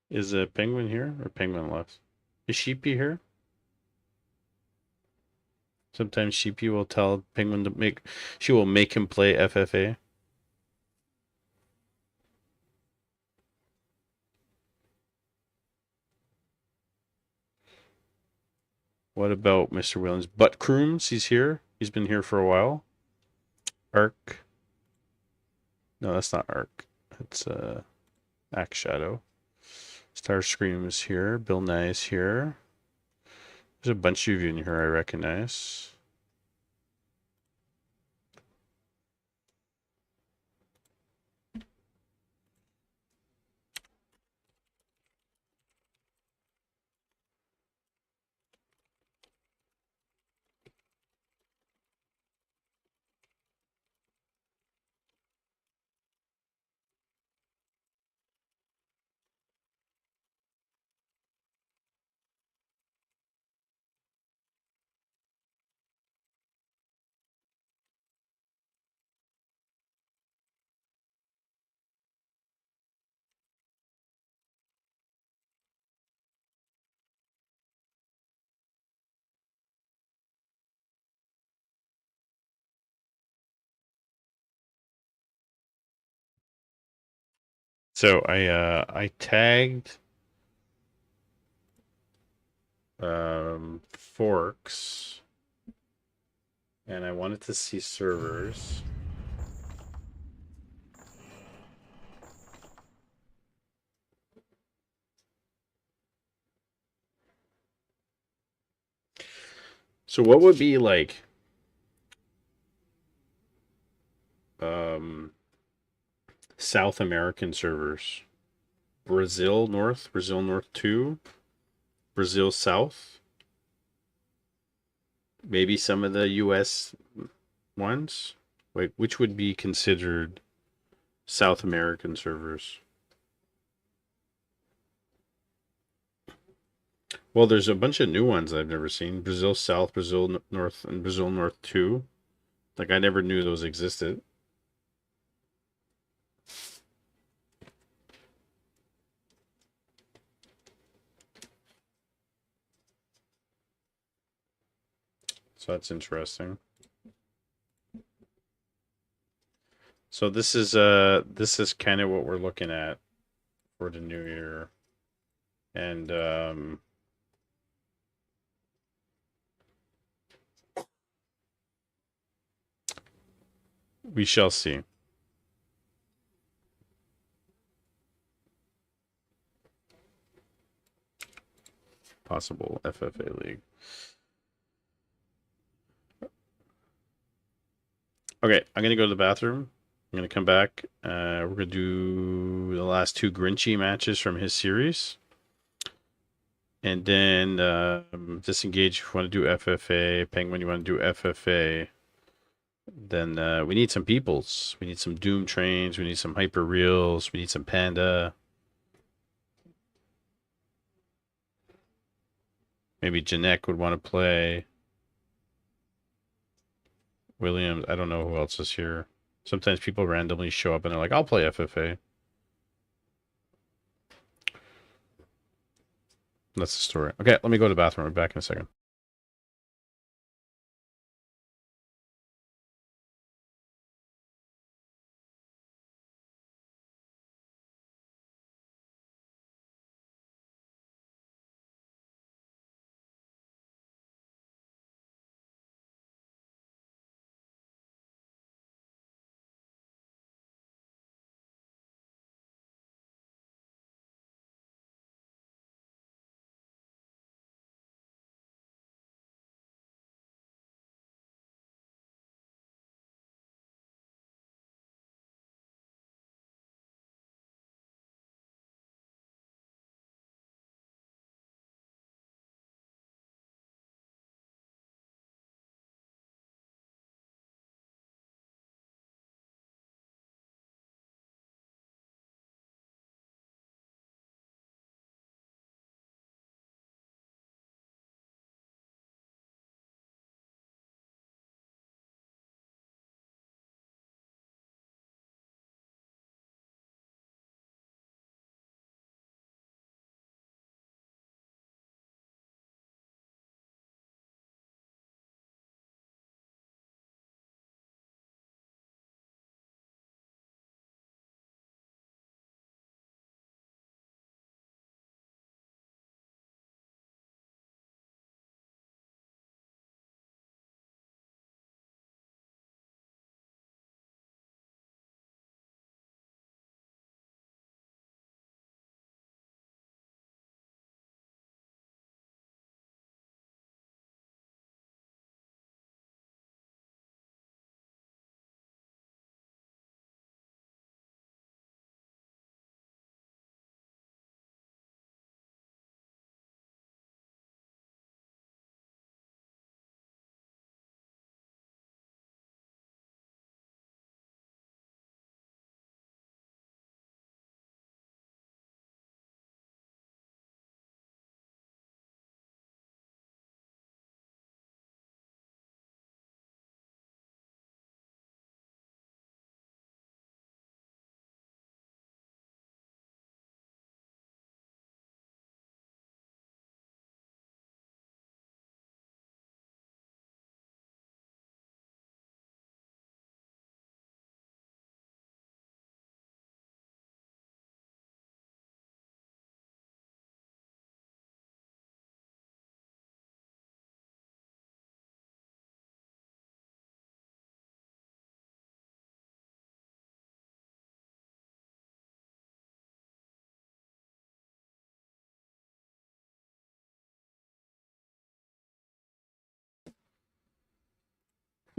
is a penguin here or penguin left? Is Sheepy here? Sometimes Sheepy will tell penguin she will make him play FFA. What about Mr. Williams? Butt Crooms, he's here. He's been here for a while. Arc. No, that's not Arc. It's Axe Shadow. Starscream is here. Bill Nye is here. There's a bunch of you in here I recognize. So I tagged forks, and I wanted to see servers. So what would be like South American servers? Brazil North 2, Brazil South, maybe some of the US ones. Like, which would be considered South American servers? Well, there's a bunch of new ones I've never seen. Brazil South, Brazil North, and Brazil North 2. Like, I never knew those existed. So that's interesting. So this is kind of what we're looking at for the new year. And we shall see. Possible FFA League. Okay, I'm gonna go to the bathroom. I'm gonna come back. We're gonna do the last two Grinchy matches from his series, and then disengage if you want to do FFA. Penguin, you want to do FFA? Then we need some peoples. We need some Doom trains. We need some Hyper Reels. We need some Panda. Maybe Janek would want to play. Williams. I don't know who else is here. Sometimes people randomly show up and they're like, I'll play FFA. That's the story. Okay, let me go to the bathroom. I'll be back in a second.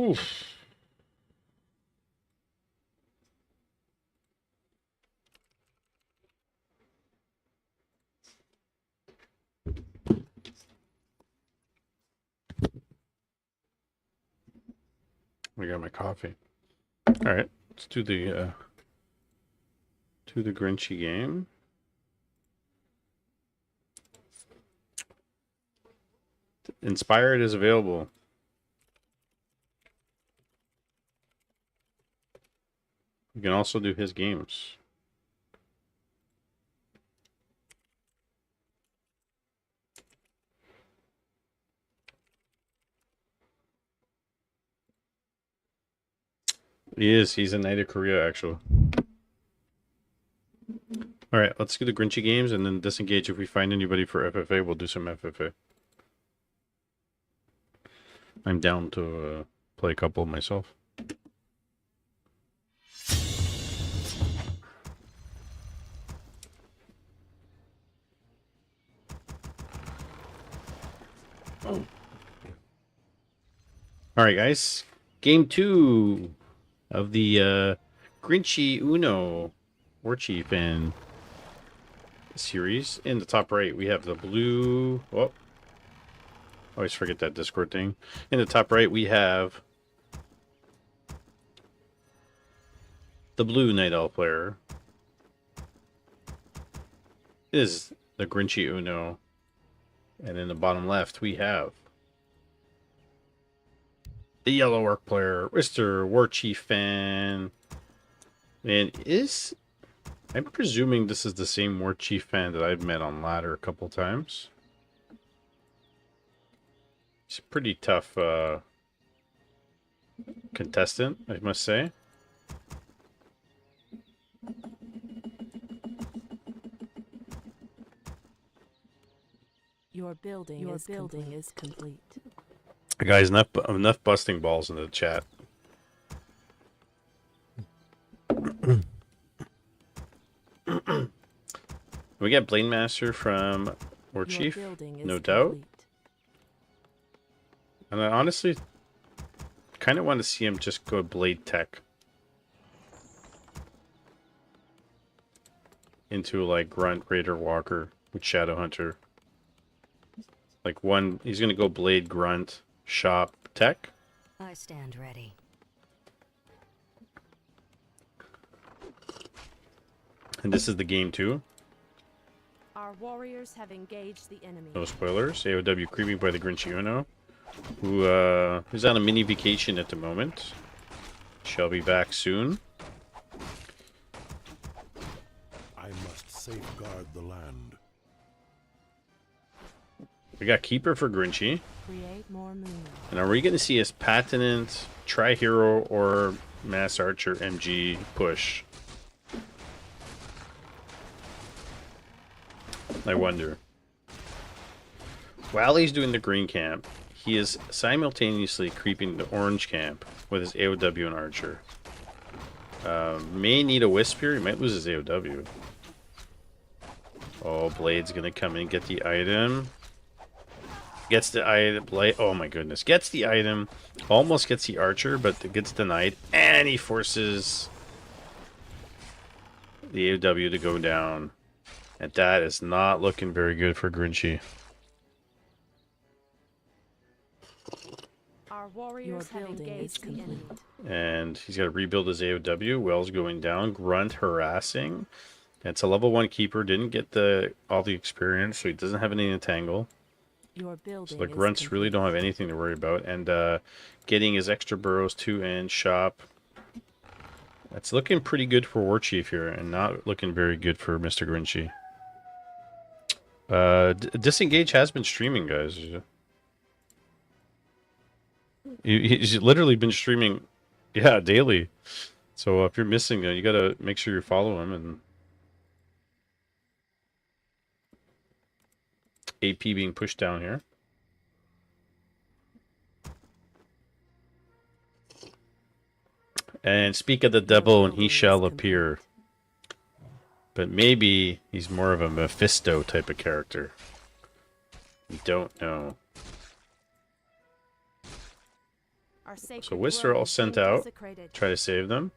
Oof. I got my coffee. All right, let's do the Grinchy game. Inspired is available. You can also do his games. He is. He's a Knight of Korea, actually. Alright, let's do the Grinchy games and then disengage. If we find anybody for FFA, we'll do some FFA. I'm down to play a couple myself. Alright, guys. Game 2 of the Grinchy Uno War Chief and series. In the top right, we have the blue... Oh, always forget that Discord thing. In the top right, we have the blue Night Owl player. Is the Grinchy Uno. And in the bottom left, we have the yellow orc player, Mr. War Chief fan. And I'm presuming this is the same War Chief fan that I've met on ladder a couple times. He's a pretty tough contestant, I must say. Your building is complete. Guys, enough busting balls in the chat. We got Blade Master from War Chief, no doubt. And I honestly kind of want to see him just go Blade Tech into like Grunt, Raider, Walker with Shadow Hunter. Like he's gonna go Blade, Grunt, Shop, Tech. I stand ready. And this is the game 2. Our warriors have engaged the enemy. No spoilers. AOW creeping by the Grinchy Uno, who is on a mini vacation at the moment. Shall be back soon. I must safeguard the land. We got Keeper for Grinchy. Create more moon. And are we going to see his Patinant, Tri-Hero, or Mass Archer MG push? I wonder. While he's doing the green camp, he is simultaneously creeping the orange camp with his AOW and Archer. May need a Wisp here. He might lose his AOW. Oh, Blade's going to come in and get the item. Gets the item. Blade. Oh my goodness. Gets the item. Almost gets the Archer, but it gets denied. And he forces the AOW to go down. And that is not looking very good for Grinchy. Our warriors have engaged the enemy. And he's got to rebuild his AOW. Wells going down. Grunt harassing. It's a level 1 keeper. Didn't get all the experience, so he doesn't have any entangle. Your building So the grunts really don't have anything to worry about. And getting his extra burrows 2 and shop. That's looking pretty good for War Chief here, and not looking very good for Mr. Grinchy. Disengage has been streaming, guys. He's literally been streaming, yeah, daily. So if you're missing it, you gotta make sure you follow him. And AP being pushed down here. And speak of the devil, and he shall appear. But maybe he's more of a Mephisto type of character. We don't know. So Wisps are all sent out. Try to save them.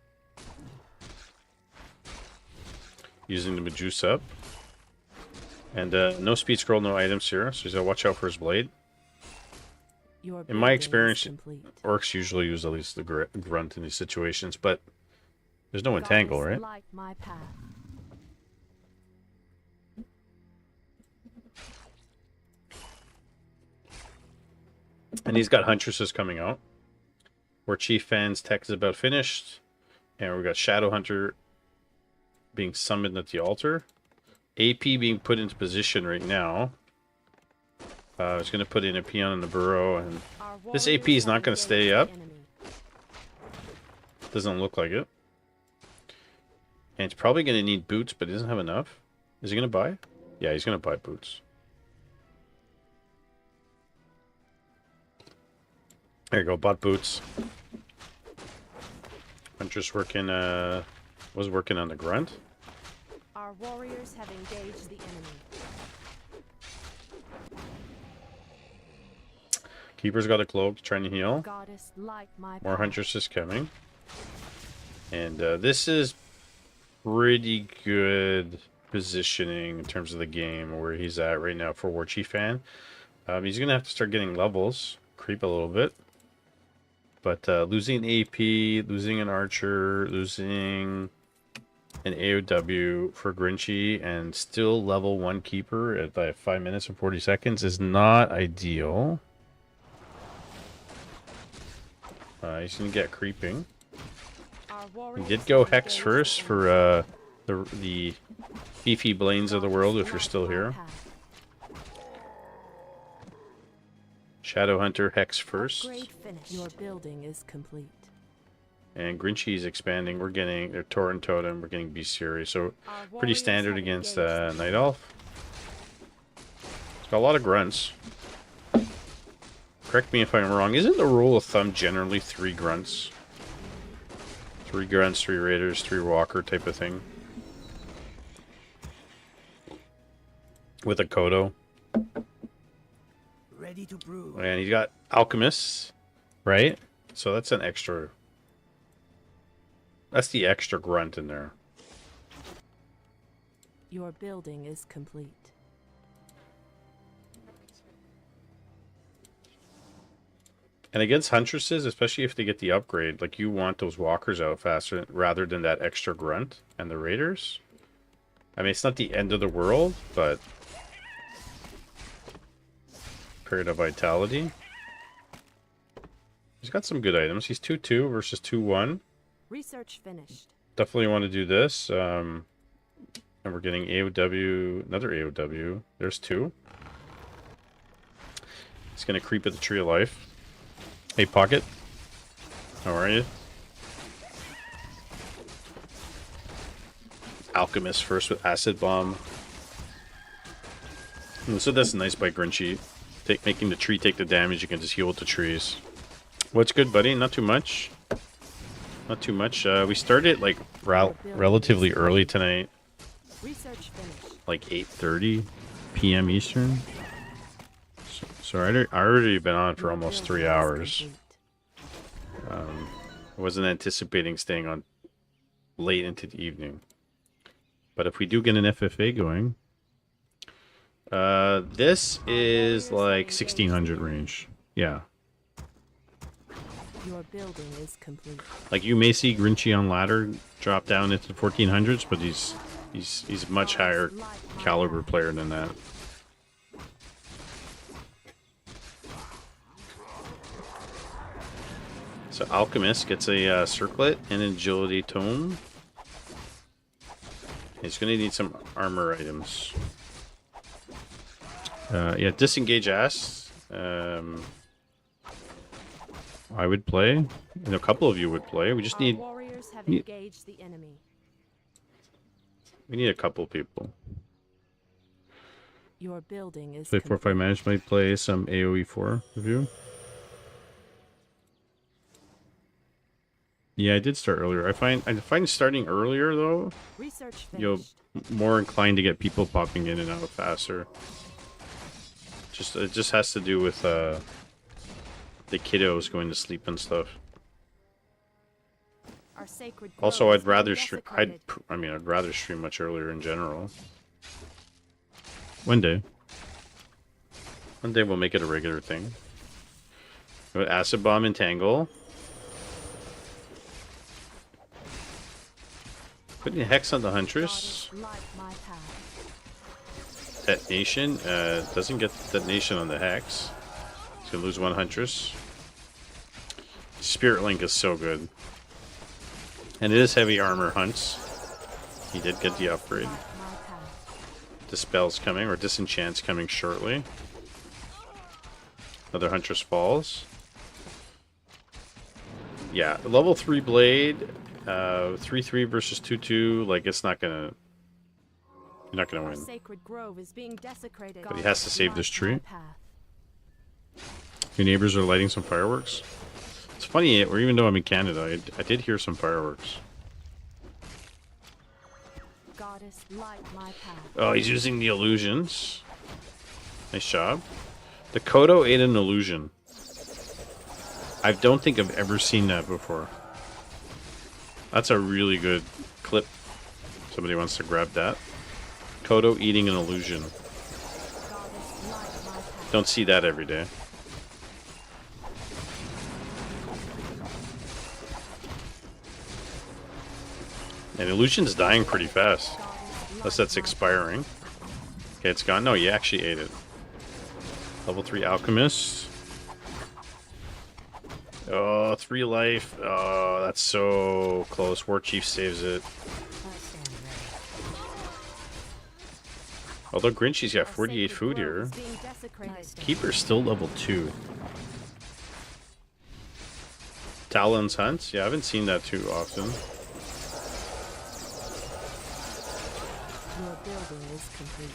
Using the Medusa up. And no speed scroll, no items here. So he's got to watch out for his blade. In my experience, orcs usually use at least the grunt in these situations. But there's no entangle, right? And he's got Huntresses coming out. War Chief fans tech is about finished. And we've got Shadow Hunter being summoned at the altar. AP being put into position right now. I was going to put in a peon in the burrow. And this AP is not going to stay up. Doesn't look like it. And it's probably going to need boots, but he doesn't have enough. Is he going to buy? Yeah, he's going to buy boots. There you go, bought boots. Hunter's working, was working on the grunt. Our warriors have engaged the enemy. Keeper's got a cloak, trying to heal. Goddess, light my More path. Huntress is coming. And this is pretty good positioning in terms of the game where he's at right now for War Chief fan. He's going to have to start getting levels, creep a little bit. But losing AP, losing an Archer, losing an AOW for Grinchy, and still level 1 Keeper at like 5 minutes and 40 seconds is not ideal. He's going to get creeping. Our He warriors did go have Hex engaged first the for the beefy Blaines of the world, if you're still here. Shadowhunter Hex first. Great finish. Your building is complete. And Grinchy's expanding. We're getting their Torrent Totem. We're getting Beastfury. So pretty standard against Night Elf. It's got a lot of grunts. Correct me if I'm wrong. Isn't the rule of thumb generally 3 grunts? 3 grunts, 3 raiders, 3 walker type of thing. With a Kodo. Ready to brew. And he's got Alchemists, right? So that's an extra. That's the extra grunt in there. Your building is complete. And against Huntresses, especially if they get the upgrade, like you want those walkers out faster rather than that extra grunt and the raiders. I mean, it's not the end of the world, but period of vitality. He's got some good items. He's 2-2 versus 2-1. Research finished. Definitely want to do this. And we're getting AOW, another AOW. There's 2. He's going to creep at the Tree of Life. Hey, Pocket. How are you? Alchemist first with Acid Bomb. So that's nice by Grinchy. Making the tree take the damage, you can just heal with the trees. What's good, buddy? Not too much. Not too much. We started like relatively early tonight. Research finished. Like 8:30 p.m. Eastern. So I already been on for almost 3 hours. I wasn't anticipating staying on late into the evening. But if we do get an FFA going, this is like 1600 range. Yeah. Your building is complete. Like you may see Grinchy on ladder drop down into the 1400s, but he's a much higher caliber player than that. So Alchemist gets a circlet and agility tome. He's going to need some armor items. Yeah, disengage ass. I would play, and a couple of you would play. We just need. Our warriors have engaged the enemy. We need a couple people. Your building is Play 4 or 5 managed might play some AoE 4 of you. Yeah, I did start earlier. I find starting earlier though, Research you're finished. more inclined to get people popping in and out faster. It just has to do with the kiddos going to sleep and stuff. Our sacred Also, grove I'd is rather being stream. desecrated. I'd rather stream much earlier in general. One day we'll make it a regular thing. Acid Bomb and Tangle. Putting a Hex on the Huntress. Goddess, light my path. Detonation. Doesn't get detonation on the Hex. He's gonna lose 1 Huntress. Spirit Link is so good. And it is heavy armor hunts. He did get the upgrade. My path. Dispel's coming, or Disenchant's coming shortly. Another Huntress falls. Yeah, level 3 blade, 3-3 versus 2-2. Like, it's not gonna. You're not gonna Our win. sacred grove is being desecrated. But he has to save this tree. Light my path. Your neighbors are lighting some fireworks. It's funny, or even though I'm in Canada, I did hear some fireworks. Goddess, light my path. Oh, he's using the illusions. Nice job. The Kodo ate an illusion. I don't think I've ever seen that before. That's a really good clip. Somebody wants to grab that. Kodo eating an illusion. Goddess, light my path. Don't see that every day. And illusion's dying pretty fast. Unless that's expiring. Okay, it's gone. No, you actually ate it. Level 3 alchemist. Oh, 3 life. Oh, that's so close. War Chief saves it. I stand ready. Although Grinchy's got Our 48 sacred food grove here. is being desecrated. I stand Keeper's still level 2. Talon's Hunt? Yeah, I haven't seen that too often. Your building is complete.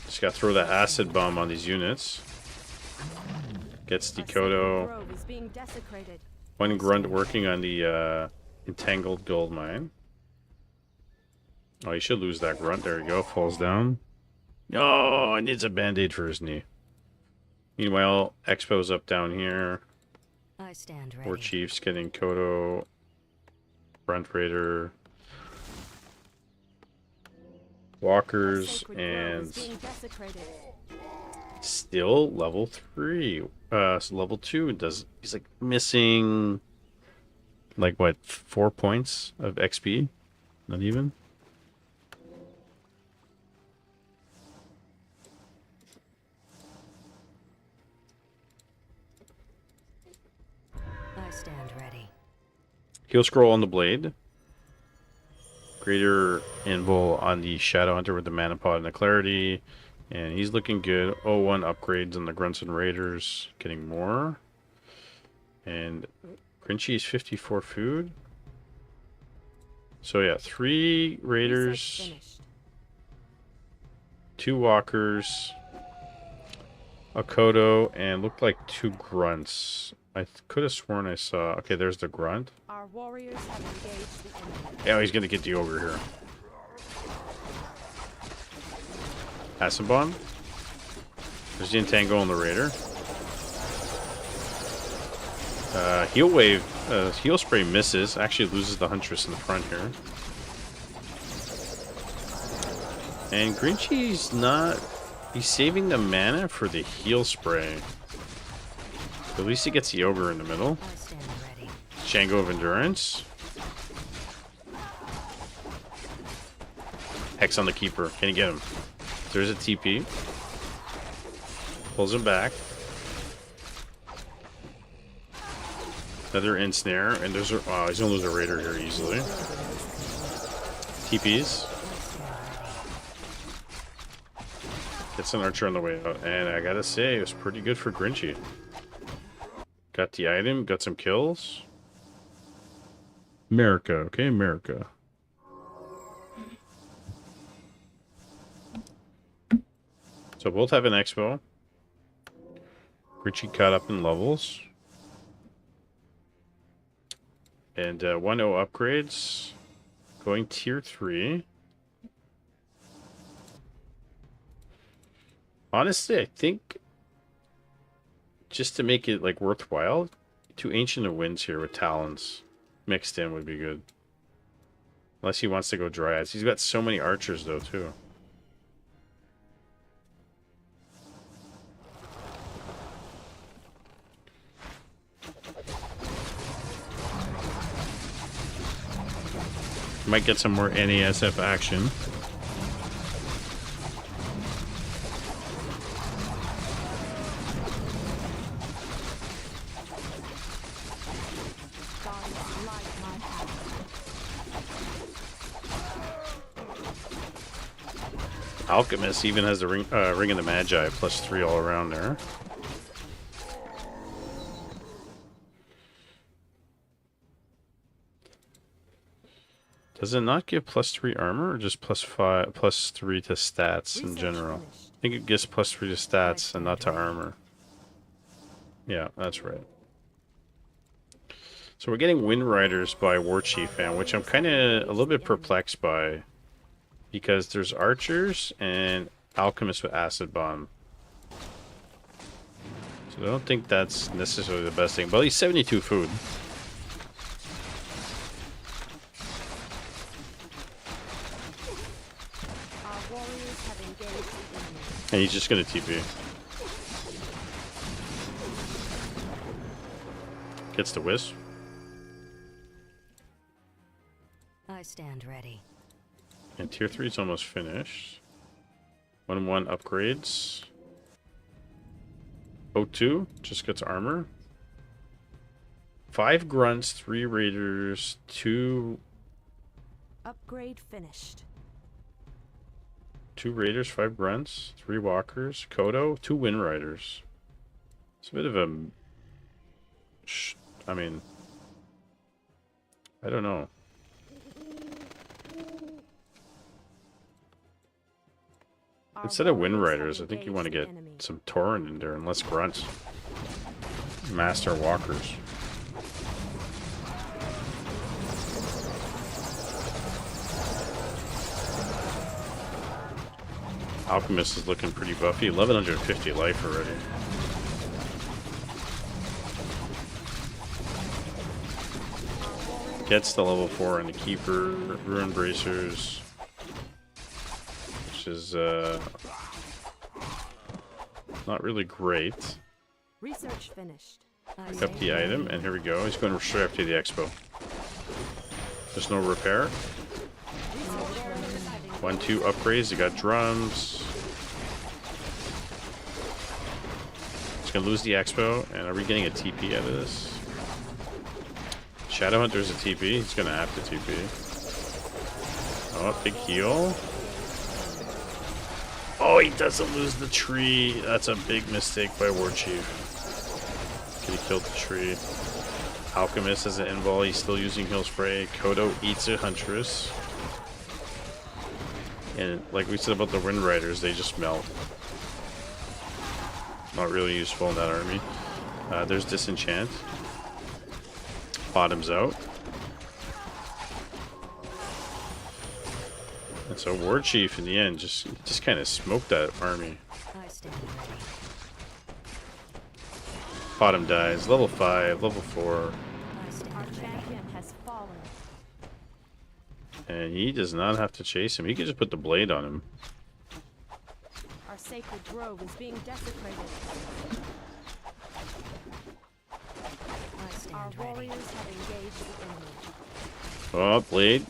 Just gotta throw that acid bomb on these units. Gets the Our sacred Kodo. grove is being desecrated. One grunt working on the entangled gold mine. Oh, you should lose that grunt. There you go. Falls down. Oh, it needs a band-aid for his knee. Meanwhile, Expo's up down here. I stand War ready. Chief's getting Kodo. Grunt Raider. Our Walkers sacred grove and is being desecrated. still level 3. So level 2 does. He's like missing like what, 4 points of XP? Not even. I stand ready. Heal scroll on the blade. Greater invul on the Shadow Hunter with the Mana Pod and the Clarity. And he's looking good. 01 upgrades on the Grunts and Raiders. Getting more. And Grinchy's 54 food. So yeah, 3 Research Raiders, finished. 2 Walkers, a Kodo, and looked like 2 Grunts. I could have sworn I saw... Okay, there's the Grunt. Our warriors have engaged the enemy. Yeah, he's gonna get the Ogre here. Acid Bomb. There's the Entangle on the Raider. Heal Wave, Heal Spray misses. Actually loses the Huntress in the front here. And Grinchy's not... He's saving the mana for the Heal Spray. At least he gets the Ogre in the middle. I stand ready. Shango of Endurance. Hex on the Keeper. Can you get him? There's a TP. Pulls him back. Another Ensnare. And there's a... Oh, he's gonna lose a Raider here easily. TPs. Gets an Archer on the way out. And I gotta say, it was pretty good for Grinchy. Got the item, got some kills. America, okay, America. So both have an Expo. Grinchy caught up in levels. And 1-0 upgrades. Going tier 3. Honestly, I think just to make it like worthwhile, 2 Ancient of Winds here with Talons mixed in would be good. Unless he wants to go Dryads. He's got so many archers though too. Might get some more NASF action. Goddess, light my path. Alchemist even has the ring of the Magi +3 all around there. Does it not give +3 armor or just +3 to stats in Research general? finished. I think it gives +3 to stats and not to stand ready. armor. Yeah, that's right. So we're getting Wind Riders by Warchief Fan, which I'm kind of a little bit perplexed by, because there's archers and alchemists with acid bomb. So I don't think that's necessarily the best thing, but at least 72 food. Our warriors have engaged the enemy. And he's just gonna TP. Gets the wisp. I stand ready. And tier 3 is almost finished. 1-1 upgrades. O2 just gets armor. 5 grunts, 3 raiders, 2 Upgrade finished. 2 raiders, 5 grunts, 3 walkers, Kodo, 2 wind riders. It's a bit of a I mean, I don't know. Our Instead of wind warriors riders, have I think you want to engaged get the enemy. some Tauren in there and less grunts. Master walkers. Alchemist is looking pretty buffy. 1150 life already. Gets the level 4 on the Keeper, Ruin Bracers, which is not really great. Research finished. I Pick up stand the item, and here we go. He's going straight after the expo. There's no repair. 1-2 upgrades. They got drums. He's gonna lose the expo, and are we getting a TP out of this? Shadowhunter's a TP. He's gonna have to TP. Oh, big heal. Oh, he doesn't lose the tree. That's a big mistake by Warchief. Could he killed the tree? Alchemist has an invul. He's still using heal spray. Kodo eats a huntress. And like we said about the Wind Riders, they just melt. Not really useful in that army. There's Disenchant. Bottoms out. And so Warchief in the end just kind of smoked that army. I stand ready. Bottom dies. Level 5, level 4. I stand Our ready. champion has fallen. And he does not have to chase him. He can just put the blade on him. Our sacred grove is being desecrated. I Our stand ready. warriors have engaged the enemy. Oh, blade.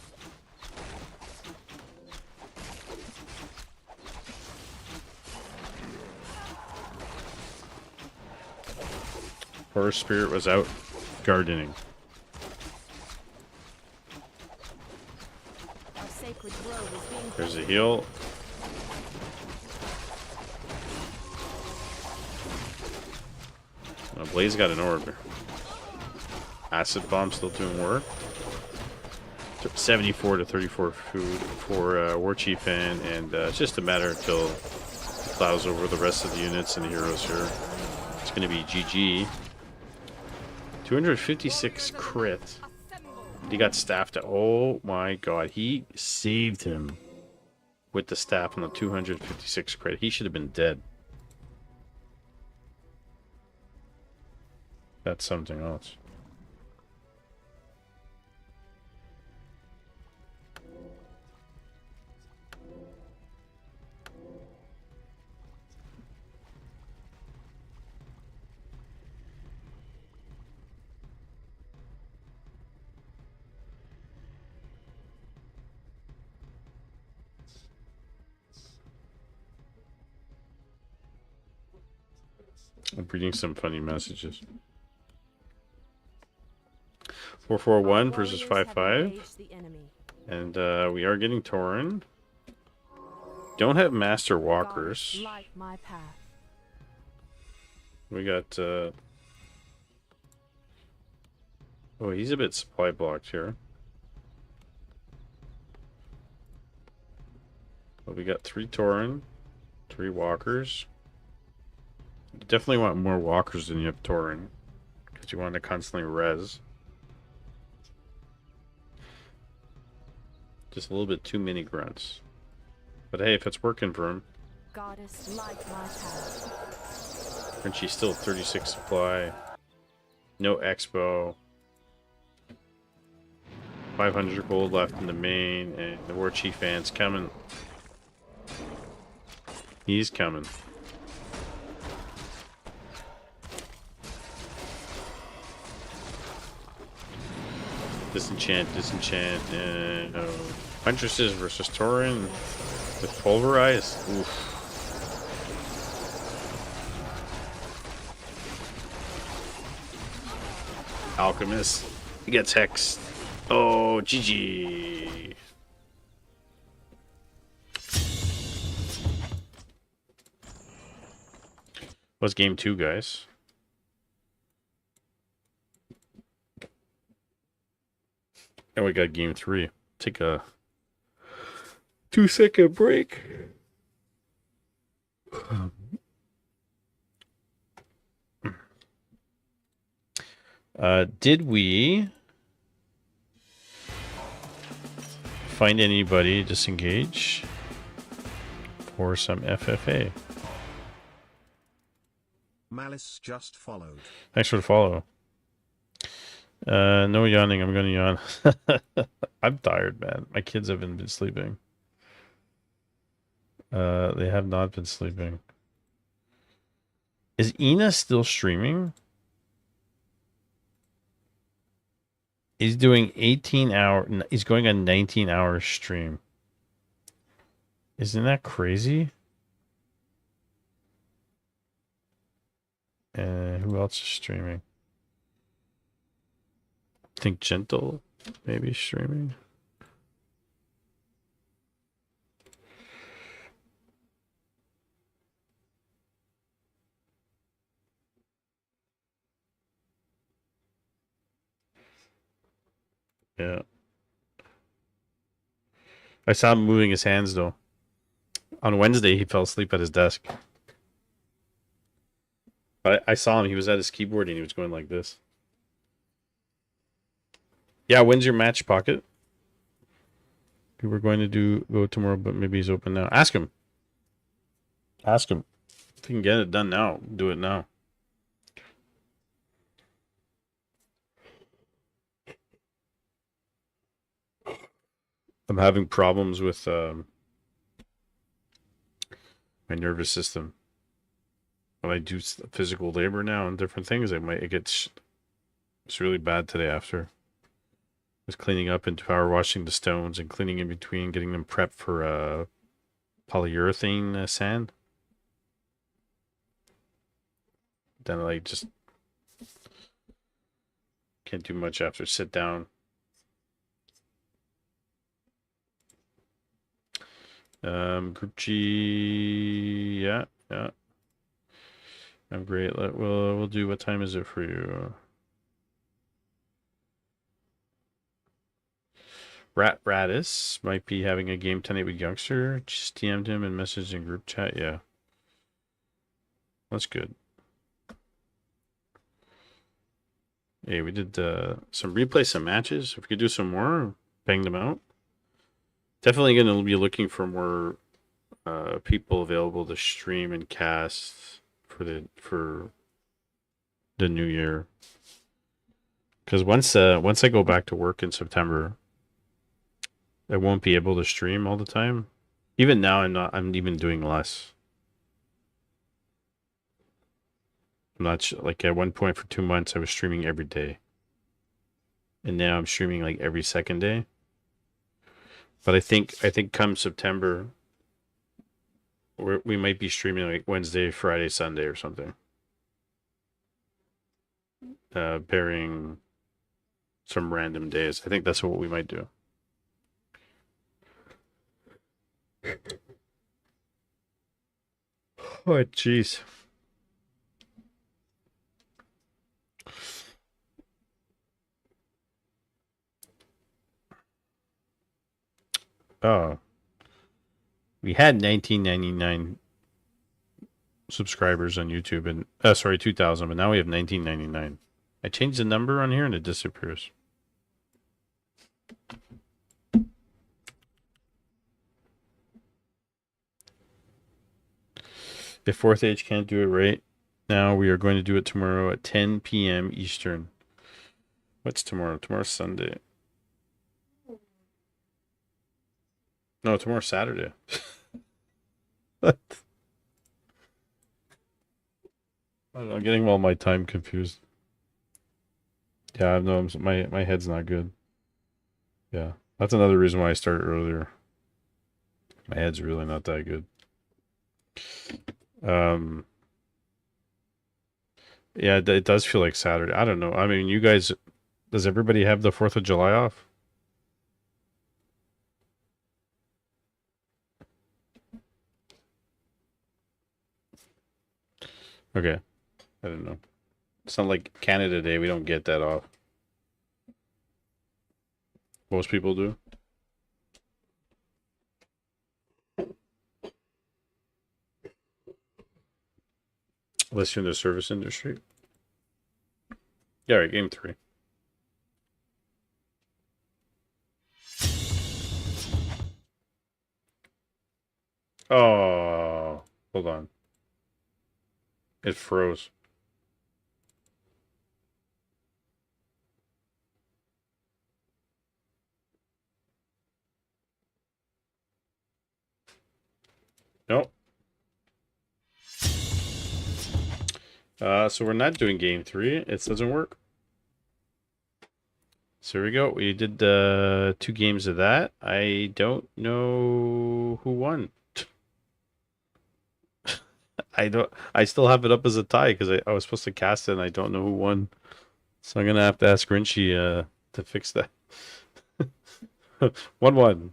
Horror Spirit was out gardening. Our sacred grove is being There's a heal. Blaze got an orb. Acid Bomb still doing work. 74 to 34 food for Warchief and it's just a matter until he plows over the rest of the units and the heroes here. It's going to be GG. 256 crit. He got staffed. Oh my god, he saved him with the staff on the 256 crit. He should have been dead. That's something else. I'm reading some funny messages. 441 versus 55. And we are getting Tauren. Don't have Master Walkers. Light my path. We got oh, he's a bit supply blocked here. Well, we got 3 Tauren, 3 Walkers. You definitely want more Walkers than you have Tauren, because you want to constantly res. Just a little bit too many grunts. But hey, if it's working for him. Goddess, light my path. And she's still 36 supply. No expo. 500 gold left in the main, and the War Chief Ant's coming. He's coming. Disenchant, no. Huntresses versus Tauren with Pulverize. Oof. Alchemist. He gets hexed. Oh, GG. What's game 2, guys? And we got game 3. Take a 2-second break. Did we find anybody disengage for some FFA? Malice just followed. Thanks for the follow. No yawning. I'm gonna yawn. I'm tired, man. My kids haven't been sleeping. They have not been sleeping. Is Ina still streaming? He's doing 18-hour. He's going on 19-hour stream. Isn't that crazy? Who else is streaming? I think Gentle maybe streaming. Yeah. I saw him moving his hands though. On Wednesday, he fell asleep at his desk. But I saw him. He was at his keyboard and he was going like this. Yeah, when's your match, Pocket? We were going to go tomorrow, but maybe he's open now. Ask him. Ask him. If you can get it done now, do it now. I'm having problems with my nervous system. When I do physical labor now and different things, it gets it's really bad today after. I was cleaning up and power washing the stones and cleaning in between, getting them prepped for polyurethane sand. Then I just can't do much after sit down. Group G, yeah. I'm great. We'll do. What time is it for you? Radis might be having a game tonight with Youngster. Just DM'd him and messaged in group chat. Yeah, that's good. Hey, we did replay some matches. If we could do some more, bang them out. Definitely going to be looking for more people available to stream and cast for the new year. Because once I go back to work in September, I won't be able to stream all the time. Even now, I'm even doing less. I'm not like at one point for 2 months I was streaming every day, and now I'm streaming like every second day. But I think come September, we might be streaming like Wednesday, Friday, Sunday, or something. Pairing some random days. I think that's what we might do. Oh, jeez. Oh. We had 1999 subscribers on YouTube, and sorry, 2000, but now we have 1999. I changed the number on here and it disappears. If Fourth Age can't do it right now, we are going to do it tomorrow at 10 p.m. Eastern. What's tomorrow? Tomorrow's Sunday. No, tomorrow's Saturday. What? I don't know, I'm getting all my time confused. Yeah, no, my head's not good. Yeah, that's another reason why I started earlier. My head's really not that good. Yeah, it does feel like Saturday. I don't know. I mean, you guys, does everybody have the 4th of July off? Okay. I don't know. It's not like Canada Day. We don't get that off. Most people do. Unless you're in the service industry. Yeah, right, game 3. Oh, hold on. It froze. Nope. So we're not doing game 3. It doesn't work. So here we go. We did 2 games of that. I don't know who won. I still have it up as a tie because I was supposed to cast it and I don't know who won. So I'm gonna have to ask Grinchy to fix that. 1-1.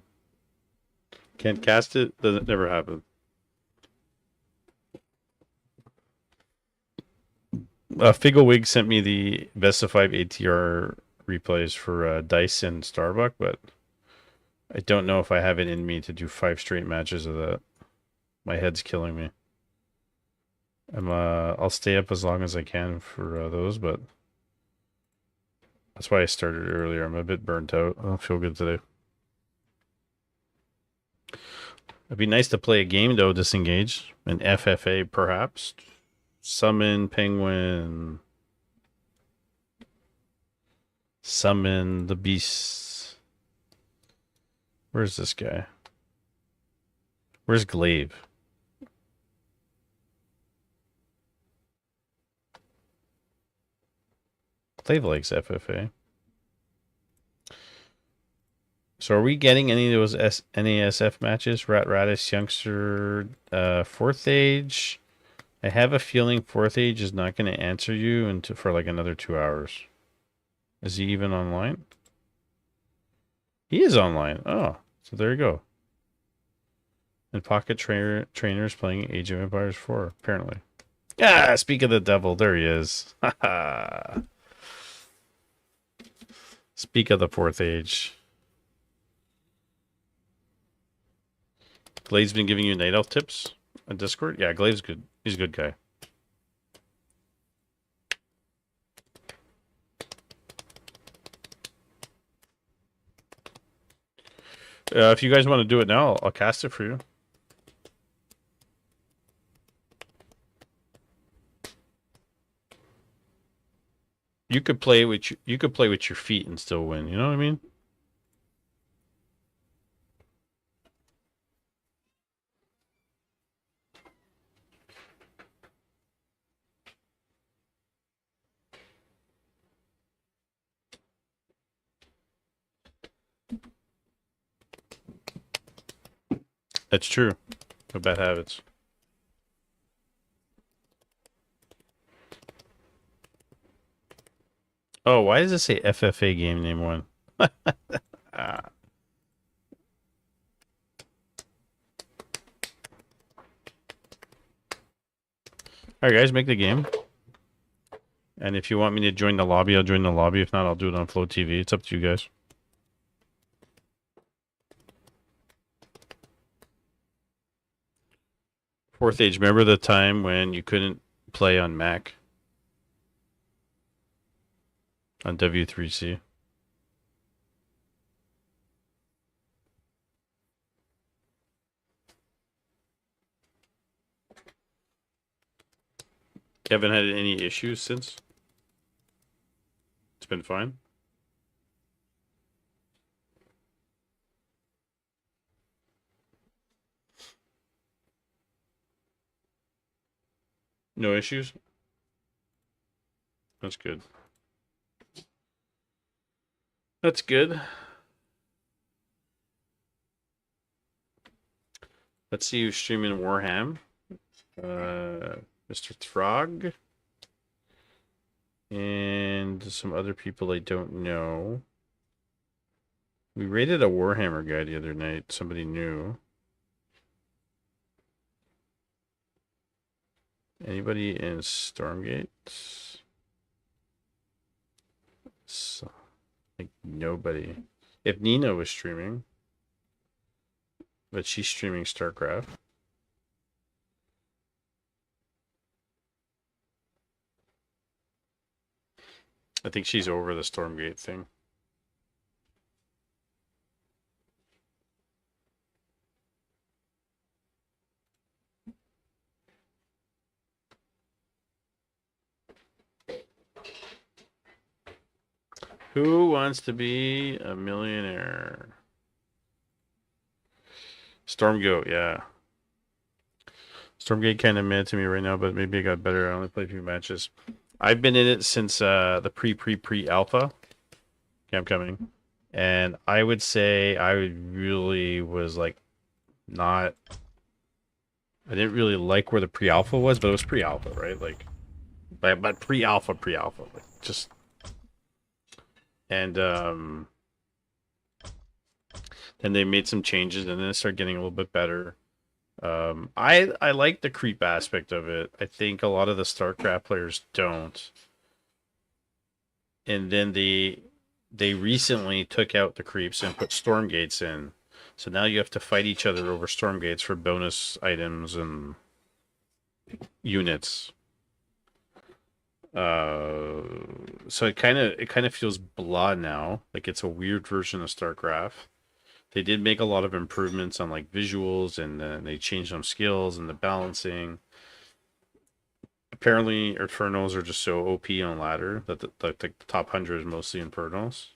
Can't cast it, doesn't never happen. Figglewig sent me the best of 5 ATR replays for Dice and Starbuck, but I don't know if I have it in me to do 5 straight matches of that. My head's killing me. I'll stay up as long as I can for those, but that's why I started earlier. I'm a bit burnt out. I don't feel good today. It'd be nice to play a game though, disengage. An FFA perhaps. Summon Penguin. Summon the beast. Where's this guy? Where's Glaive? Glaive likes FFA. So are we getting any of those NASF matches? Rat Radish, Youngster, 4th Age. I have a feeling 4th Age is not going to answer you for like another 2 hours. Is he even online? He is online. Oh, so there you go. And Pocket Trainers playing Age of Empires 4, apparently. Ah, speak of the devil. There he is. Speak of the 4th Age. Glaive's been giving you Night Elf tips on Discord? Yeah, Glaive's good. He's a good guy. If you guys want to do it now, I'll cast it for you. You could play with your feet and still win. You know what I mean? That's true. No bad habits. Oh, why does it say FFA game name 1? Ah. Alright guys, make the game. And if you want me to join the lobby, I'll join the lobby. If not, I'll do it on Flow TV. It's up to you guys. Fourth Age, remember the time when you couldn't play on Mac? On W3C? Haven't had any issues since? It's been fine? No issues? That's good. That's good. Let's see who's streaming Warham. Mr. Throg. And some other people I don't know. We raided a Warhammer guy the other night. Somebody new. Anybody in Stormgate? So, like nobody. If Nina was streaming. But she's streaming StarCraft. I think she's over the Stormgate thing. Who wants to be a millionaire? Stormgate, yeah. Stormgate kind of mad to me right now, but maybe I got better. I only played a few matches. I've been in it since the pre-alpha. Camp coming. And I would say I really was like not... I didn't really like where the pre-alpha was, but it was pre-alpha, right? Like, but pre-alpha. Like, just... And then they made some changes, and then it started getting a little bit better. I like the creep aspect of it. I think a lot of the StarCraft players don't. And then they recently took out the creeps and put Stormgates in. So now you have to fight each other over Stormgates for bonus items and units. So it kind of feels blah now. Like it's a weird version of StarCraft. They did make a lot of improvements on like visuals, and they changed some skills and the balancing. Apparently, Infernals are just so OP on ladder that the top 100 is mostly Infernals.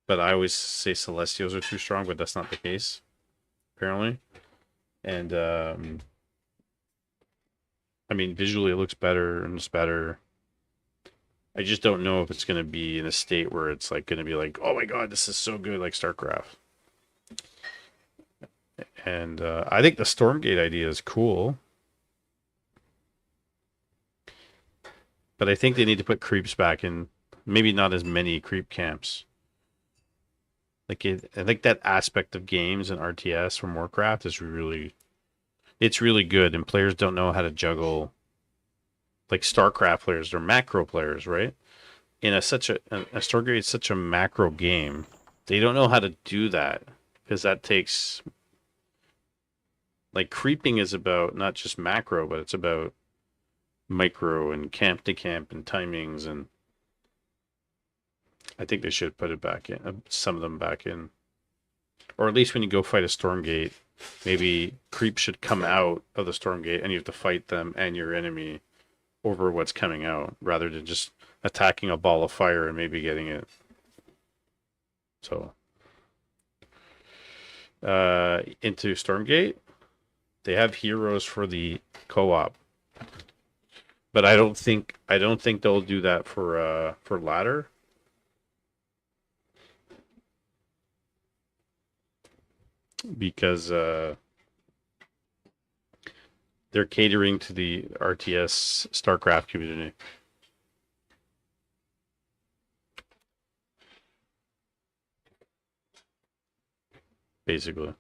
But I always say Celestials are too strong, but that's not the case, apparently. And I mean, visually it looks better and it's better. I just don't know if it's going to be in a state where it's like going to be like, oh my god, this is so good, like StarCraft. And I think the Stormgate idea is cool. But I think they need to put creeps back in. Maybe not as many creep camps. Like I think that aspect of games and RTS from Warcraft is really good, and players don't know how to juggle. Like StarCraft players, they're macro players, right? In Stargate is such a macro game. They don't know how to do that because that takes, like, creeping is about not just macro, but it's about micro and camp to camp and timings, and I think they should put it back in, some of them back in, or at least when you go fight a Stormgate, maybe creep should come out of the Stormgate and you have to fight them and your enemy over what's coming out, rather than just attacking a ball of fire and maybe getting it. So into Stormgate, they have heroes for the co-op, but I don't think they'll do that for ladder. Because they're catering to the RTS StarCraft community. Basically.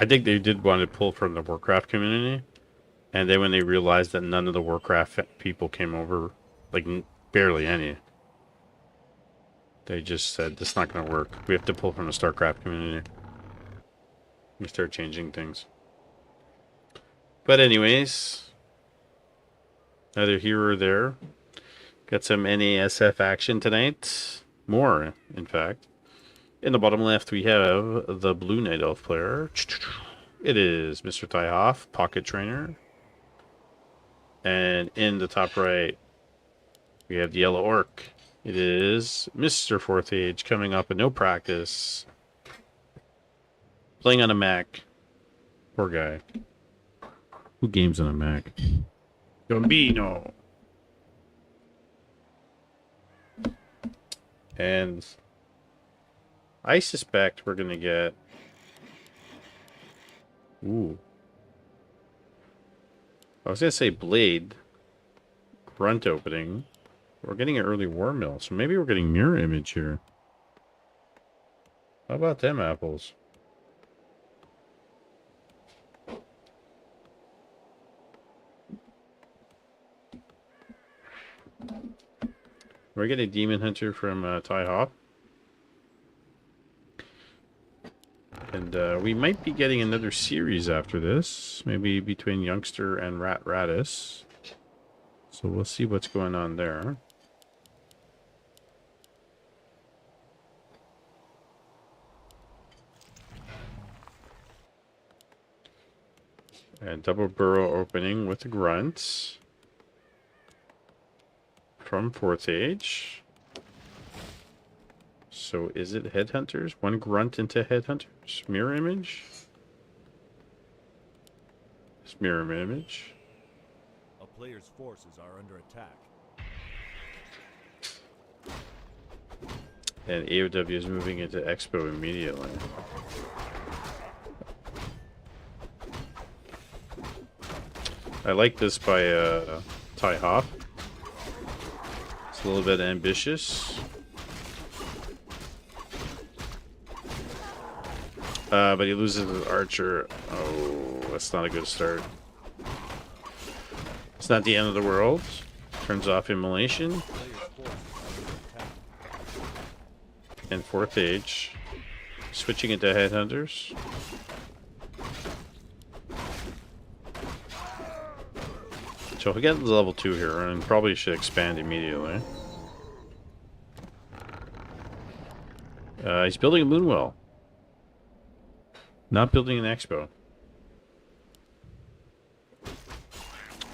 I think they did want to pull from the Warcraft community, and then when they realized that none of the Warcraft people came over, like barely any, they just said, "This is not going to work. We have to pull from the StarCraft community." We start changing things. But anyways, neither here or there. Got some NASF action tonight. More, in fact. In the bottom left, we have the Blue Night Elf player. It is Mr. Tyhoff, Pocket Trainer. And in the top right, we have the Yellow Orc. It is Mr. Fourth Age coming up with no practice. Playing on a Mac. Poor guy. Who games on a Mac? Gambino. And I suspect we're going to get... Ooh. I was going to say Blade. Grunt opening. We're getting an early War Mill, so maybe we're getting Mirror Image here. How about them apples? We're getting Demon Hunter from Ty Hop. And we might be getting another series after this. Maybe between Youngster and Rat Ratus. So we'll see what's going on there. And double burrow opening with the grunts. From Fourth Age. So is it Headhunters? One grunt into Headhunters. Mirror Image? It's Mirror Image. A player's forces are under attack. And AOW is moving into Expo immediately. I like this by Ty Hop. It's a little bit ambitious. But he loses his archer. Oh, that's not a good start. It's not the end of the world. Turns off Immolation. And Fourth Age. Switching into Headhunters. So we get level 2 here, and probably should expand immediately. He's building a Moonwell. Not building an Expo.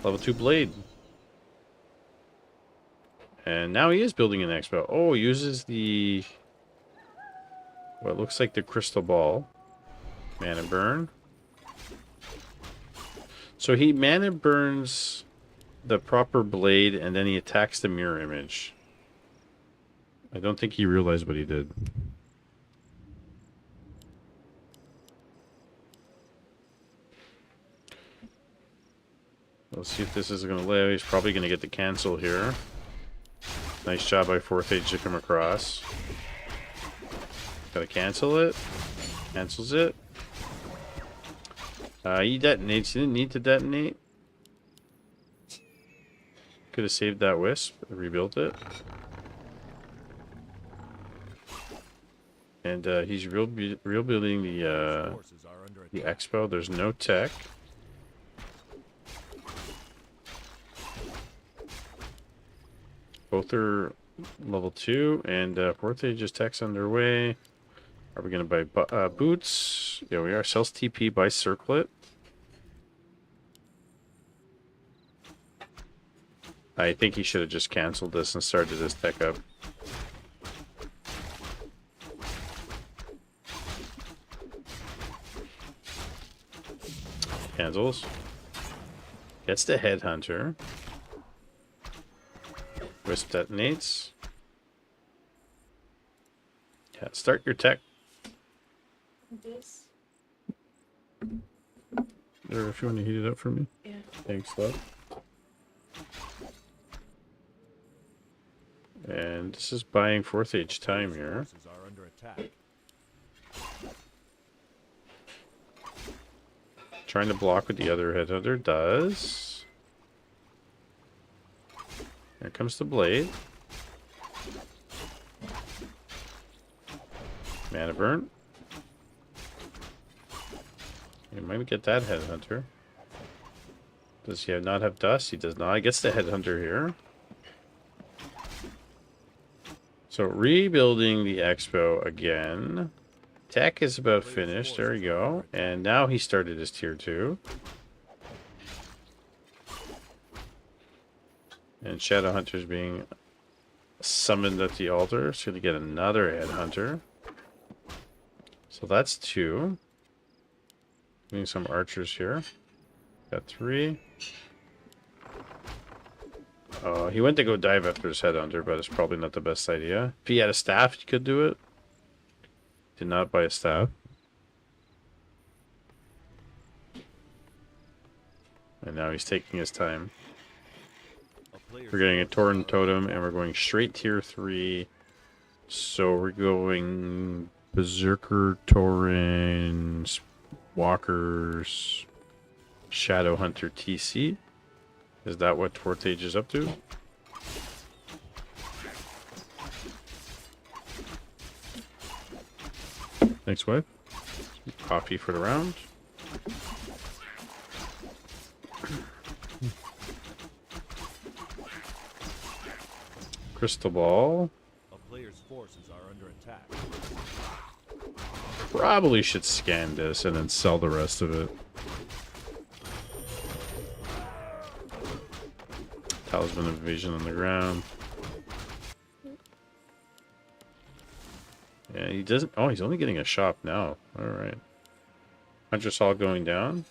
Level 2 Blade. And now he is building an Expo. Oh, he uses the... what looks like the Crystal Ball. Mana Burn. So he Mana Burns the proper Blade, and then he attacks the Mirror Image. I don't think he realized what he did. Let's see if this is going to live. He's probably going to get the cancel here. Nice job by Fourth Age to come across. Gotta cancel it. Cancels it. He detonates. He didn't need to detonate. Could have saved that Wisp. Rebuilt it. And he's real building the Expo. There's no tech. Both are level 2, and Fourth Age is tech's underway. Are we going to buy boots? Yeah, we are. Sells TP, buy Circlet. I think he should have just canceled this and started his tech up. Cancels. Gets the Headhunter. Wisp detonates. Yeah, start your tech. This? Or if you want to heat it up for me. Yeah. Thanks, love. And this is buying Fourth Age time here. Forces are under attack. Trying to block what the other headhunter does. Here comes the blade. Mana burn. You might get that headhunter. Does he not have dust? He does not. He gets the headhunter here. So rebuilding the expo again. Tech is about finished. There we go. And now he started his tier 2. And Shadowhunter's being summoned at the altar. So to get another headhunter. So that's 2. Getting some archers here. Got 3. He went to go dive after his headhunter, but it's probably not the best idea. If he had a staff, he could do it. Did not buy a staff. And now he's taking his time. We're getting a Tauren Totem, and we're going straight tier 3. So we're going Berserker, Tauren, Walkers, Shadowhunter TC. Is that what Tortage is up to? Thanks, wife. Coffee for the round. Crystal Ball. A player's forces are under attack. Probably should scan this and then sell the rest of it. Talisman of Evasion on the ground. Yeah, he doesn't... Oh, he's only getting a shop now. Alright. Hunter's Hall going down.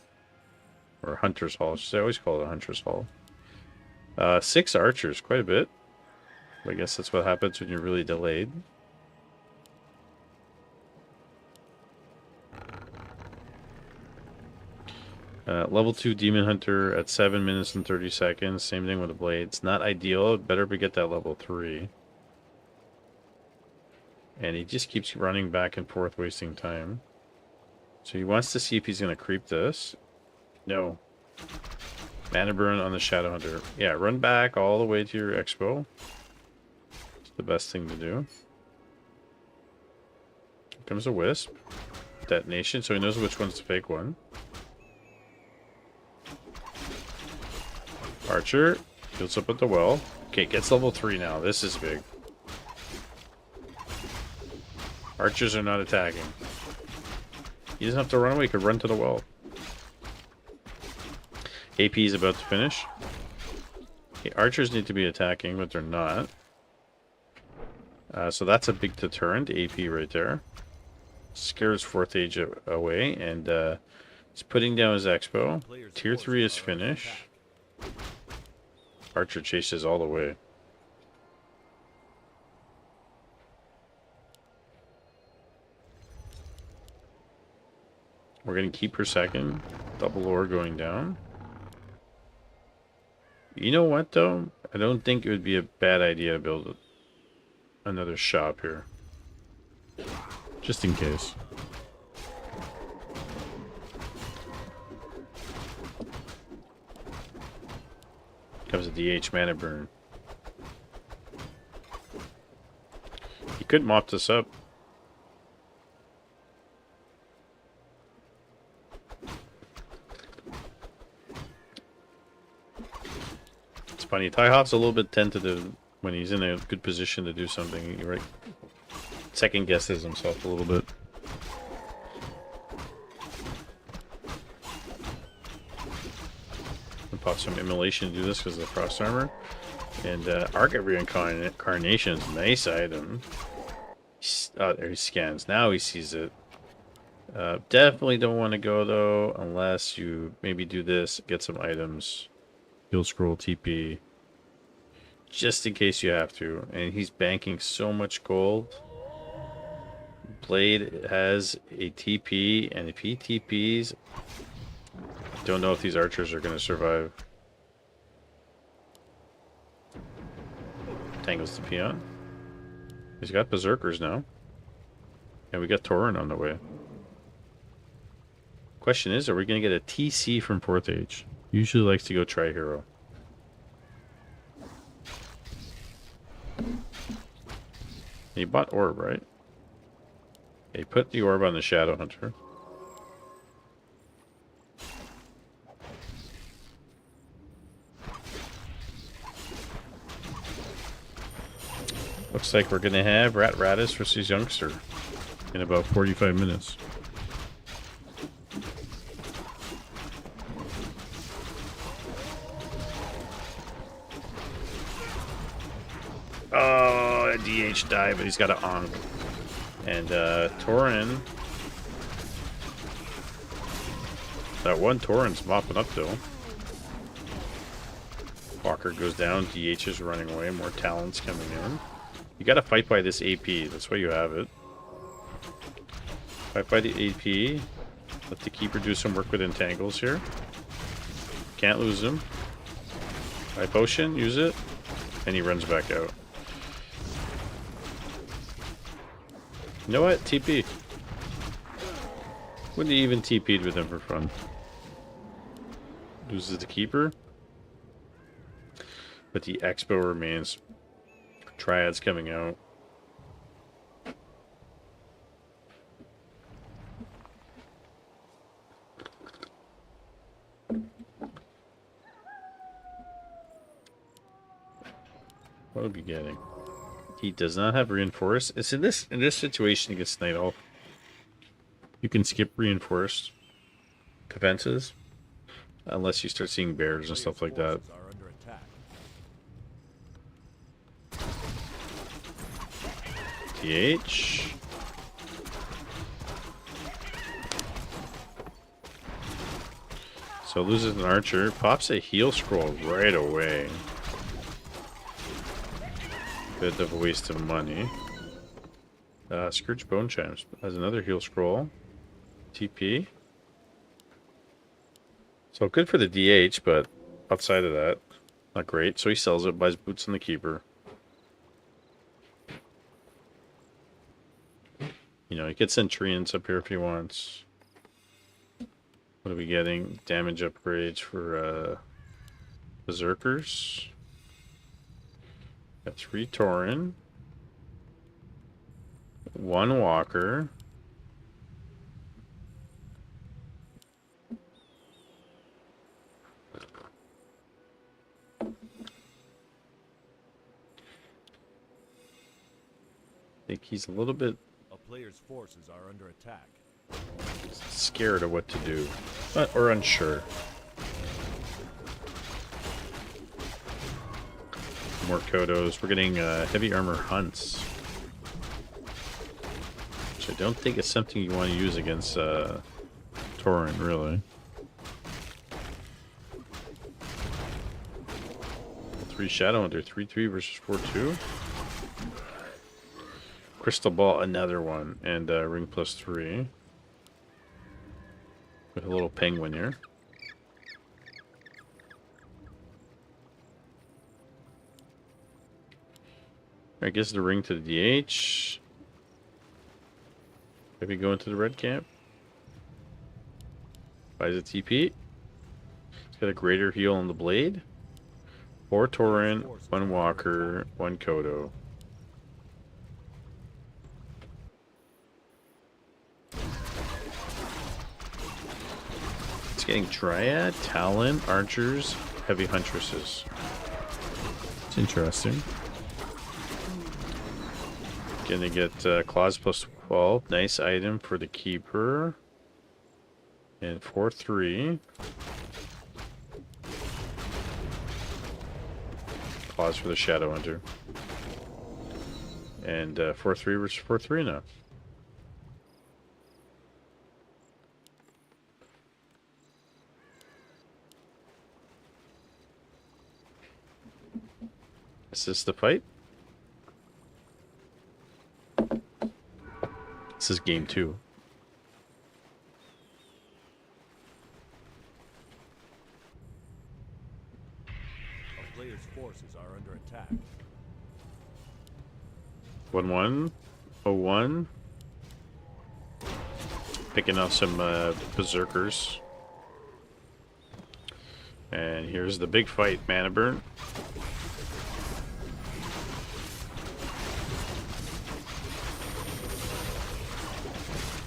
Or Hunter's Hall. I always call it a Hunter's Hall. 6 archers. Quite a bit. I guess that's what happens when you're really delayed. Level 2 Demon Hunter at 7 minutes and 30 seconds. Same thing with the blades. Not ideal. Better be get that level 3. And he just keeps running back and forth, wasting time. So he wants to see if he's going to creep this. No. Mana burn on the Shadowhunter. Yeah, run back all the way to your expo. It's the best thing to do. Here comes a Wisp. Detonation, so he knows which one's the fake one. Archer heals up at the well. Okay, gets level 3 now. This is big. Archers are not attacking. He doesn't have to run away. He could run to the well. AP is about to finish. Okay, archers need to be attacking, but they're not. So that's a big deterrent. AP right there. Scares 4th age away, and it's putting down his expo. Tier 3 is finished. Archer chases all the way. We're going to keep her second. Double ore going down. You know what, though? I don't think it would be a bad idea to build another shop here. Just in case. Comes a DH mana burn. He could mop this up. It's funny. Tyhop's a little bit tentative when he's in a good position to do something. He right, second guesses himself a little bit. Pop some immolation to do this because of the frost armor. And Arc of Reincarnation is a nice item. Oh, there he scans. Now he sees it. Definitely don't want to go though, unless you maybe do this, get some items. Field scroll TP. Just in case you have to. And he's banking so much gold. Blade has a TP, and if he TPs, don't know if these archers are going to survive. Tangles the peon. He's got berserkers now. And we got Tauren on the way. Question is, are we going to get a TC from 4th Age? Usually likes to go Tri-Hero. He bought Orb, right? He put the Orb on the Shadow Hunter. Looks like we're going to have Rat-Ratus versus Youngster in about 45 minutes. Oh, a DH died, but he's got an Onk. And Tauren. That one Tauren's mopping up though. Walker goes down, DH is running away, more talents coming in. You gotta fight by this AP, that's why you have it. Fight by the AP. Let the keeper do some work with entangles here. Can't lose him. High potion, use it. And he runs back out. You know what? TP. Wouldn't he even TP'd with him for fun? Loses the keeper. But the Expo remains. Triads coming out. What are we getting? He does not have reinforced. It's in this situation against Night Elf. You can skip reinforced defenses unless you start seeing bears and stuff like that. Forces are under attack. TH. So loses an archer, pops a heal scroll right away. Bit of a waste of money. Scourge Bone Chimes has another heal scroll. TP. So good for the DH, but outside of that, not great. So he sells it, buys boots on the keeper. You know, he gets Centurions up here if he wants. What are we getting? Damage upgrades for Berserkers. Got 3 Tauren. 1 Walker. I think he's a little bit A player's forces are under attack. scared of what to do. Or unsure. More Kodos. We're getting heavy armor hunts. Which I don't think is something you want to use against Tauren, really. 3 Shadow Hunter, 3-3 versus 4-2. Crystal Ball, another one. And Ring +3. With a little penguin here. I guess the ring to the DH. Maybe go into the red camp. Buys a TP. It's got a greater heal on the blade. 4 Tauren, 1 Walker, 1 Kodo. It's getting Dryad, Talon, Archers, Heavy Huntresses. It's interesting. Gonna get Claws +12. Nice item for the Keeper. And 4-3. Claws for the Shadow Hunter. And 4-3 versus 4-3 now. Is this the fight? This is game 2. A player's forces are under attack. 1-1. 0-1. Picking off some berserkers. And here's the big fight, Mana Burn.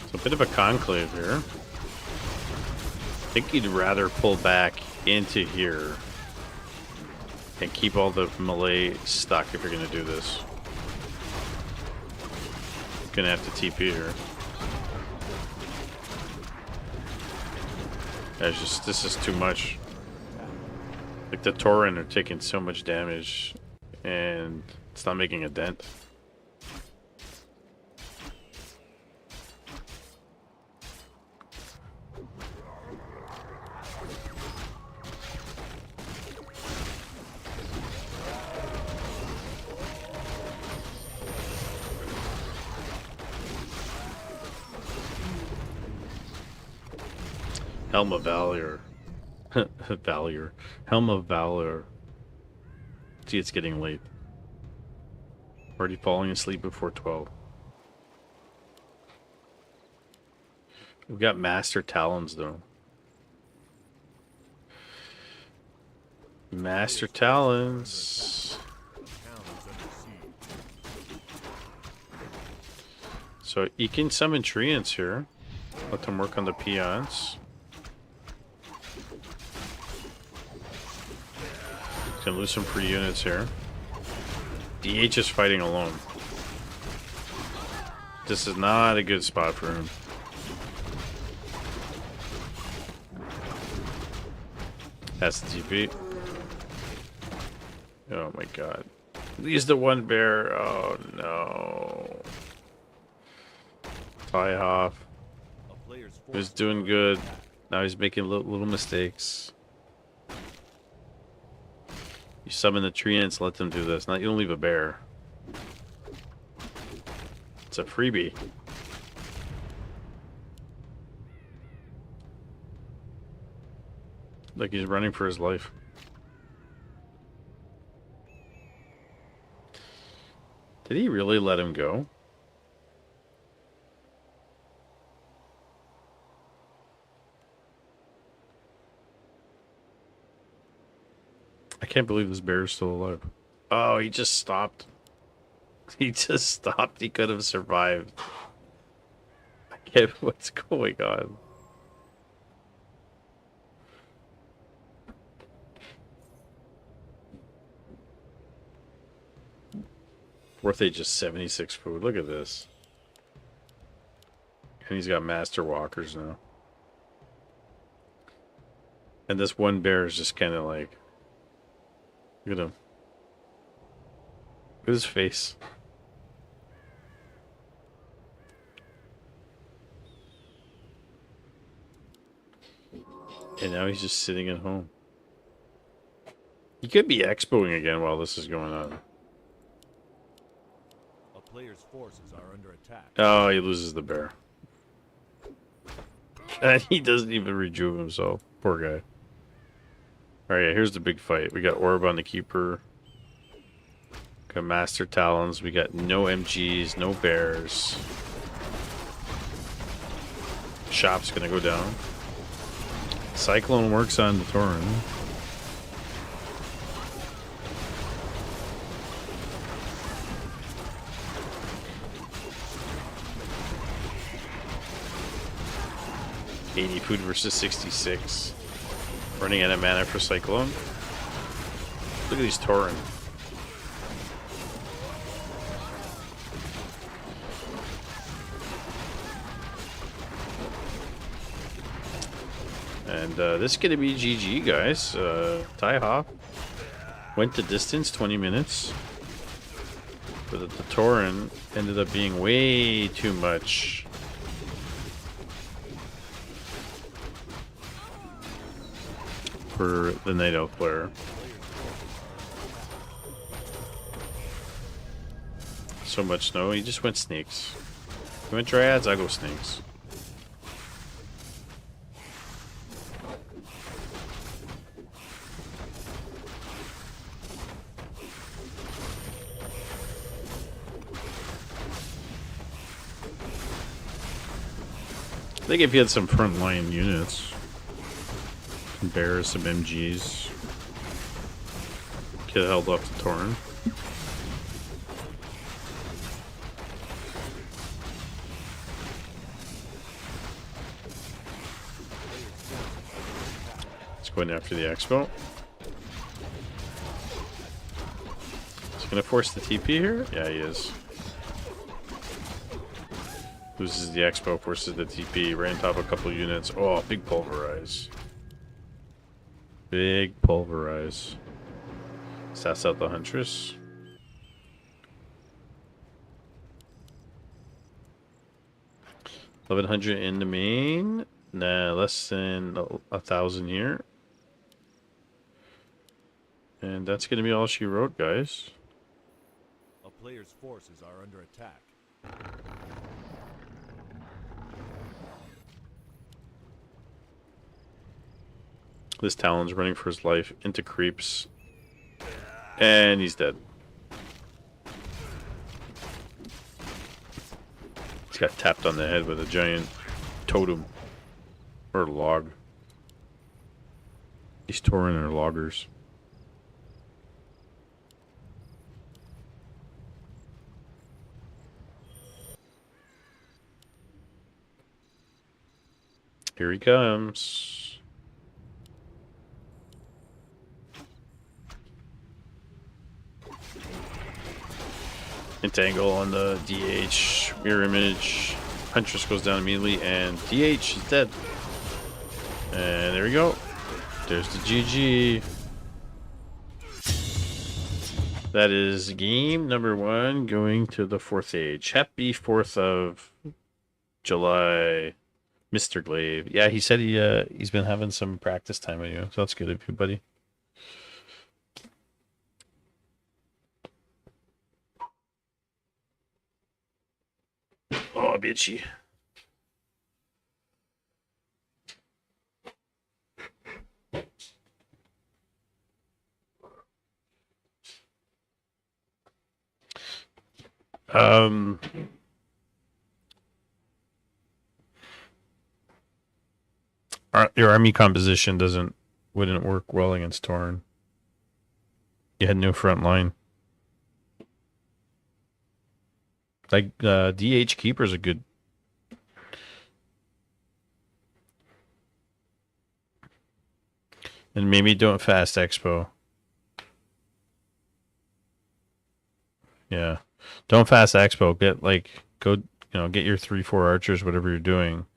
It's a bit of a conclave here. I think you'd rather pull back into here and keep all the melee stuck if you're going to do this. Gonna have to TP here. This is too much. Like the Tauren are taking so much damage and it's not making a dent. Helm of Valor. Valor. Helm of Valor. See, it's getting late. Already falling asleep before 12. We've got Master Talons, though. Master Talons. Town is under siege. So you can summon treants here. Let them work on the peons. Can lose some free units here. DH is fighting alone. This is not a good spot for him. That's the TP. Oh my god. He's the one bear. Oh no. Tyhoff A player's was forces doing are good. under attack. Now he's making little mistakes. You summon the treants, let them do this. Not you don't leave a bear. It's a freebie. Like he's running for his life. Did he really let him go? I can't believe this bear is still alive. Oh, he just stopped. He just stopped. He could have survived. I can't. What's going on? Worth it just 76 food. Look at this. And he's got master walkers now. And this one bear is just kind of like... Look at him. Look at his face. And now he's just sitting at home. He could be expoing again while this is going on. A player's forces are under attack. Oh, he loses the bear. And he doesn't even rejuve himself. Poor guy. Alright, here's the big fight. We got Orb on the Keeper. Got Master Talons. We got no MGs, no bears. Shop's gonna go down. Cyclone works on the Tauren. $80 food versus 66. Running out of mana for Cyclone. Look at these Tauren. And this is going to be GG, guys. Tyhoff went the distance, 20 minutes. But the Tauren ended up being way too much. For the Night Elf player. So much snow, he just went snakes. He went dryads, I go snakes. think if you had some frontline units, some bears, some MGs, could have held off the Torn. Let's go in after the Expo. Is he gonna force the TP here? Yeah, he is. Loses the Expo, forces the TP, right on top of a couple units. Oh, big pulverize. Big pulverize. Stats out the Huntress. $1,100 in the main. Nah, less than 1,000 here. And that's gonna be all she wrote, guys. A player's forces are under attack. This Talon's running for his life into creeps. And he's dead. He's got tapped on the head with a giant totem. Or log. These Tauren are loggers. Here he comes. Entangle on the DH. Mirror image. Huntress goes down immediately, and DH is dead. And there we go. There's the GG. That is game number 1 going to the 4th age. Happy 4th of July, Mr. Glaive. Yeah, he said he's been having some practice time with you, so that's good of you, buddy. Oh, bitchy. Your army composition wouldn't work well against Tauren. You had no front line. Like DH Keeper's a good. And maybe don't fast Expo. Yeah. Don't fast Expo. Get your 3-4 archers, whatever you're doing,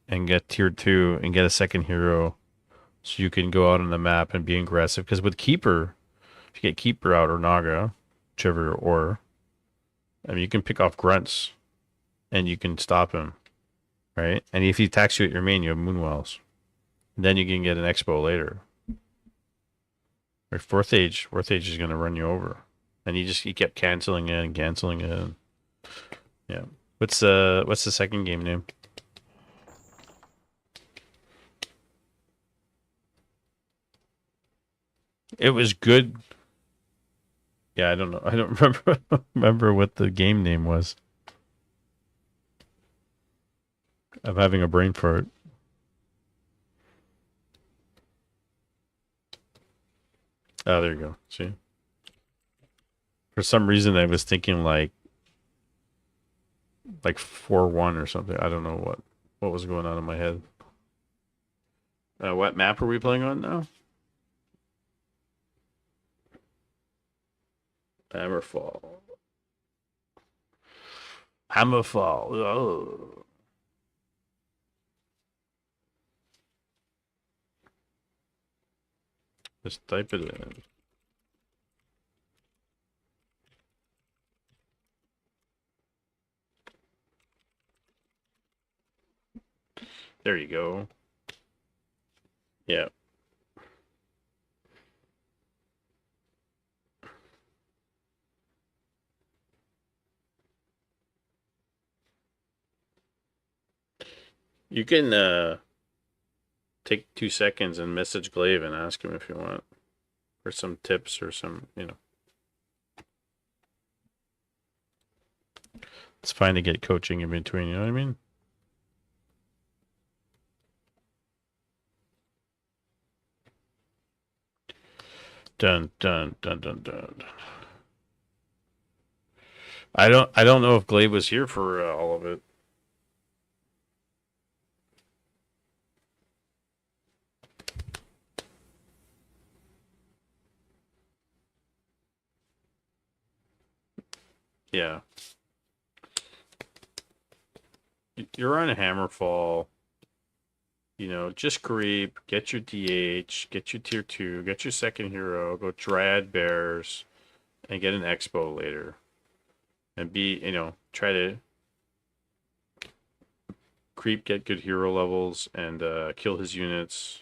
and get tier 2 and get a second hero so you can go out on the map and be aggressive. Because with Keeper, if you get Keeper out or Naga, whichever, or I mean, you can pick off grunts and you can stop him, right? And if he attacks you at your main, you have Moonwells. Then you can get an Expo later. Or fourth age is going to run you over. And he kept canceling it and canceling it. And, yeah. What's the second game name? It was good. Yeah, I don't know. I don't remember what the game name was. I'm having a brain fart. Oh, there you go. See? For some reason, I was thinking like 4-1 or something. I don't know what was going on in my head. What map are we playing on now? Hammerfall. Oh. Just type it in. There you go. Yeah. You can take 2 seconds and message Glaive and ask him if you want. For some tips or some, It's fine to get coaching in between, you know what I mean? Dun dun dun dun dun. I don't know if Glaive was here for all of it. Yeah. You're on a Hammerfall. You know, just creep, get your DH, get your tier 2, get your second hero, go Dryad Bears, and get an Expo later. And try to creep, get good hero levels, and kill his units.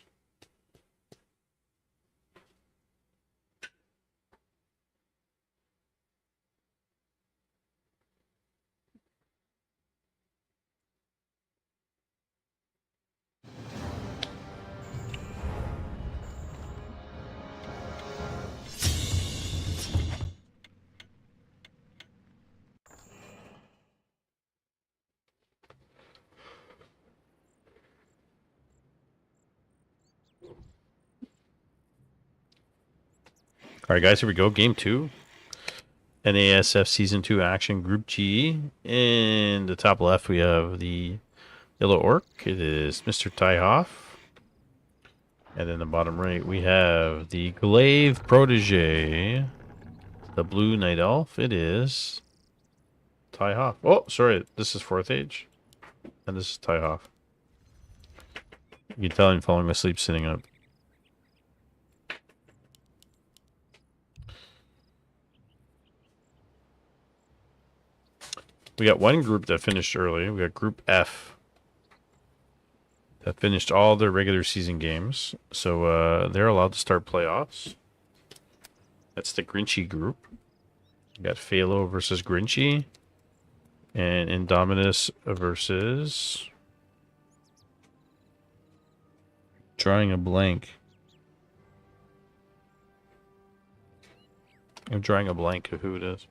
All right, guys, here we go. Game 2. NASF Season 2 Action Group G. In the top left, we have the Yellow Orc. It is Mr. Tyhoff. And in the bottom right, we have the Glaive Protege. The Blue Night Elf. It is Tyhoff. Oh, sorry. This is 4th Age. And this is Tyhoff. You can tell I'm falling asleep sitting up. We got one group that finished early. We got Group F that finished all their regular season games. So they're allowed to start playoffs. That's the Grinchy group. We got Phalo versus Grinchy. And Indominus versus... Drawing a blank. I'm drawing a blank of who it is.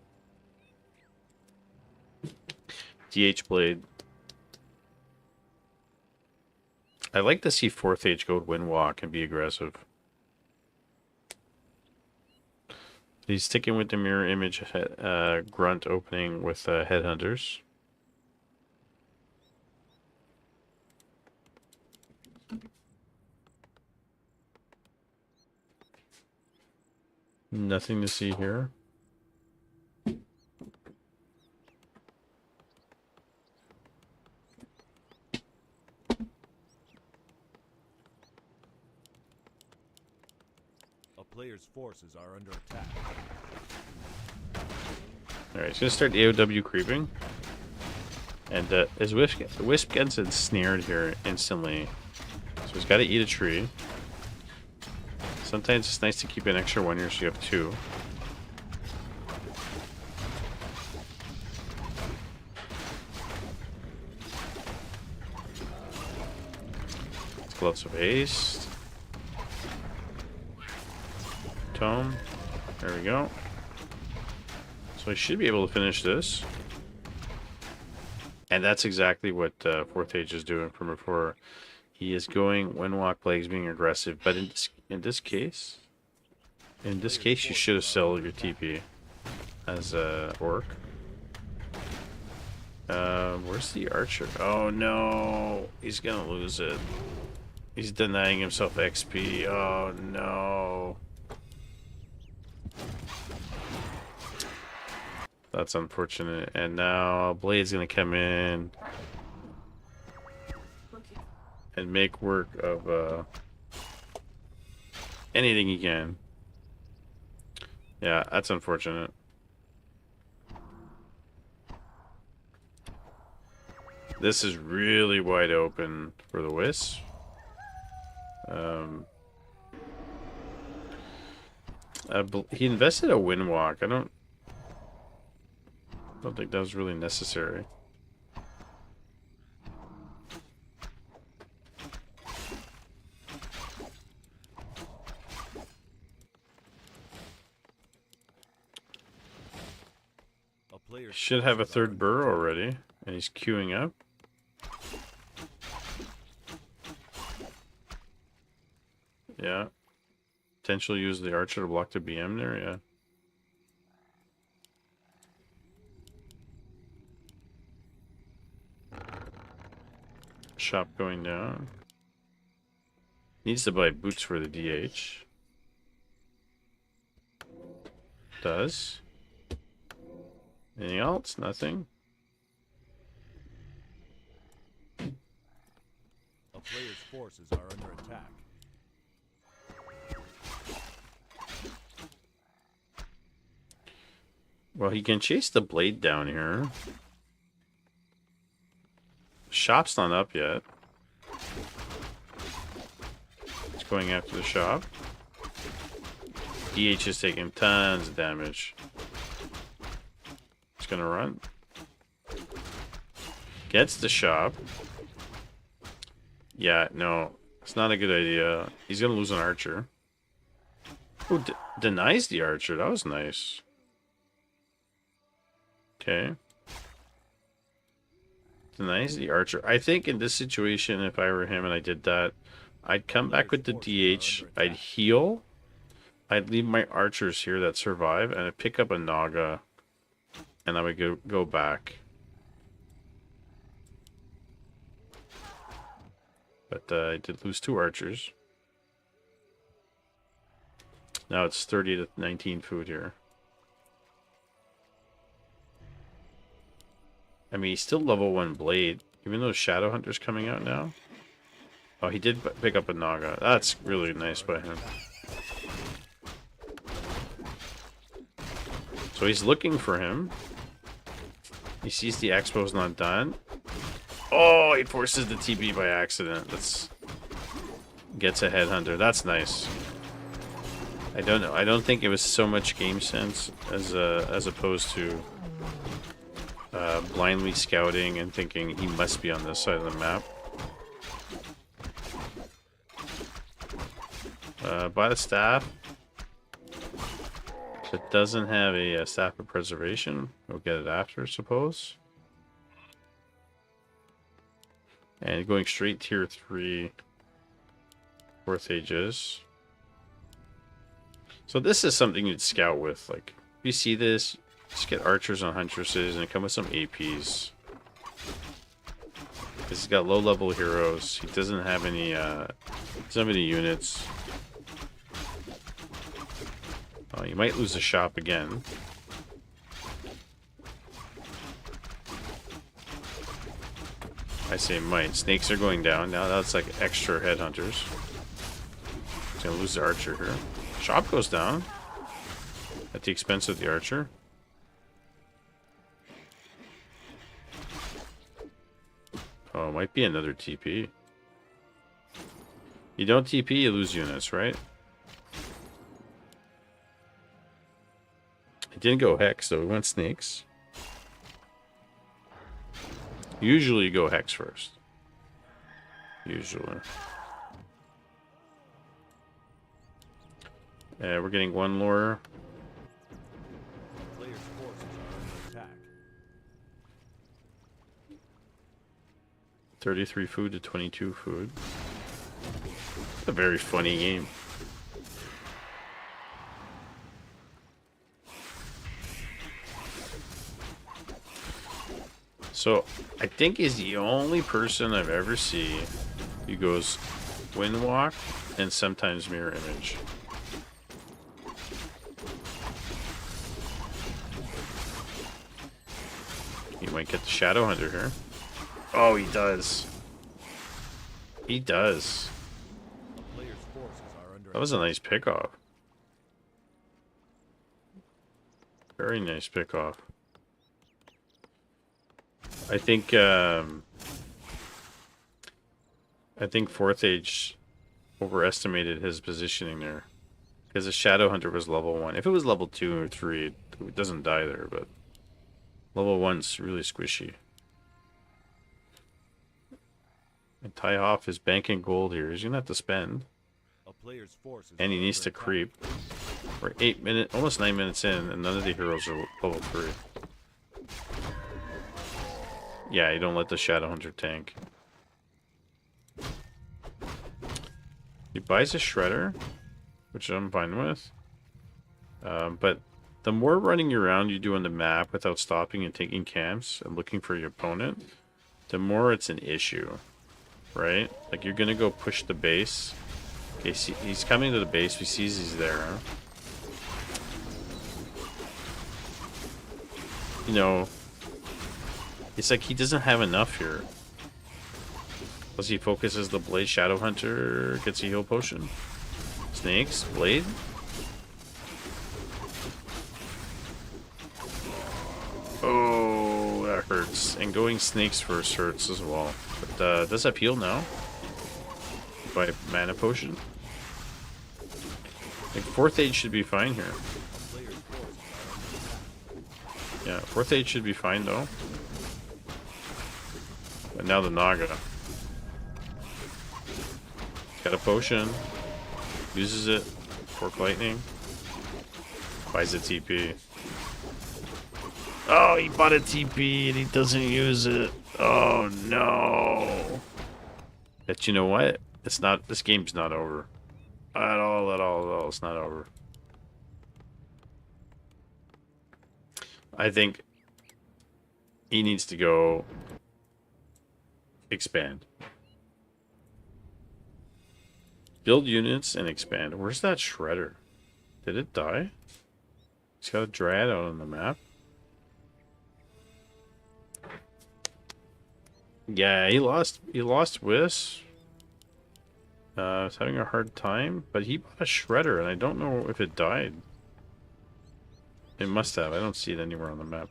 DH Blade. I like to see 4th Age go Windwalk and be aggressive. He's sticking with the mirror image grunt opening with Headhunters. Nothing to see here. A player's forces are under attack. Alright, he's going to start AOW creeping. And his Wisp gets ensnared here instantly. So he's got to eat a tree. Sometimes it's nice to keep an extra 1 here so you have 2. Gloves of Haste. Tome. There we go. So I should be able to finish this. And that's exactly what 4th Age is doing from before. He is going Windwalk Plagues, being aggressive. But in this case, you should have sold your TP as a Orc. Where's the Archer? Oh no, he's gonna lose it. He's denying himself XP. Oh no. That's unfortunate. And now Blade's gonna come in and make work of anything he can. Yeah, that's unfortunate. This is really wide open for the Wisp. He invested a Windwalk. I don't think that was really necessary. Should have a 3rd burr already, and he's queuing up. Yeah. potentially use the archer to block the BM there, yeah. Shop going down. Needs to buy boots for the DH. Does. Anything else? Nothing. A player's forces are under attack. Well, he can chase the blade down here. Shop's not up yet. It's going after the shop. DH is taking tons of damage. It's gonna run. Gets the shop. Yeah, no. It's not a good idea. He's gonna lose an archer. Oh, denies the archer. That was nice. Okay. Denies the archer. I think in this situation, if I were him and I did that, I'd come back with the DH. I'd heal. I'd leave my archers here that survive, and I'd pick up a Naga, and I would go back. But I did lose 2 archers. Now it's 30 to 19 food here. I mean, he's still level 1 blade, even though Shadow Hunter's coming out now. Oh, he did pick up a Naga. That's really nice by him. So he's looking for him. He sees the expo's not done. Oh, he forces the TB by accident. That's gets a headhunter. That's nice. I don't know. I don't think it was so much game sense as opposed to blindly scouting and thinking he must be on this side of the map. Buy the staff. If it doesn't have a staff of preservation, we'll get it after, I suppose. And going straight tier 3 4th ages. So this is something you'd scout with. Like, if you see this, just get archers and huntresses and come with some APs. Because he's got low level heroes. He doesn't have any units. Oh, you might lose the shop again. I say might. Snakes are going down now. That's like extra headhunters. He's gonna lose the archer here. Shop goes down at the expense of the archer. Oh, might be another TP. You don't TP, you lose units, right? It didn't go Hex, though. We went Snakes. Usually you go Hex first. Usually. We're getting 1 lore. Player's forces are under attack. 33 food to 22 food. It's a very funny game. So, I think he's the only person I've ever seen who goes Windwalk and sometimes Mirror Image. He might get the Shadow Hunter here. Oh, he does. He does. A player's forces are under That was a nice pickoff. Very nice pickoff. I think 4th Age overestimated his positioning there. Because the Shadow Hunter was level 1. If it was level 2 or 3, it doesn't die there, but level 1's really squishy. And Ty Hoff is banking gold here. He's gonna have to spend. a player's forces And he are needs under to attack. creep. We're 8 minutes, almost 9 minutes in, and none of the heroes are level 3. Yeah, you don't let the Shadow Hunter tank. He buys a Shredder, which I'm fine with. But the more running around you do on the map without stopping and taking camps and looking for your opponent, the more it's an issue, right? Like, you're gonna go push the base. Okay, see, he's coming to the base. He sees he's there. You know, it's like he doesn't have enough here. Plus he focuses the Blade Shadow Hunter, gets a heal potion. Snakes, Blade. Oh, that hurts. And going Snakes first hurts as well. But does that heal now? By mana potion? Like, 4th aid should be fine here. Yeah, 4th aid should be fine though. But now the Naga. Got a potion. Uses it. Fork Lightning. Buys a TP. Oh, he bought a TP and he doesn't use it. Oh no. But you know what? It's not, this game's not over. At all. It's not over. I think he needs to go expand. Build units and expand. Where's that Shredder? Did it die? He's got a Dryad out on the map. Yeah, he lost Whis. He's having a hard time, but he bought a Shredder, and I don't know if it died. It must have. I don't see it anywhere on the map.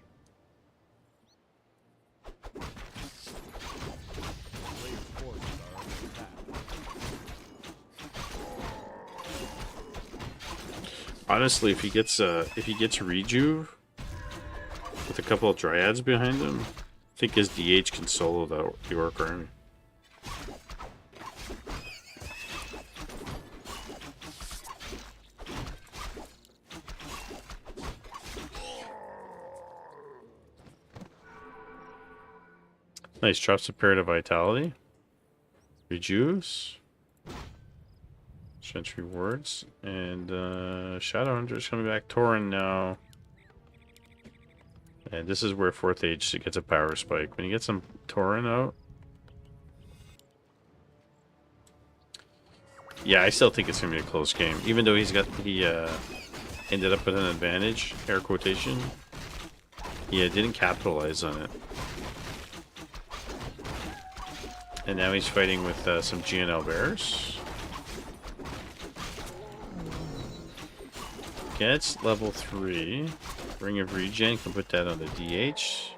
Honestly, if he gets Rejuve with a couple of Dryads behind him, I think his DH can solo the Orc army. Nice, drops a pair to Vitality. Rejuves. Strength rewards. And Shadowhunter's coming back. Tauren now. And this is where 4th Age gets a power spike. When you get some Tauren out. Yeah, I still think it's gonna be a close game. Even though he ended up with an advantage, air quotation. He didn't capitalize on it. And now he's fighting with some GNL bears. Gets level 3. Ring of Regen, can put that on the DH.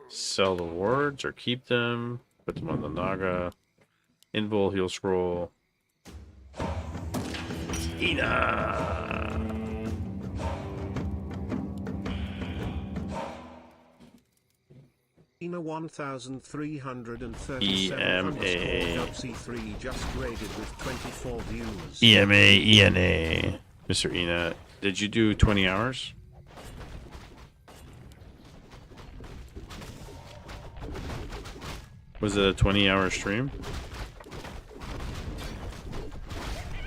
Sell the wards or keep them. Put them on the Naga. Invul, heal scroll. Ina! Ina 1337 EMA. C3 just raided with 24 viewers. EMA, ENA. Mr. Ina, did you do 20 hours? Was it a 20-hour stream?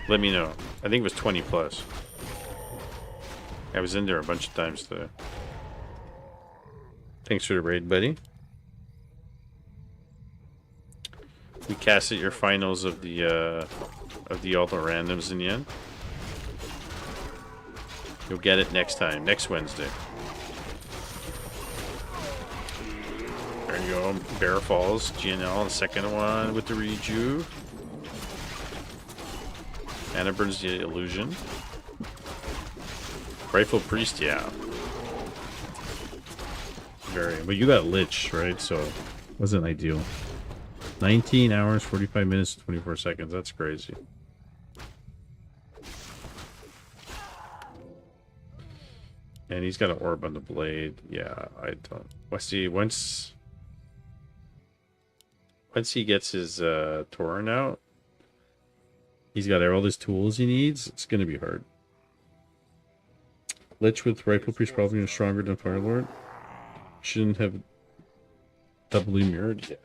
Let me know. I think it was 20 plus. I was in there a bunch of times today. Thanks for the raid, buddy. We casted your finals of the Ultra Randoms in the end. You'll get it next time, next Wednesday. There you go, Bear Falls, GNL, the second one with the Rejuve. Anna burns the illusion. Rifle Priest, yeah. Very, but you got Lich, right? So, wasn't ideal. 19 hours, 45 minutes, 24 seconds. That's crazy. And he's got an orb on the blade. Yeah, I don't. Once he gets his Tauren out, he's got all his tools he needs. It's gonna be hard. Lich with Rifle Priest probably stronger than Firelord. Shouldn't have doubly mirrored yet.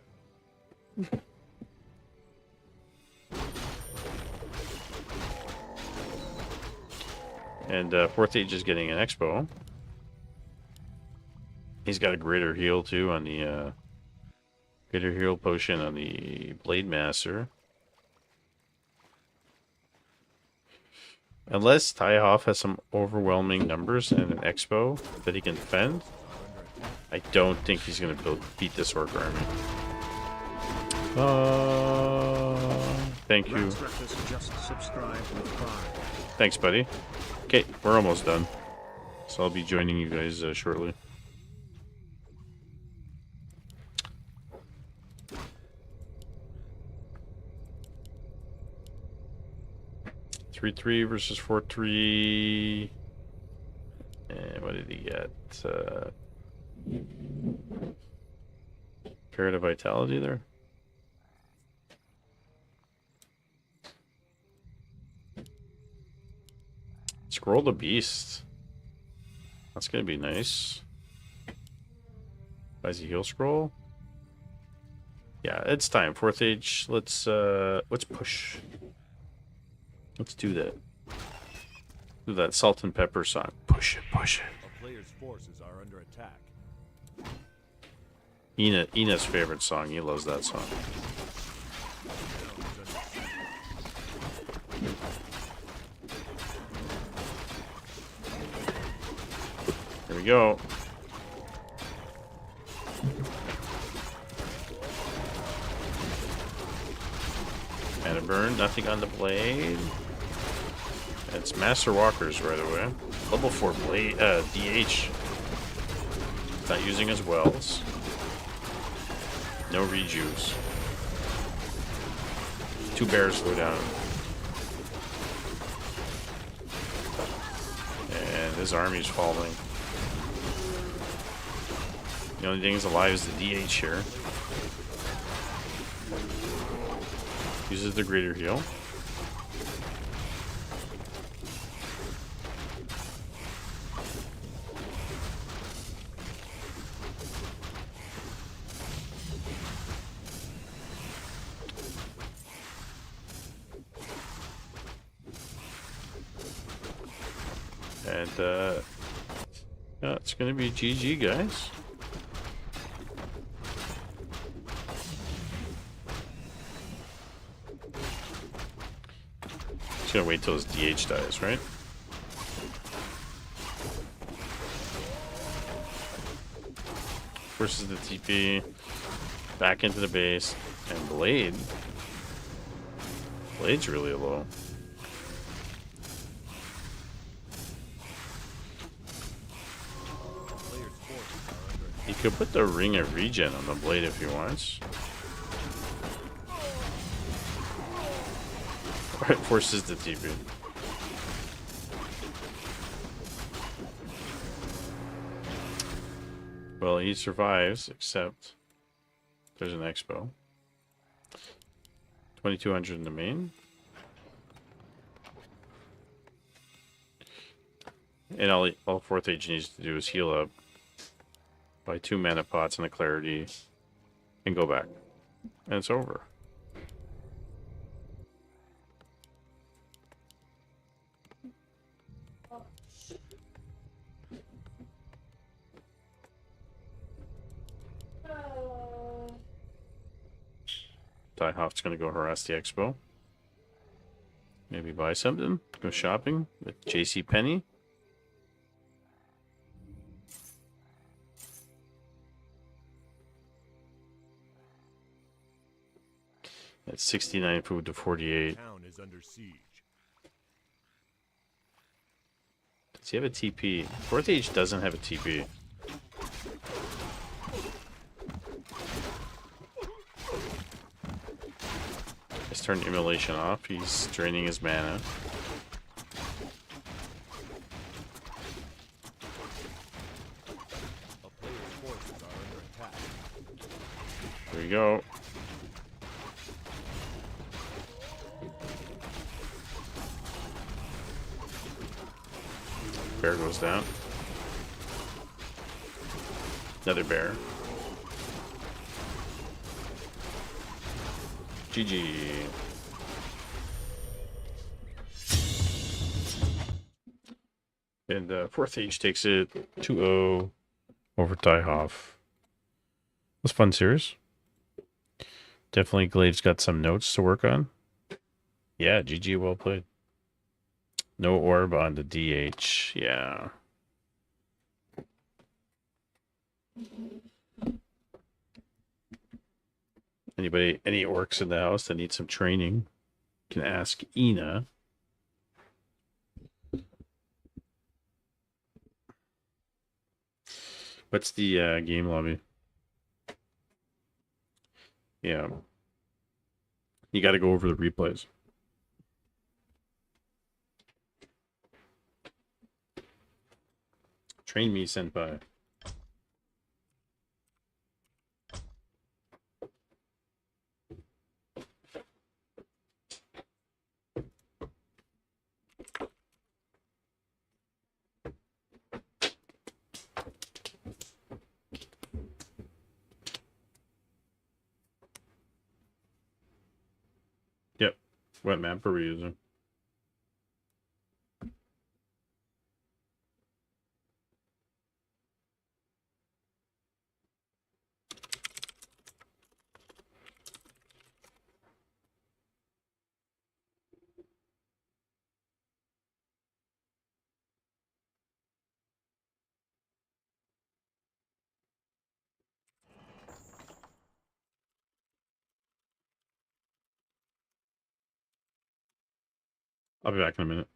And fourth age is getting an expo. He's got a greater heal too on the greater heal potion on the Blade Master. Unless Taihoff has some overwhelming numbers and an expo that he can defend, I don't think he's going to beat this Orc army. Thank you. Rastratus just subscribed with Prime. Thanks, buddy. Okay, we're almost done. So I'll be joining you guys shortly. Three versus 4-3. And what did he get? Carrot of Vitality there. Scroll the Beast. That's gonna be nice. Buys a heal scroll. Yeah, it's time. Fourth age. Let's push. Let's do that. Do that salt and pepper song. Push it, push it. A player's forces are under attack. Ina's favorite song. He loves that song. Here we go. And a burn, nothing on the blade. It's Master Walkers right away. Level 4 blade, DH. Not using his wells. No rejuice. 2 bears go down. And his army's falling. The only thing that's alive is the DH here. Uses the greater heal. And yeah, it's gonna be GG, guys. Just gonna wait till his DH dies, right? Versus the TP, back into the base, and Blade. Blade's really low. He could put the Ring of Regen on the Blade if he wants. Or it forces the TP. Well, he survives, except there's an expo. 2200 in the main. And all fourth age needs to do is heal up by 2 mana pots and a clarity and go back. And it's over. Tiehoff's gonna go harass the expo. Maybe buy something. Go shopping with JC Penney. That's 69 food to 48. Town is under siege. Does he have a TP? Fourth age doesn't have a TP. Let's turn Immolation off. He's draining his mana. A player's forces are under attack. Here we go. Bear goes down. Another bear. GG. And Fourth Age takes it 2-0 over Hoff. It was a fun series. Definitely Glade's got some notes to work on. Yeah, GG, well played. No orb on the DH. Yeah. Anybody, any orcs in the house that need some training can ask Ina. What's the game lobby? Yeah. You got to go over the replays. Train me, senpai. Yep. What map are we using? I'll be back in a minute.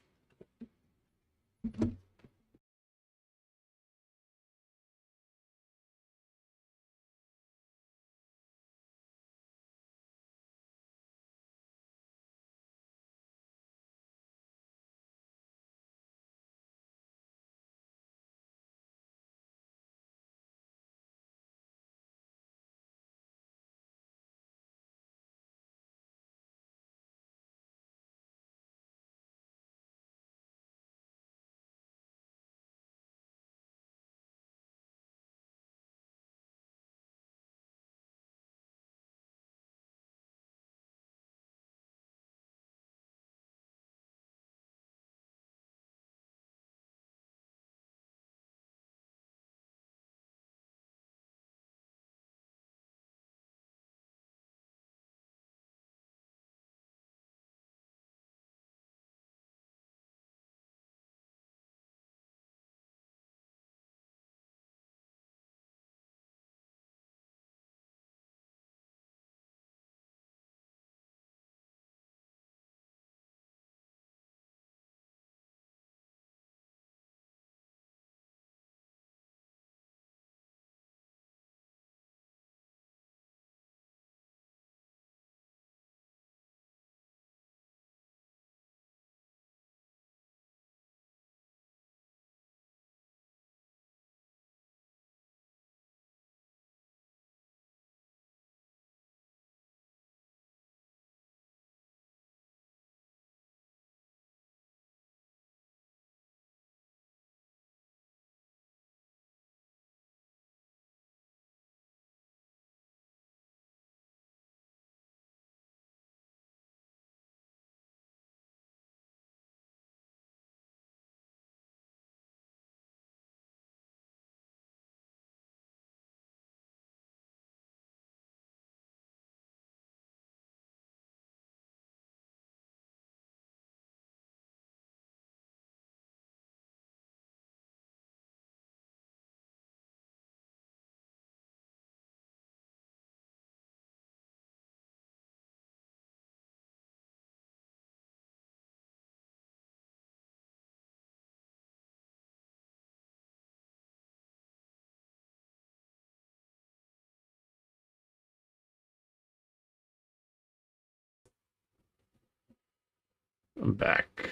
I'm back.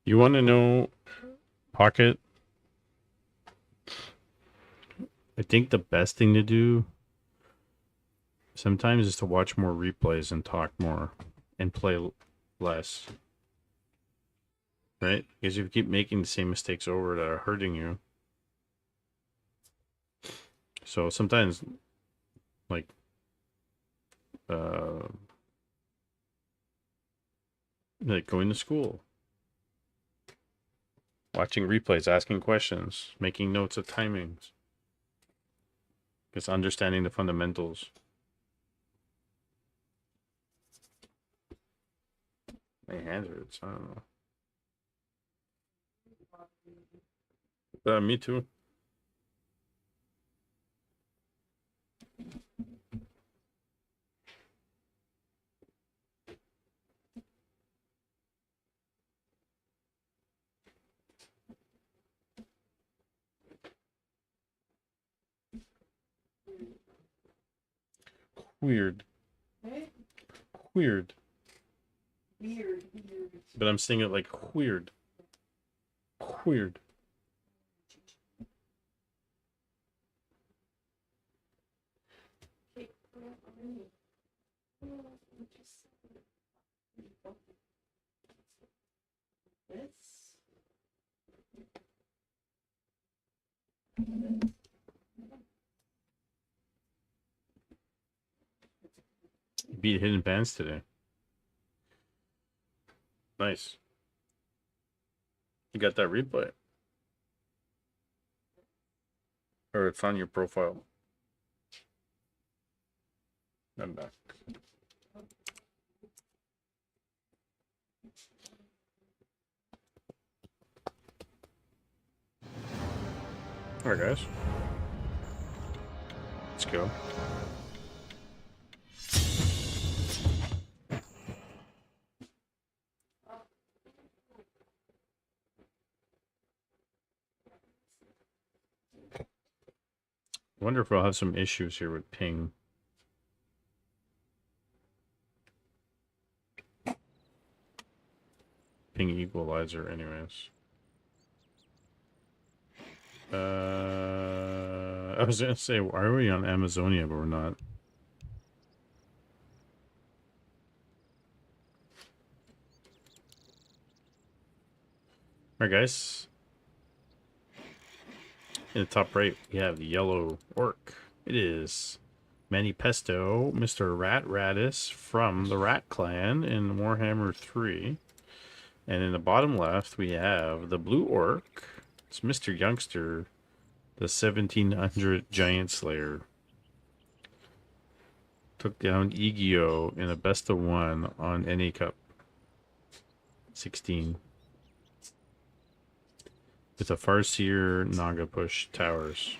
You want to know, Pocket? I think the best thing to do sometimes is to watch more replays and talk more and play less. Right? Because if you keep making the same mistakes over that are hurting you. So sometimes, like, Like going to school, watching replays, asking questions, making notes of timings. Just understanding the fundamentals. My hands hurts. I don't know. Me too. Weird. Weird. Weird. But I'm saying it like weird. Weird. Beat Hidden Bands today. Nice. You got that replay? Or it's on your profile? I'm back. Alright, guys. Let's go. I wonder if I'll have some issues here with ping. Ping equalizer, anyways. I was gonna say, why are we on Amazonia, but we're not? Alright, guys. In the top right, we have the yellow orc. It is Manny Pesto, Mr. Rat Radis from the Rat Clan in Warhammer 3. And in the bottom left, we have the blue orc. It's Mr. Youngster, the 1700 Giant Slayer. Took down Igio in a best of one on NA Cup 16. With a Farseer Naga push towers.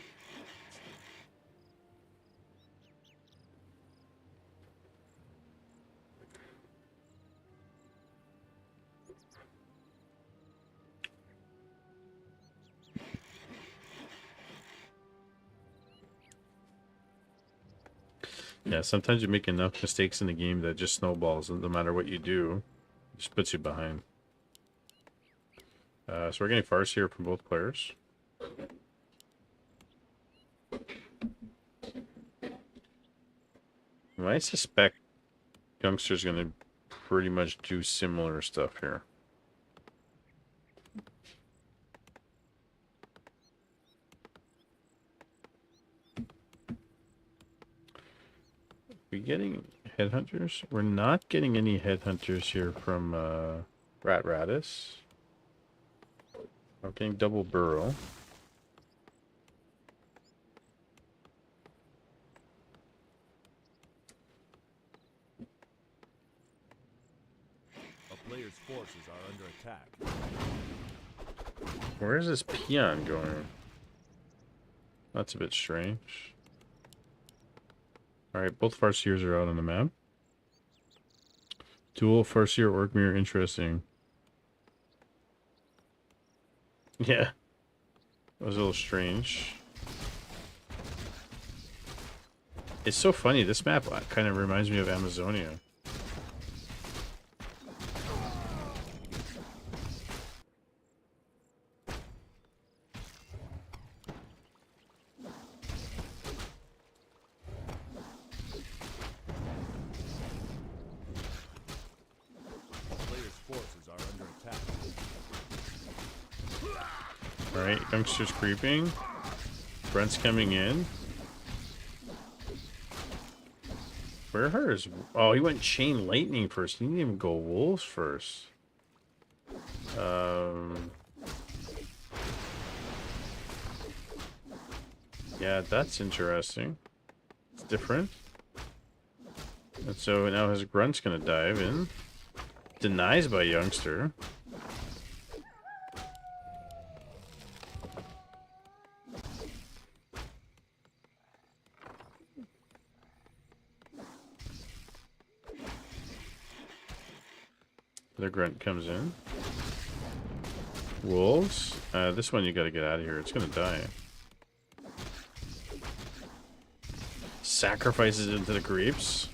Yeah, sometimes you make enough mistakes in the game that just snowballs, and no matter what you do, it just puts you behind. So we're getting Farseer from both players. I suspect Youngster's going to pretty much do similar stuff here. We getting headhunters? We're not getting any headhunters here from Rat Radis. I'm getting double burrow. A player's forces are under attack. Where is this peon going? That's a bit strange. Alright, both Farseers are out on the map. Dual Farseer Orc Mirror, interesting. Yeah. That was a little strange. It's so funny, this map kind of reminds me of Amazonia. Alright, Youngster's creeping. Brent's coming in. Where hers? Oh, he went chain lightning first. He didn't even go wolves first. Yeah, that's interesting. It's different. And so now his grunt's gonna dive in. Denies by youngster. The grunt comes in. Wolves. This one you gotta get out of here. It's gonna die. Sacrifices into the creeps.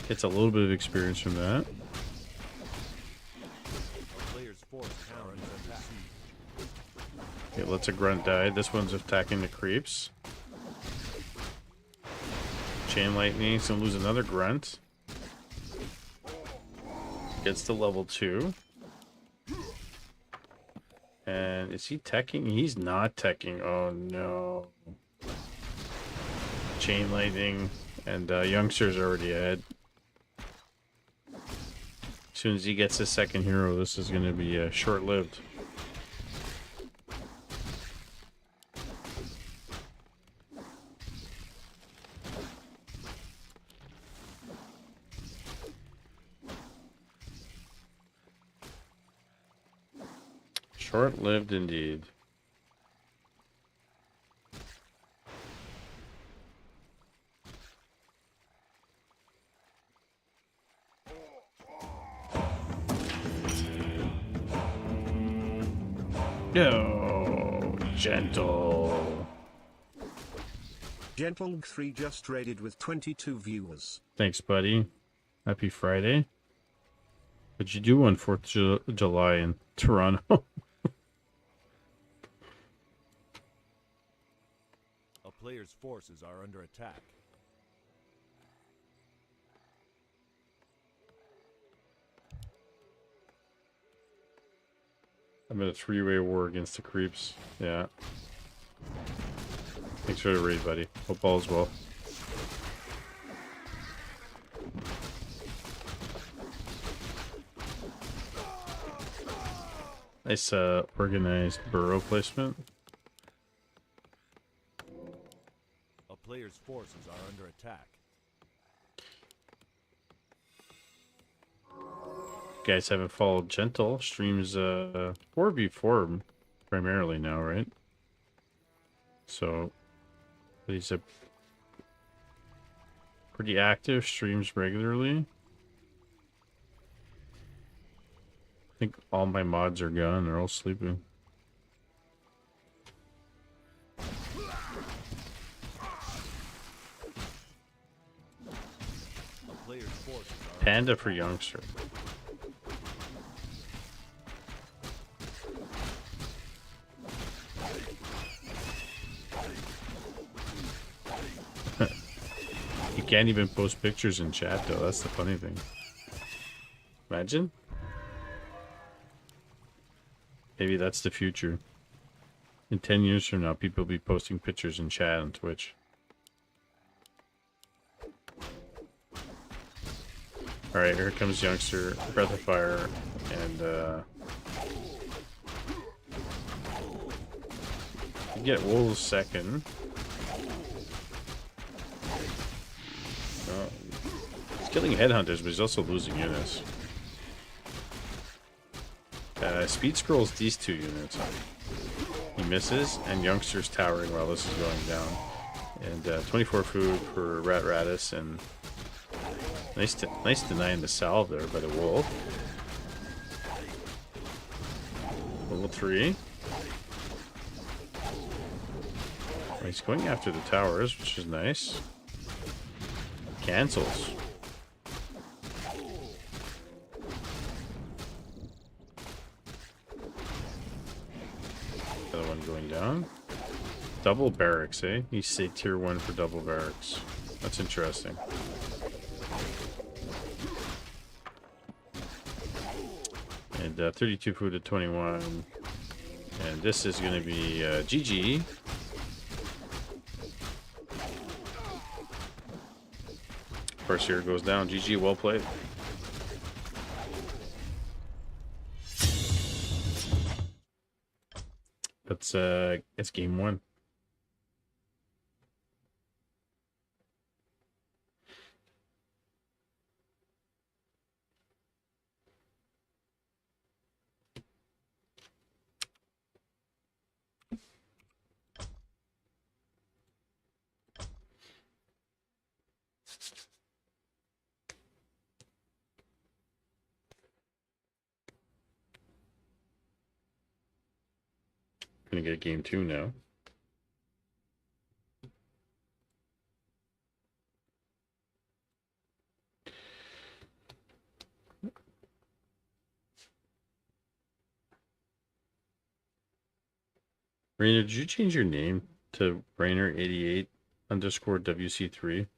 Gets a little bit of experience from that. Player's force now under attack. Okay, lets a grunt die. This one's attacking the creeps. Chain lightning. He's gonna lose another grunt. Gets to level 2. And is he teching? He's not teching. Oh no. Chain lightning. And youngster's already ahead. As soon as he gets his second hero, this is going to be short-lived. Short-lived indeed. No, gentle. Gentle 3 just raided with 22 viewers. Thanks, buddy. Happy Friday. What'd you do on 4th of July in Toronto? A player's forces are under attack. I'm in a 3-way war against the creeps. Yeah. Thanks for the raid, buddy. Hope all is well. Nice organized burrow placement. A player's forces are under attack. Guys haven't followed Gentle. Streams 4v4 primarily now, right? So he's a pretty active, streams regularly. I think all my mods are gone, they're all sleeping. A player's forces are Panda for youngster. You can't even post pictures in chat though, that's the funny thing. Imagine. Maybe that's the future. In 10 years from now, people will be posting pictures in chat on Twitch. Alright, here comes youngster, Breath of Fire, and you get Wolves second. Oh, he's killing headhunters, but he's also losing units. Speed scrolls these 2 units. He misses, and youngster's towering while this is going down. And 24 food for Ratus, and nice denying the salve there by the wolf. Level 3. He's going after the towers, which is nice. Cancels. Other one going down. Double barracks, eh? You say tier 1 for double barracks. That's interesting. And 32 food to 21. And this is going to be GG. First here goes down. GG, well played. It's game one. Gonna get game two now. Rainer, did you change your name to Rainer88 underscore WC3?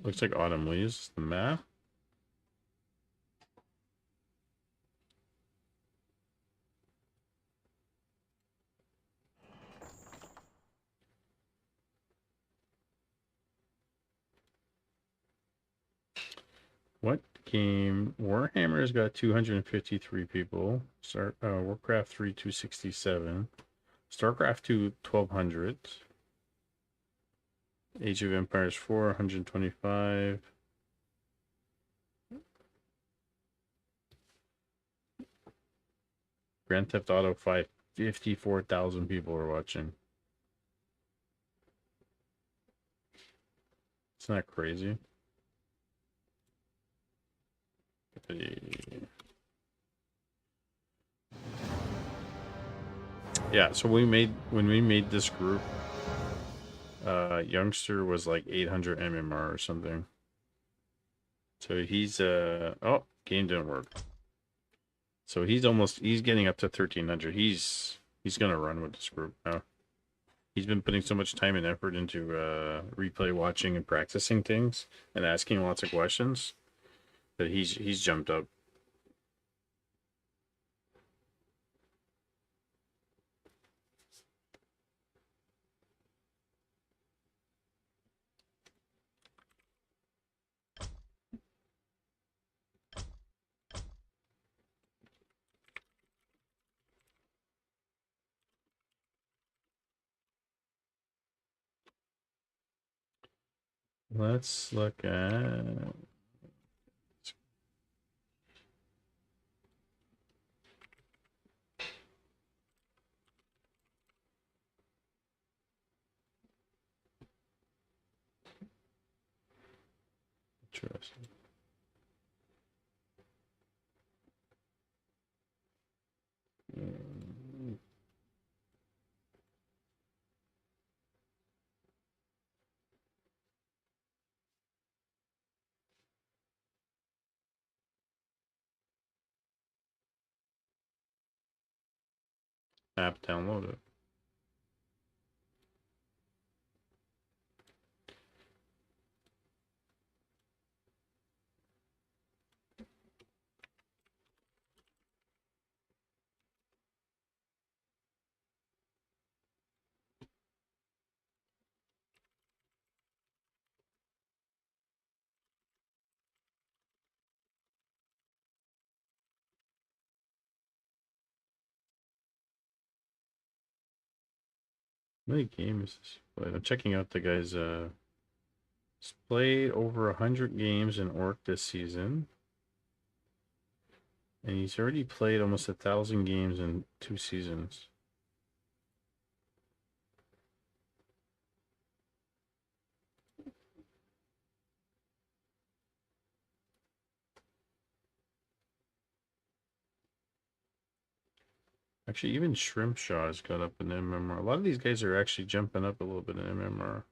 Looks like autumn leaves. The map. What game? Warhammer's got 253 people. Warcraft 3, 267. StarCraft 2, 1200. Age of Empires 4, 125. Grand Theft Auto 5, 54,000 people are watching. It's not crazy. Yeah, so when we made this group, youngster was like 800 MMR or something. So he's oh, game didn't work. So he's getting up to 1300. He's gonna run with this group now. He's been putting so much time and effort into replay watching and practicing things and asking lots of questions that he's jumped up. Let's look at interesting. App downloaded. How many games is this played? I'm checking out the guy's he's played over 100 games in Orc this season. And he's already played almost 1,000 games in 2 seasons. Actually, even Shrimp Shaw's got up in MMR. A lot of these guys are actually jumping up a little bit in MMR.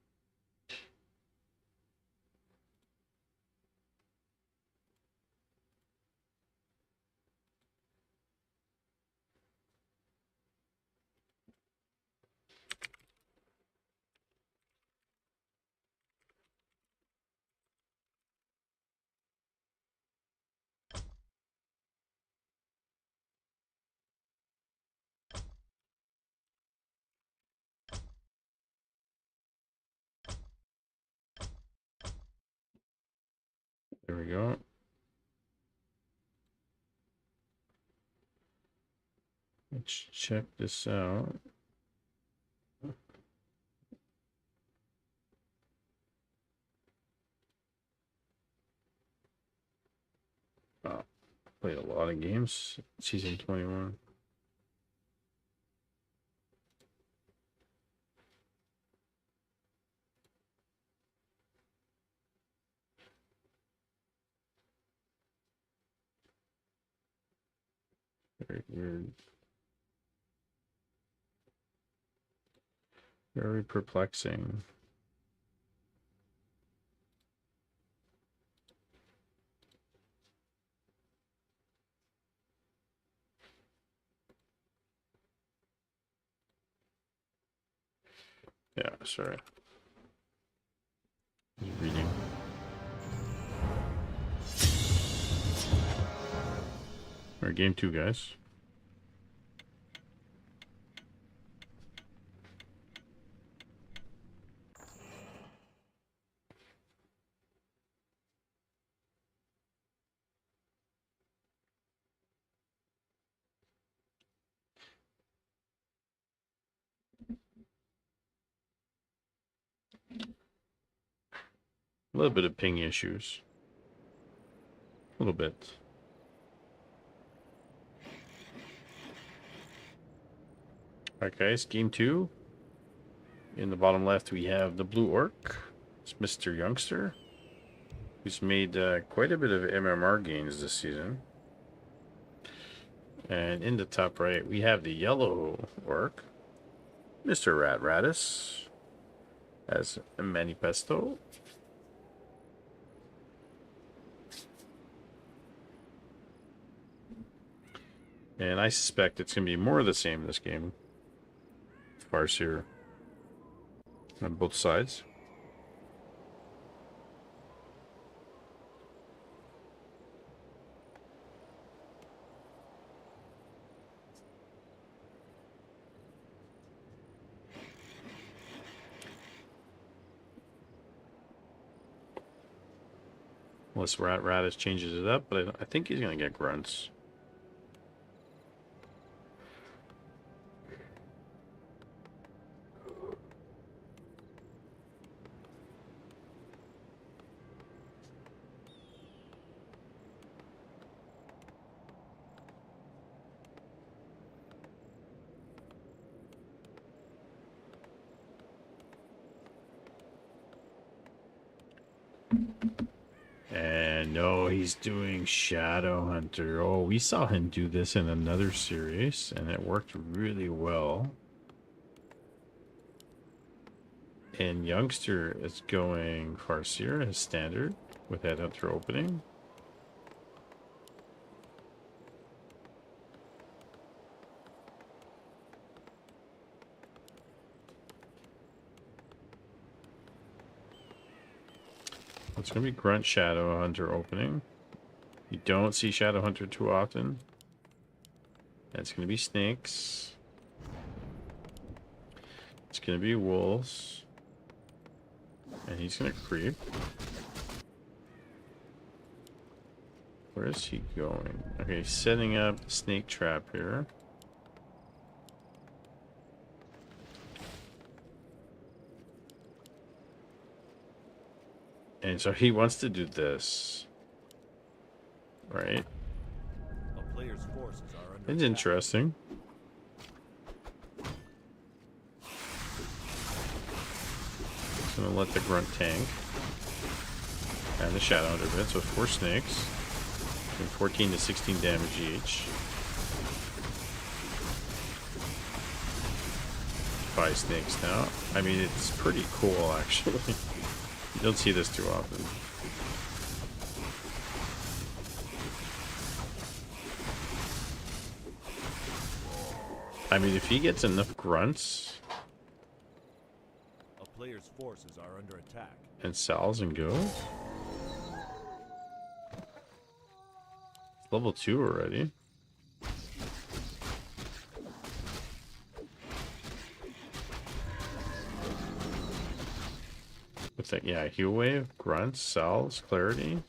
There we go. Let's check this out. Oh, played a lot of games. Season 21. Very weird. Very perplexing. Yeah, sorry. Just reading. All right, game 2, guys. A little bit of ping issues. A little bit. Alright guys, game 2. In the bottom left we have the Blue Orc. It's Mr. Youngster, who's made quite a bit of MMR gains this season. And in the top right we have the Yellow Orc, Mr. Radis, as a Manifesto. And I suspect it's going to be more of the same this game. Farseer on both sides. Unless Radis changes it up, but I think he's going to get grunts. And no, he's doing Shadow Hunter. Oh, we saw him do this in another series, and it worked really well. And Youngster is going Farseer as standard with Headhunter opening. It's going to be Grunt Shadow Hunter opening. You don't see Shadow Hunter too often. That's going to be snakes. It's going to be wolves. And he's going to creep. Where is he going? Okay, setting up the snake trap here. And so he wants to do this. Right? A player's forces are under It's attack. interesting. Just gonna let the grunt tank. And the shadow under bit, so 4 snakes. And 14 to 16 damage each. 5 snakes now. I mean, it's pretty cool, actually. You don't see this too often. I mean, if he gets enough grunts A player's forces are under attack. and salves and go. It's level 2 already. What's that? Yeah, heal wave, grunts, salves, clarity.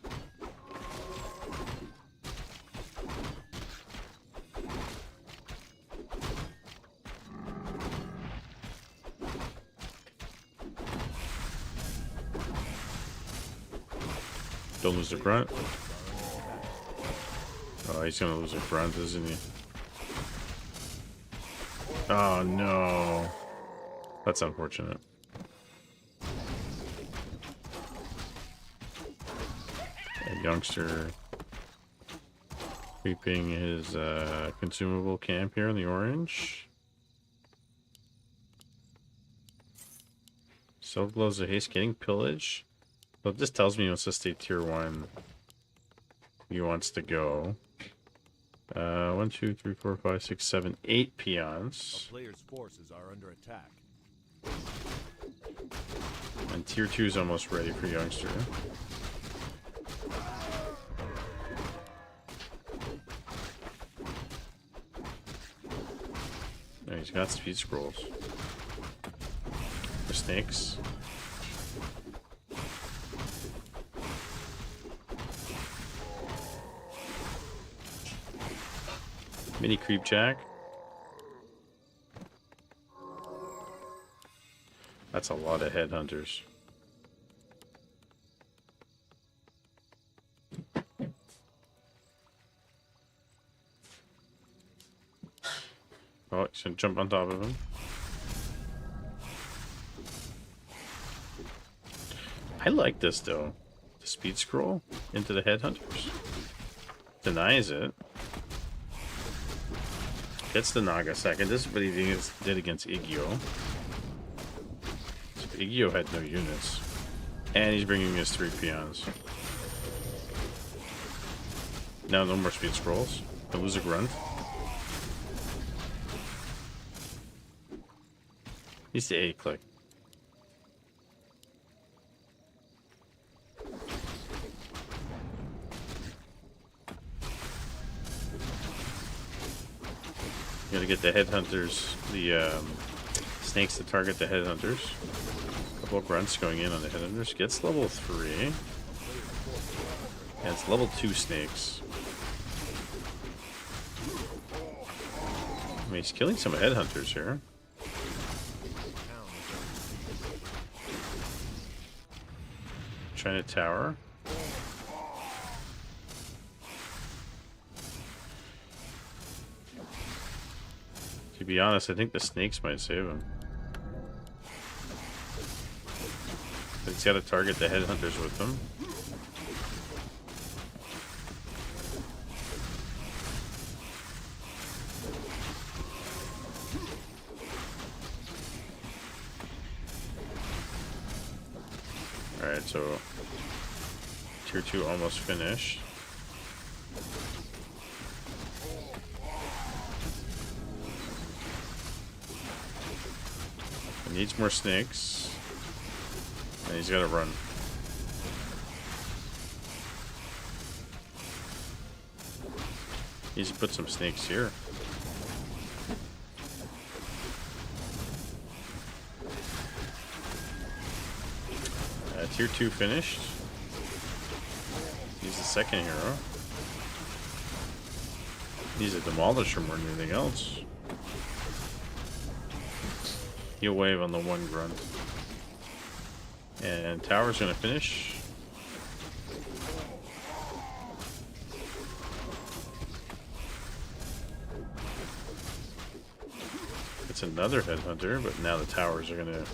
lose a grunt. Oh, he's gonna lose a grunt, isn't he? Oh no. That's unfortunate. A youngster creeping his consumable camp here in the orange. So blows a haste, getting pillage. Well, this tells me he wants to stay tier 1. He wants to go. 1, 2, 3, 4, 5, 6, 7, 8 peons. A player's forces are under attack. And tier 2 is almost ready for youngster. Oh, he's got speed scrolls. For snakes. Mini creep jack. That's a lot of headhunters. Oh, he's gonna jump on top of him. I like this though. The speed scroll into the headhunters. Denies it. Gets the Naga second. This is what he did against Igio. So Igio had no units. And he's bringing his 3 peons. Now no more speed scrolls. He'll lose a grunt. He's the A click. You gotta get the headhunters, the snakes to target the headhunters. A couple of grunts going in on the headhunters. Gets level 3. And it's level 2 snakes. I mean, he's killing some headhunters here. Trying to tower. To be honest, I think the snakes might save him. But he's got to target the headhunters with them. Alright, so tier 2 almost finished. He needs more snakes. And he's got to run. He needs to put some snakes here. Tier 2 finished. He's the second hero. He's a demolisher more than anything else. He'll wave on the 1 grunt. And tower's gonna finish. It's another headhunter, but now the towers are gonna...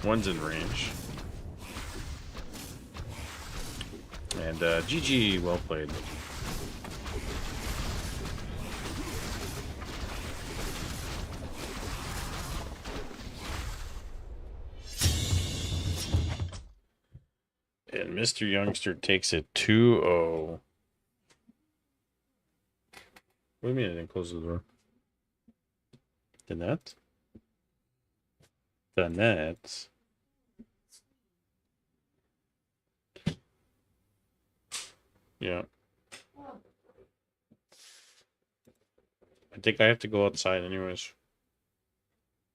One's in range. And GG, well played. And Mr. Youngster takes it 2-0. What do you mean I didn't close the door? The net? The net? Yeah. I think I have to go outside anyways.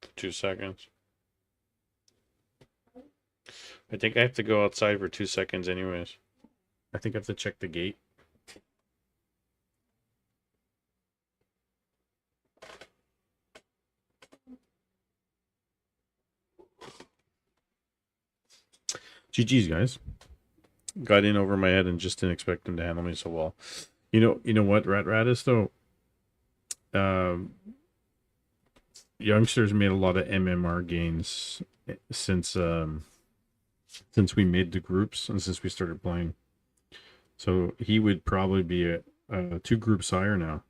For 2 seconds. I think I have to go outside for 2 seconds anyways. I think I have to check the gate. GG's, guys. got in over my head and just didn't expect him to handle me so well. You know what, Rat is though. Youngsters made a lot of MMR gains since we made the groups and since we started playing. So he would probably be a 2 groups higher now.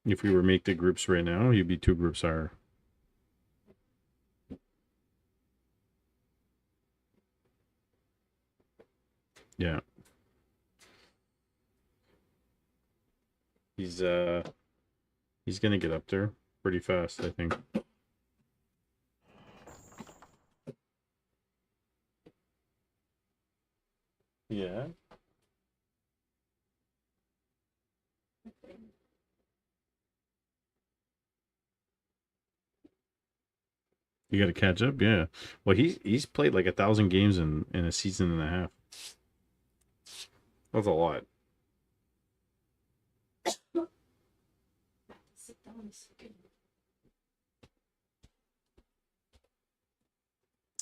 If we were make the groups right now, he'd be 2 groups higher. Yeah. He's gonna get up there pretty fast, I think. Yeah. You got to catch up, yeah. Well, he's played like 1,000 games in a season and a half. That's a lot. Sit down a second.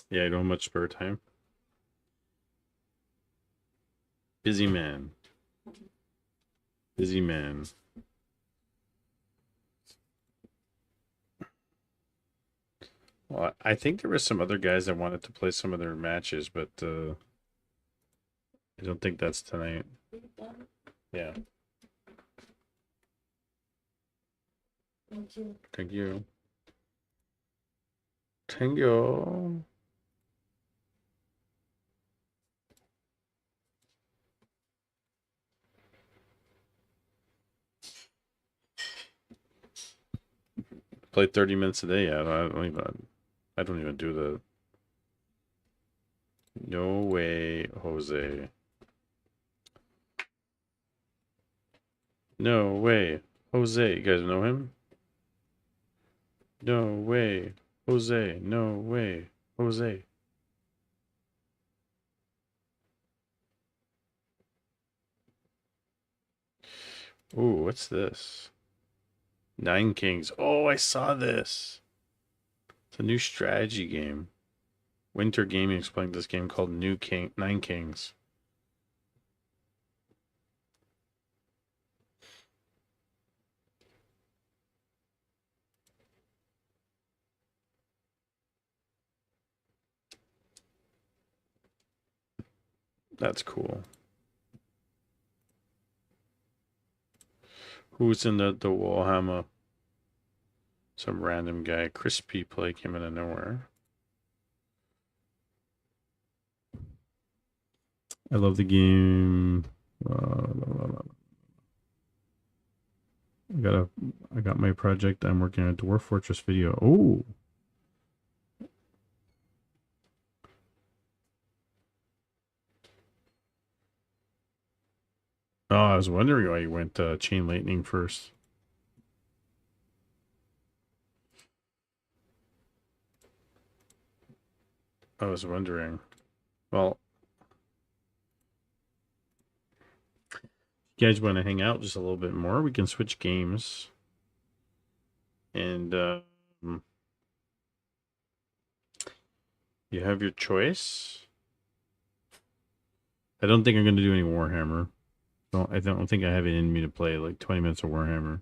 Yeah, I don't have much spare time. Busy man. Busy man. Well, I think there were some other guys that wanted to play some of their matches, but I don't think that's tonight. Yeah. Thank you. Thank you. Thank you. Play 30 minutes a day. Yeah, I don't even do the. No way, Jose. No way, Jose. You guys know him? No way, Jose. No way, Jose. Ooh, what's this? 9 Kings. Oh, I saw this. It's a new strategy game. Winter Gaming is playing this game called 9 Kings. That's cool. Who's in the Warhammer? Some random guy. Crispy play came out of nowhere. I love the game. I got my project. I'm working on a Dwarf Fortress video. Oh. Oh, I was wondering why you went Chain Lightning first. I was wondering. Well, if you guys want to hang out just a little bit more, we can switch games. And you have your choice. I don't think I'm going to do any Warhammer. I don't think I have it in me to play like 20 minutes of Warhammer.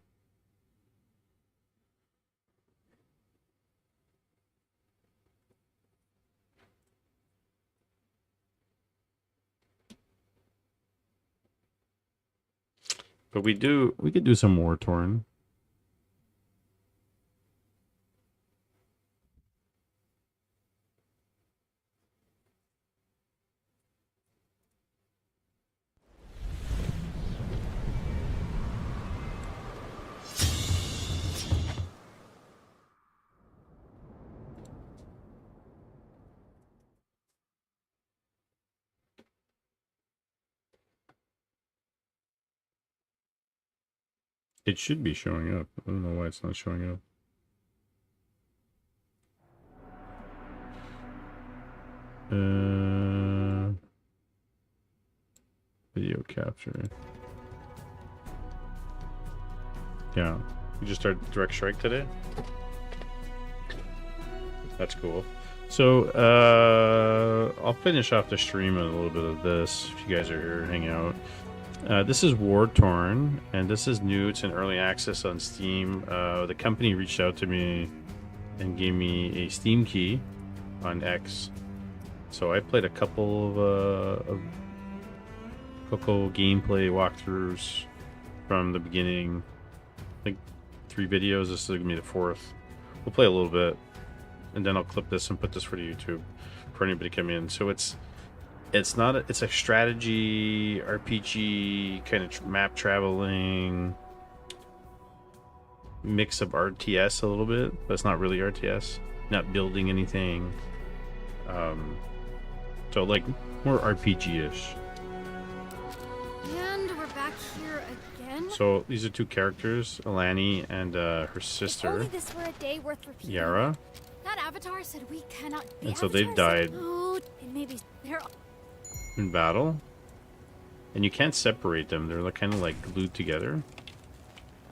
But we could do some War Torn. It should be showing up. I don't know why it's not showing up. Video capture. Yeah. You just started Direct Strike today? That's cool. So, I'll finish off the stream with a little bit of this, if you guys are here, hang out. This is War Torn, and this is new. It's in early access on Steam. The company reached out to me and gave me a Steam key on X. So I played a couple of Coco gameplay walkthroughs from the beginning. I think 3 videos. This is going to be the 4th. We'll play a little bit, and then I'll clip this and put this for the YouTube for anybody coming in. So it's not it's a strategy RPG kind of map traveling mix of RTS a little bit, but it's not really RTS. Not building anything. So like more RPG-ish. And we're back here again. So these are 2 characters, Alani and her If sister, only this were a day worth repeating. Yara. That avatar said we cannot be. And so they've died Oh, and maybe they're. in battle. And you can't separate them. They're like, kind of like glued together.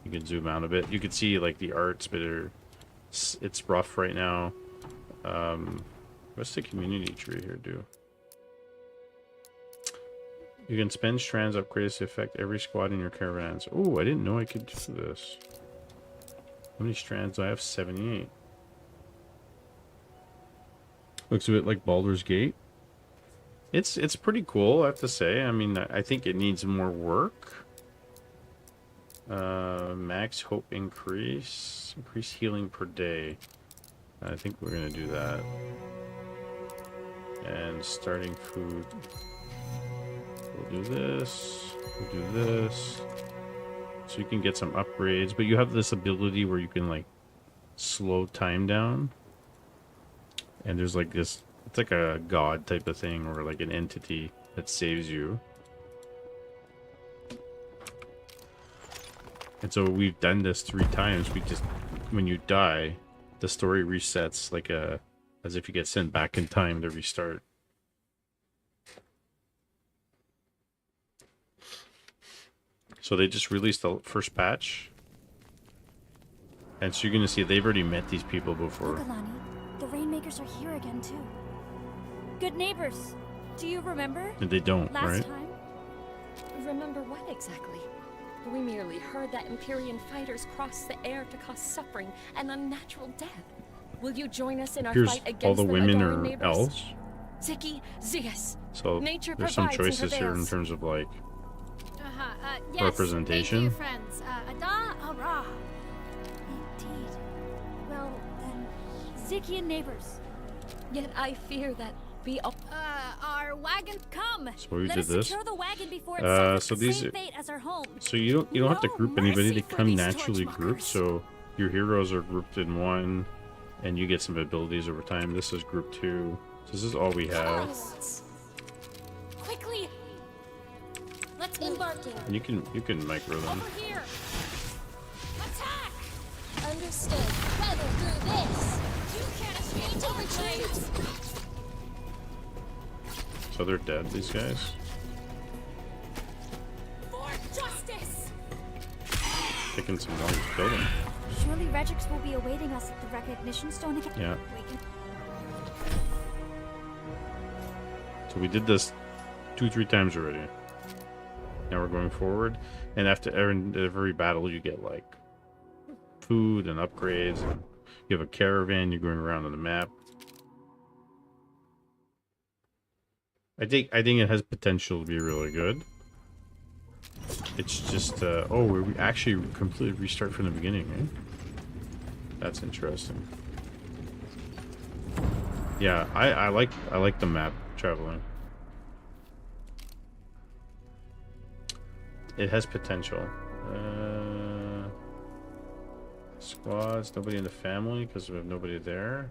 You can zoom out a bit. You can see like the arts, but it's rough right now. What's the community tree here do? You can spend strands upgrades to affect every squad in your caravans. Oh, I didn't know I could do this. How many strands do I have? 78. Looks a bit like Baldur's Gate. It's pretty cool, I have to say. I mean, I think it needs more work. Max hope increase healing per day. I think we're gonna do that. And starting food. We'll do this. We'll do this. So you can get some upgrades, but you have this ability where you can like slow time down. And there's like this, it's like a god type of thing, or like an entity that saves you. And so we've done this 3 times. We just, when you die, the story resets like as if you get sent back in time to restart. So they just released the first patch. And so you're going to see they've already met these people before. Look, Alani, the Rainmakers are here again too. Good neighbors. Do you remember? And they don't, Last right? time? Remember what exactly? We merely heard that Empyrean fighters crossed the air to cause suffering and unnatural death. Will you join us in our Here's fight against all the women Adaran are neighbors? elves. Ziki, Zias. So Nature there's some provides and choices here in prevails. terms of like Yes. representation. Thank you, friends. Ada Ara. Indeed. Well, then, Ziki and neighbors. Yet I fear that Our wagon, come. So we Let did us this. secure the wagon before it suffers So the these same are- fate as our home. So you don't have to No group anybody, mercy they for come these naturally torch grouped. markers. So your heroes are grouped in 1, and you get some abilities over time. This is group 2. So this is all we have. Quickly. Let's embark. And you can micro them. Over here. Attack. understood. Weather through this. You can't escape overcharge. So they're dead, these guys. For justice. Taking some long to kill them. Surely Regix will be awaiting us at the recognition stone again. Yeah. We can... So we did this 2-3 times already. Now we're going forward, and after every battle, you get like food and upgrades. And you have a caravan. You're going around on the map. I think it has potential to be really good. It's just oh, we actually completely restart from the beginning, eh? That's interesting. Yeah, I like the map traveling. It has potential. Squads, nobody in the family because we have nobody there.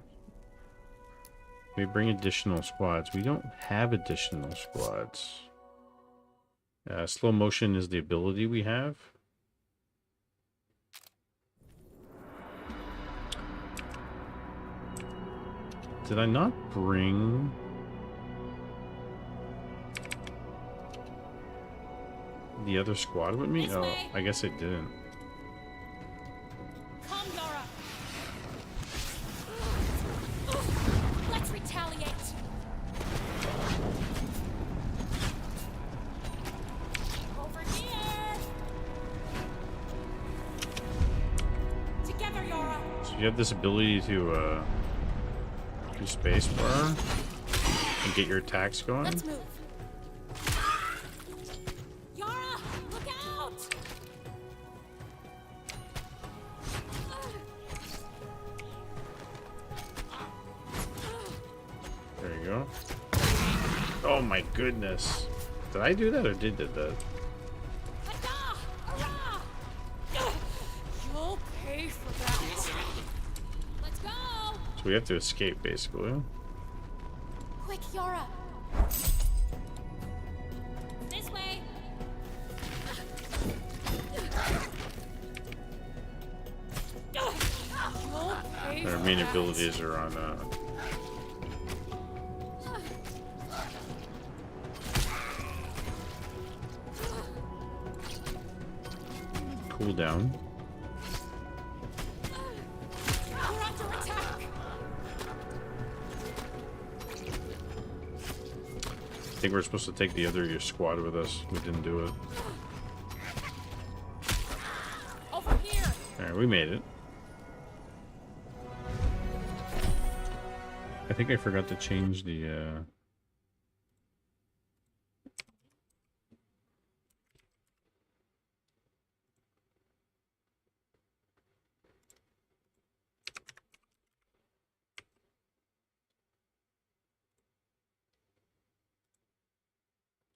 We bring additional squads. We don't have additional squads. Slow motion is the ability we have. Did I not bring... the other squad with me? This Oh, way. I guess I didn't. So you have this ability to do spacebar and get your attacks going. Let's move. Yara, look out! There you go. Oh my goodness. Did I do that or did that? Hada! Hurrah! You'll pay for that. Let's go! So we have to escape basically. Quick, Yara! This way! You'll pay Our for main that. abilities are on cooldown. We're under attack! I think we're supposed to take the other squad with us. We didn't do it. Over here! Alright, we made it. I think I forgot to change the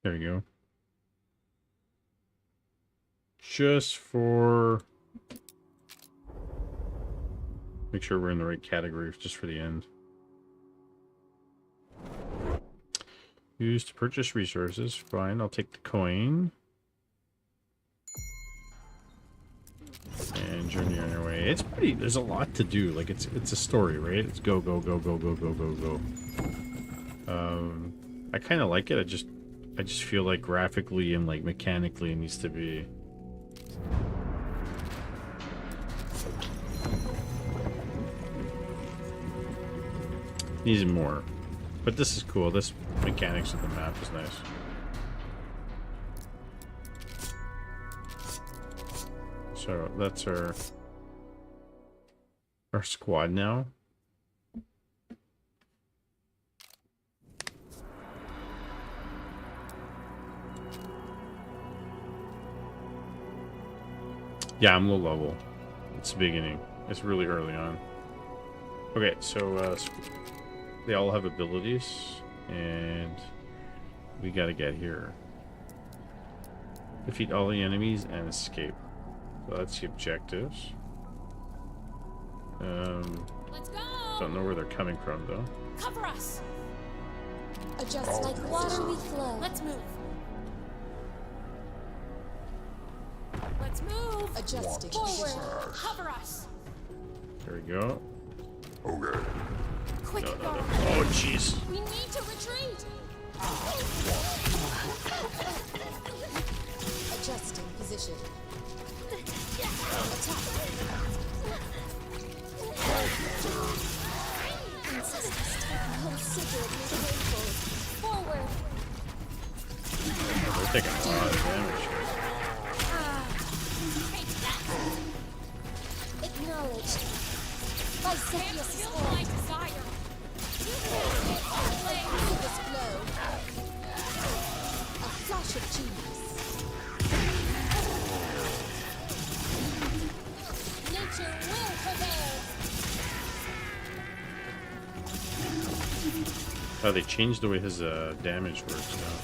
there you go. Just for make sure we're in the right category, just for the end. Use to purchase resources. Fine, I'll take the coin. And journey on your way. It's pretty. There's a lot to do. Like it's a story, right? It's go go go go go go go go. I kind of like it. I just feel like graphically and like mechanically it needs to be. Needs more. But this is cool. This mechanics of the map is nice. So that's our squad now. Yeah, I'm low level. It's the beginning. It's really early on. Okay, so they all have abilities, and we gotta get here. Defeat all the enemies and escape. So that's the objectives. Let's go! Don't know where they're coming from though. Cover us! Adjust like water we flow. Let's move. Let's move! Adjusting Forward! Cover us! There we go. Quick, No, no, no. Yara! Oh, jeez. We need to retreat! Adjusting position. Forward! We're taking a lot of damage here. Take that! Acknowledged. By Can't kill my desire! Biggest blow. A flash of genius. Nature will prevail! Oh, they changed the way his damage works now.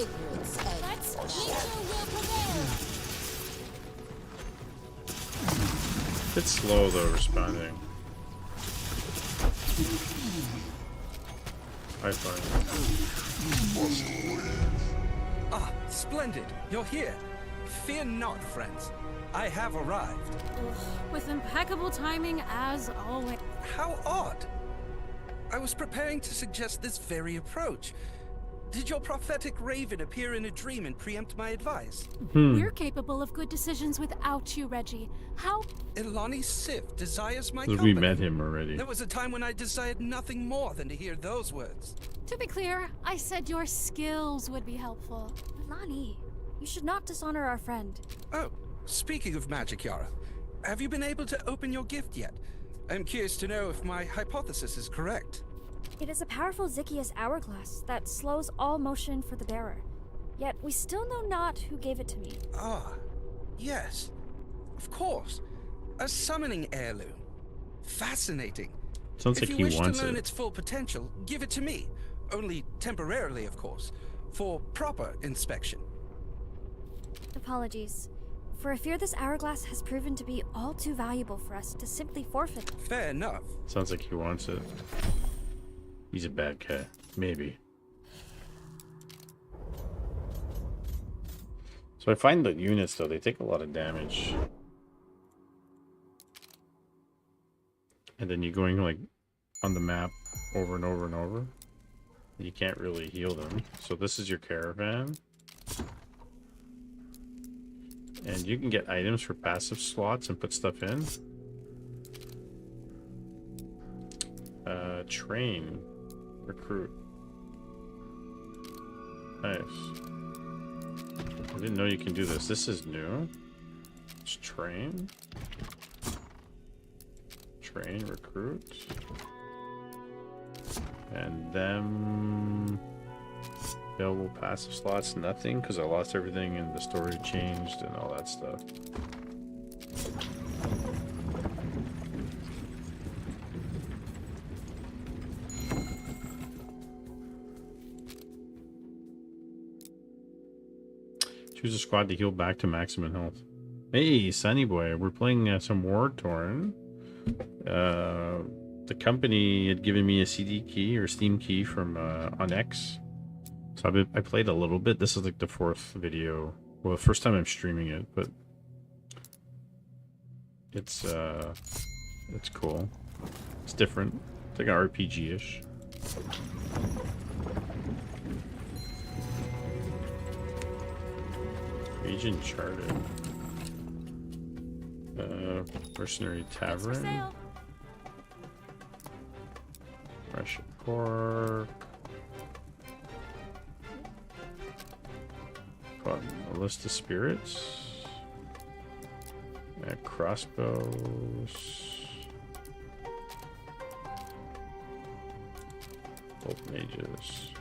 Ignorance and Nature will prevail! It's slow though, responding. High five. Ah, splendid. You're here. Fear not, friends. I have arrived. With impeccable timing, as always. How odd. I was preparing to suggest this very approach. Did your prophetic raven appear in a dream and preempt my advice? We're capable of good decisions without you, Reggie. How? Ilani Sif desires my We company. met him already. There was a time when I desired nothing more than to hear those words. To be clear, I said your skills would be helpful. Lani, you should not dishonor our friend. Oh, speaking of magic, Yara, have you been able to open your gift yet? I'm curious to know if my hypothesis is correct. It is a powerful Zychius hourglass that slows all motion for the bearer. Yet we still know not who gave it to me. Ah, yes. Of course. A summoning heirloom. Fascinating. Sounds If like you he wish wants to learn it. its full potential, give it to me. Only temporarily, of course. For proper inspection. Apologies. For I fear this hourglass has proven to be all too valuable for us to simply forfeit. Fair enough. Sounds like he wants it. He's a bad cat. Maybe. So I find that units, though, they take a lot of damage. And then you're going, like, on the map over and over and over. You can't really heal them. So this is your caravan. And you can get items for passive slots and put stuff in. Train. Recruit. Nice. I didn't know you can do this. This is new. It's train. Train, recruit. And then available passive slots, nothing, because I lost everything and the story changed and all that stuff. Choose a squad to heal back to maximum health. Hey, Sunny Boy, we're playing some War Torn. The company had given me a CD key or Steam key from on X. So I played a little bit. This is like the 4th video. Well, the first time I'm streaming it, but it's cool. It's different. It's like an RPG-ish. Agent Charted. Mercenary Tavern. Fresh pork. Got a list of spirits. Crossbows. Bolt mages.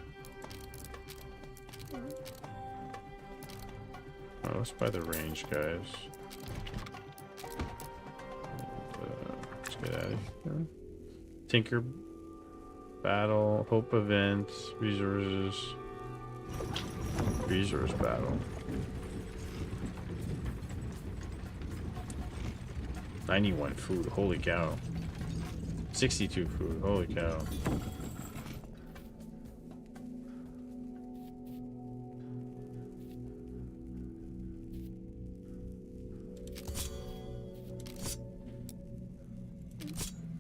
Oh, let's buy the range, guys. Let's get out of here. Tinker battle, hope event, resources, resource battle. 91 food, holy cow. 62 food, holy cow.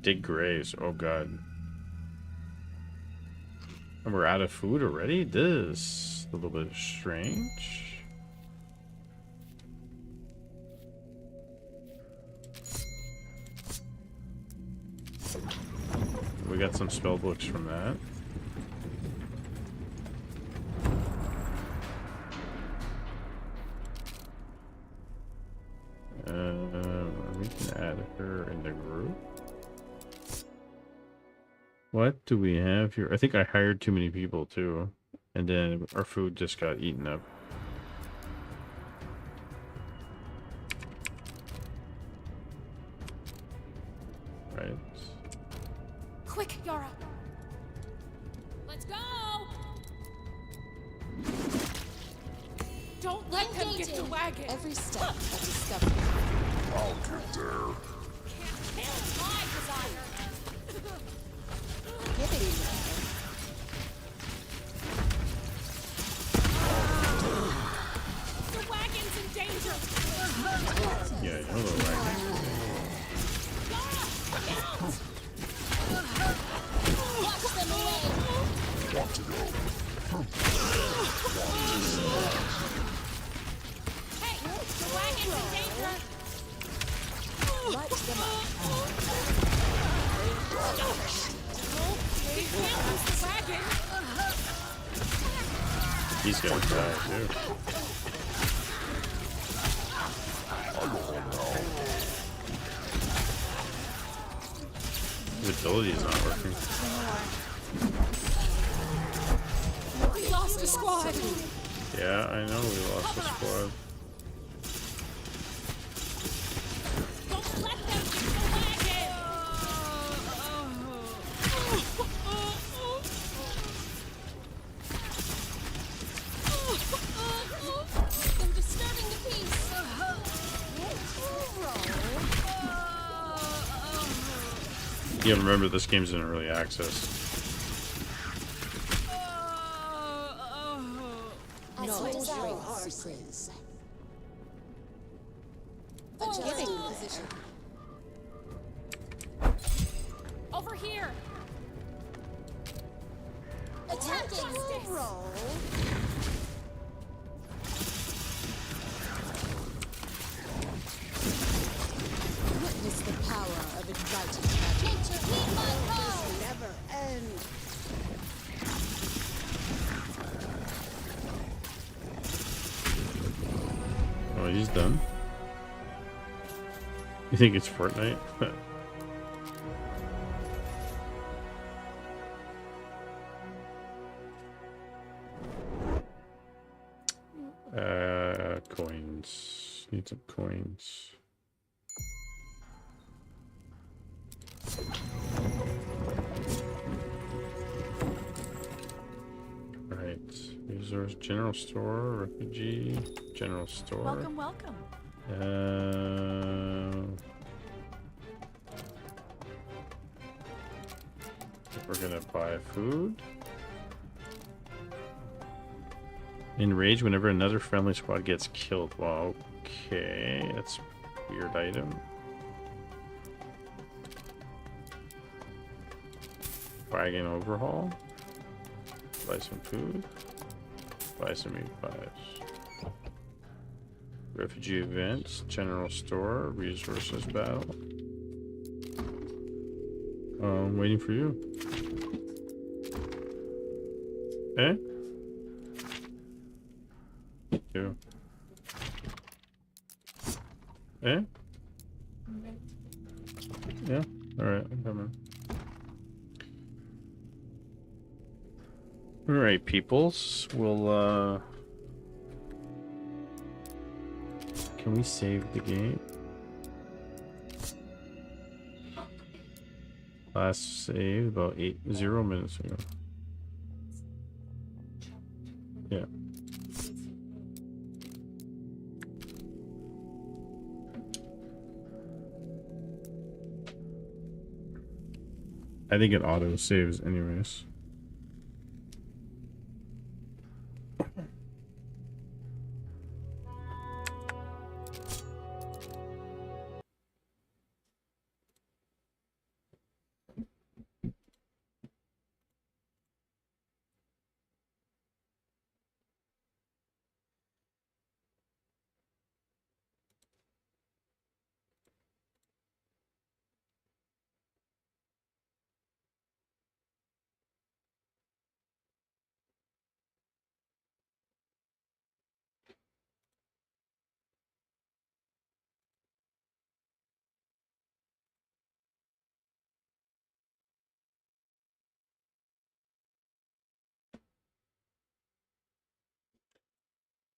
Dig graves, oh god. And we're out of food already? This is a little bit strange. We got some spell books from that. We can add her in the group. What do we have here? I think I hired too many people too. And then our food just got eaten up. Right. Quick, Yara! Let's go! Don't let them get the wagon. Every step a discovery. I'll get there. Kill my desire! Give it to The wagon's in danger! Yeah, you know the wagons. Yara, get out! Watch them away. Want to go? Hey, the wagon's in danger! Light them up. We can't lose the wagon! He's gonna die too. His ability is not working. We lost a squad. Yeah, I know we lost the squad. Don't let them get the wagon. They're disturbing the peace. Yeah, remember this game's in early access. Horses. Adjusting position. Over here! Attacking. Roll. Witness the power of invited tragedy. Nature, heed my call. Never end. Oh, he's done. You think it's Fortnite? Coins. Need some coins. Right. Resource general store, refugee, general store. Welcome, welcome. We're gonna buy food. Enrage whenever another friendly squad gets killed. Well, okay, that's a weird item. Wagon overhaul. Buy some food. Buy some E5s. Refugee events. General store. Resources battle. I'm waiting for you. Eh? You. Eh? Yeah? Alright, I'm coming. Alright, peoples. We'll, can we save the game? Last save about 0 minutes ago. Yeah. I think it auto saves anyways.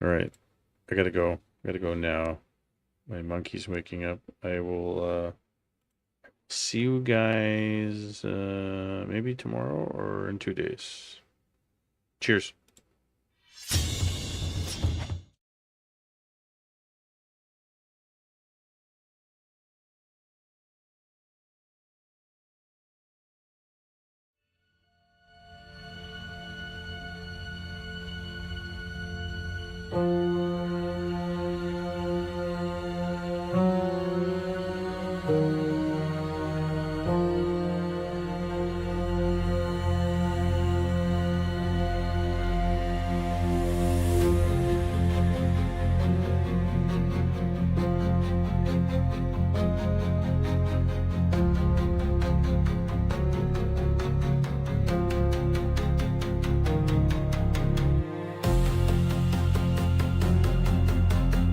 All right, I gotta go. I gotta go now. My monkey's waking up. I will see you guys maybe tomorrow or in 2 days. Cheers.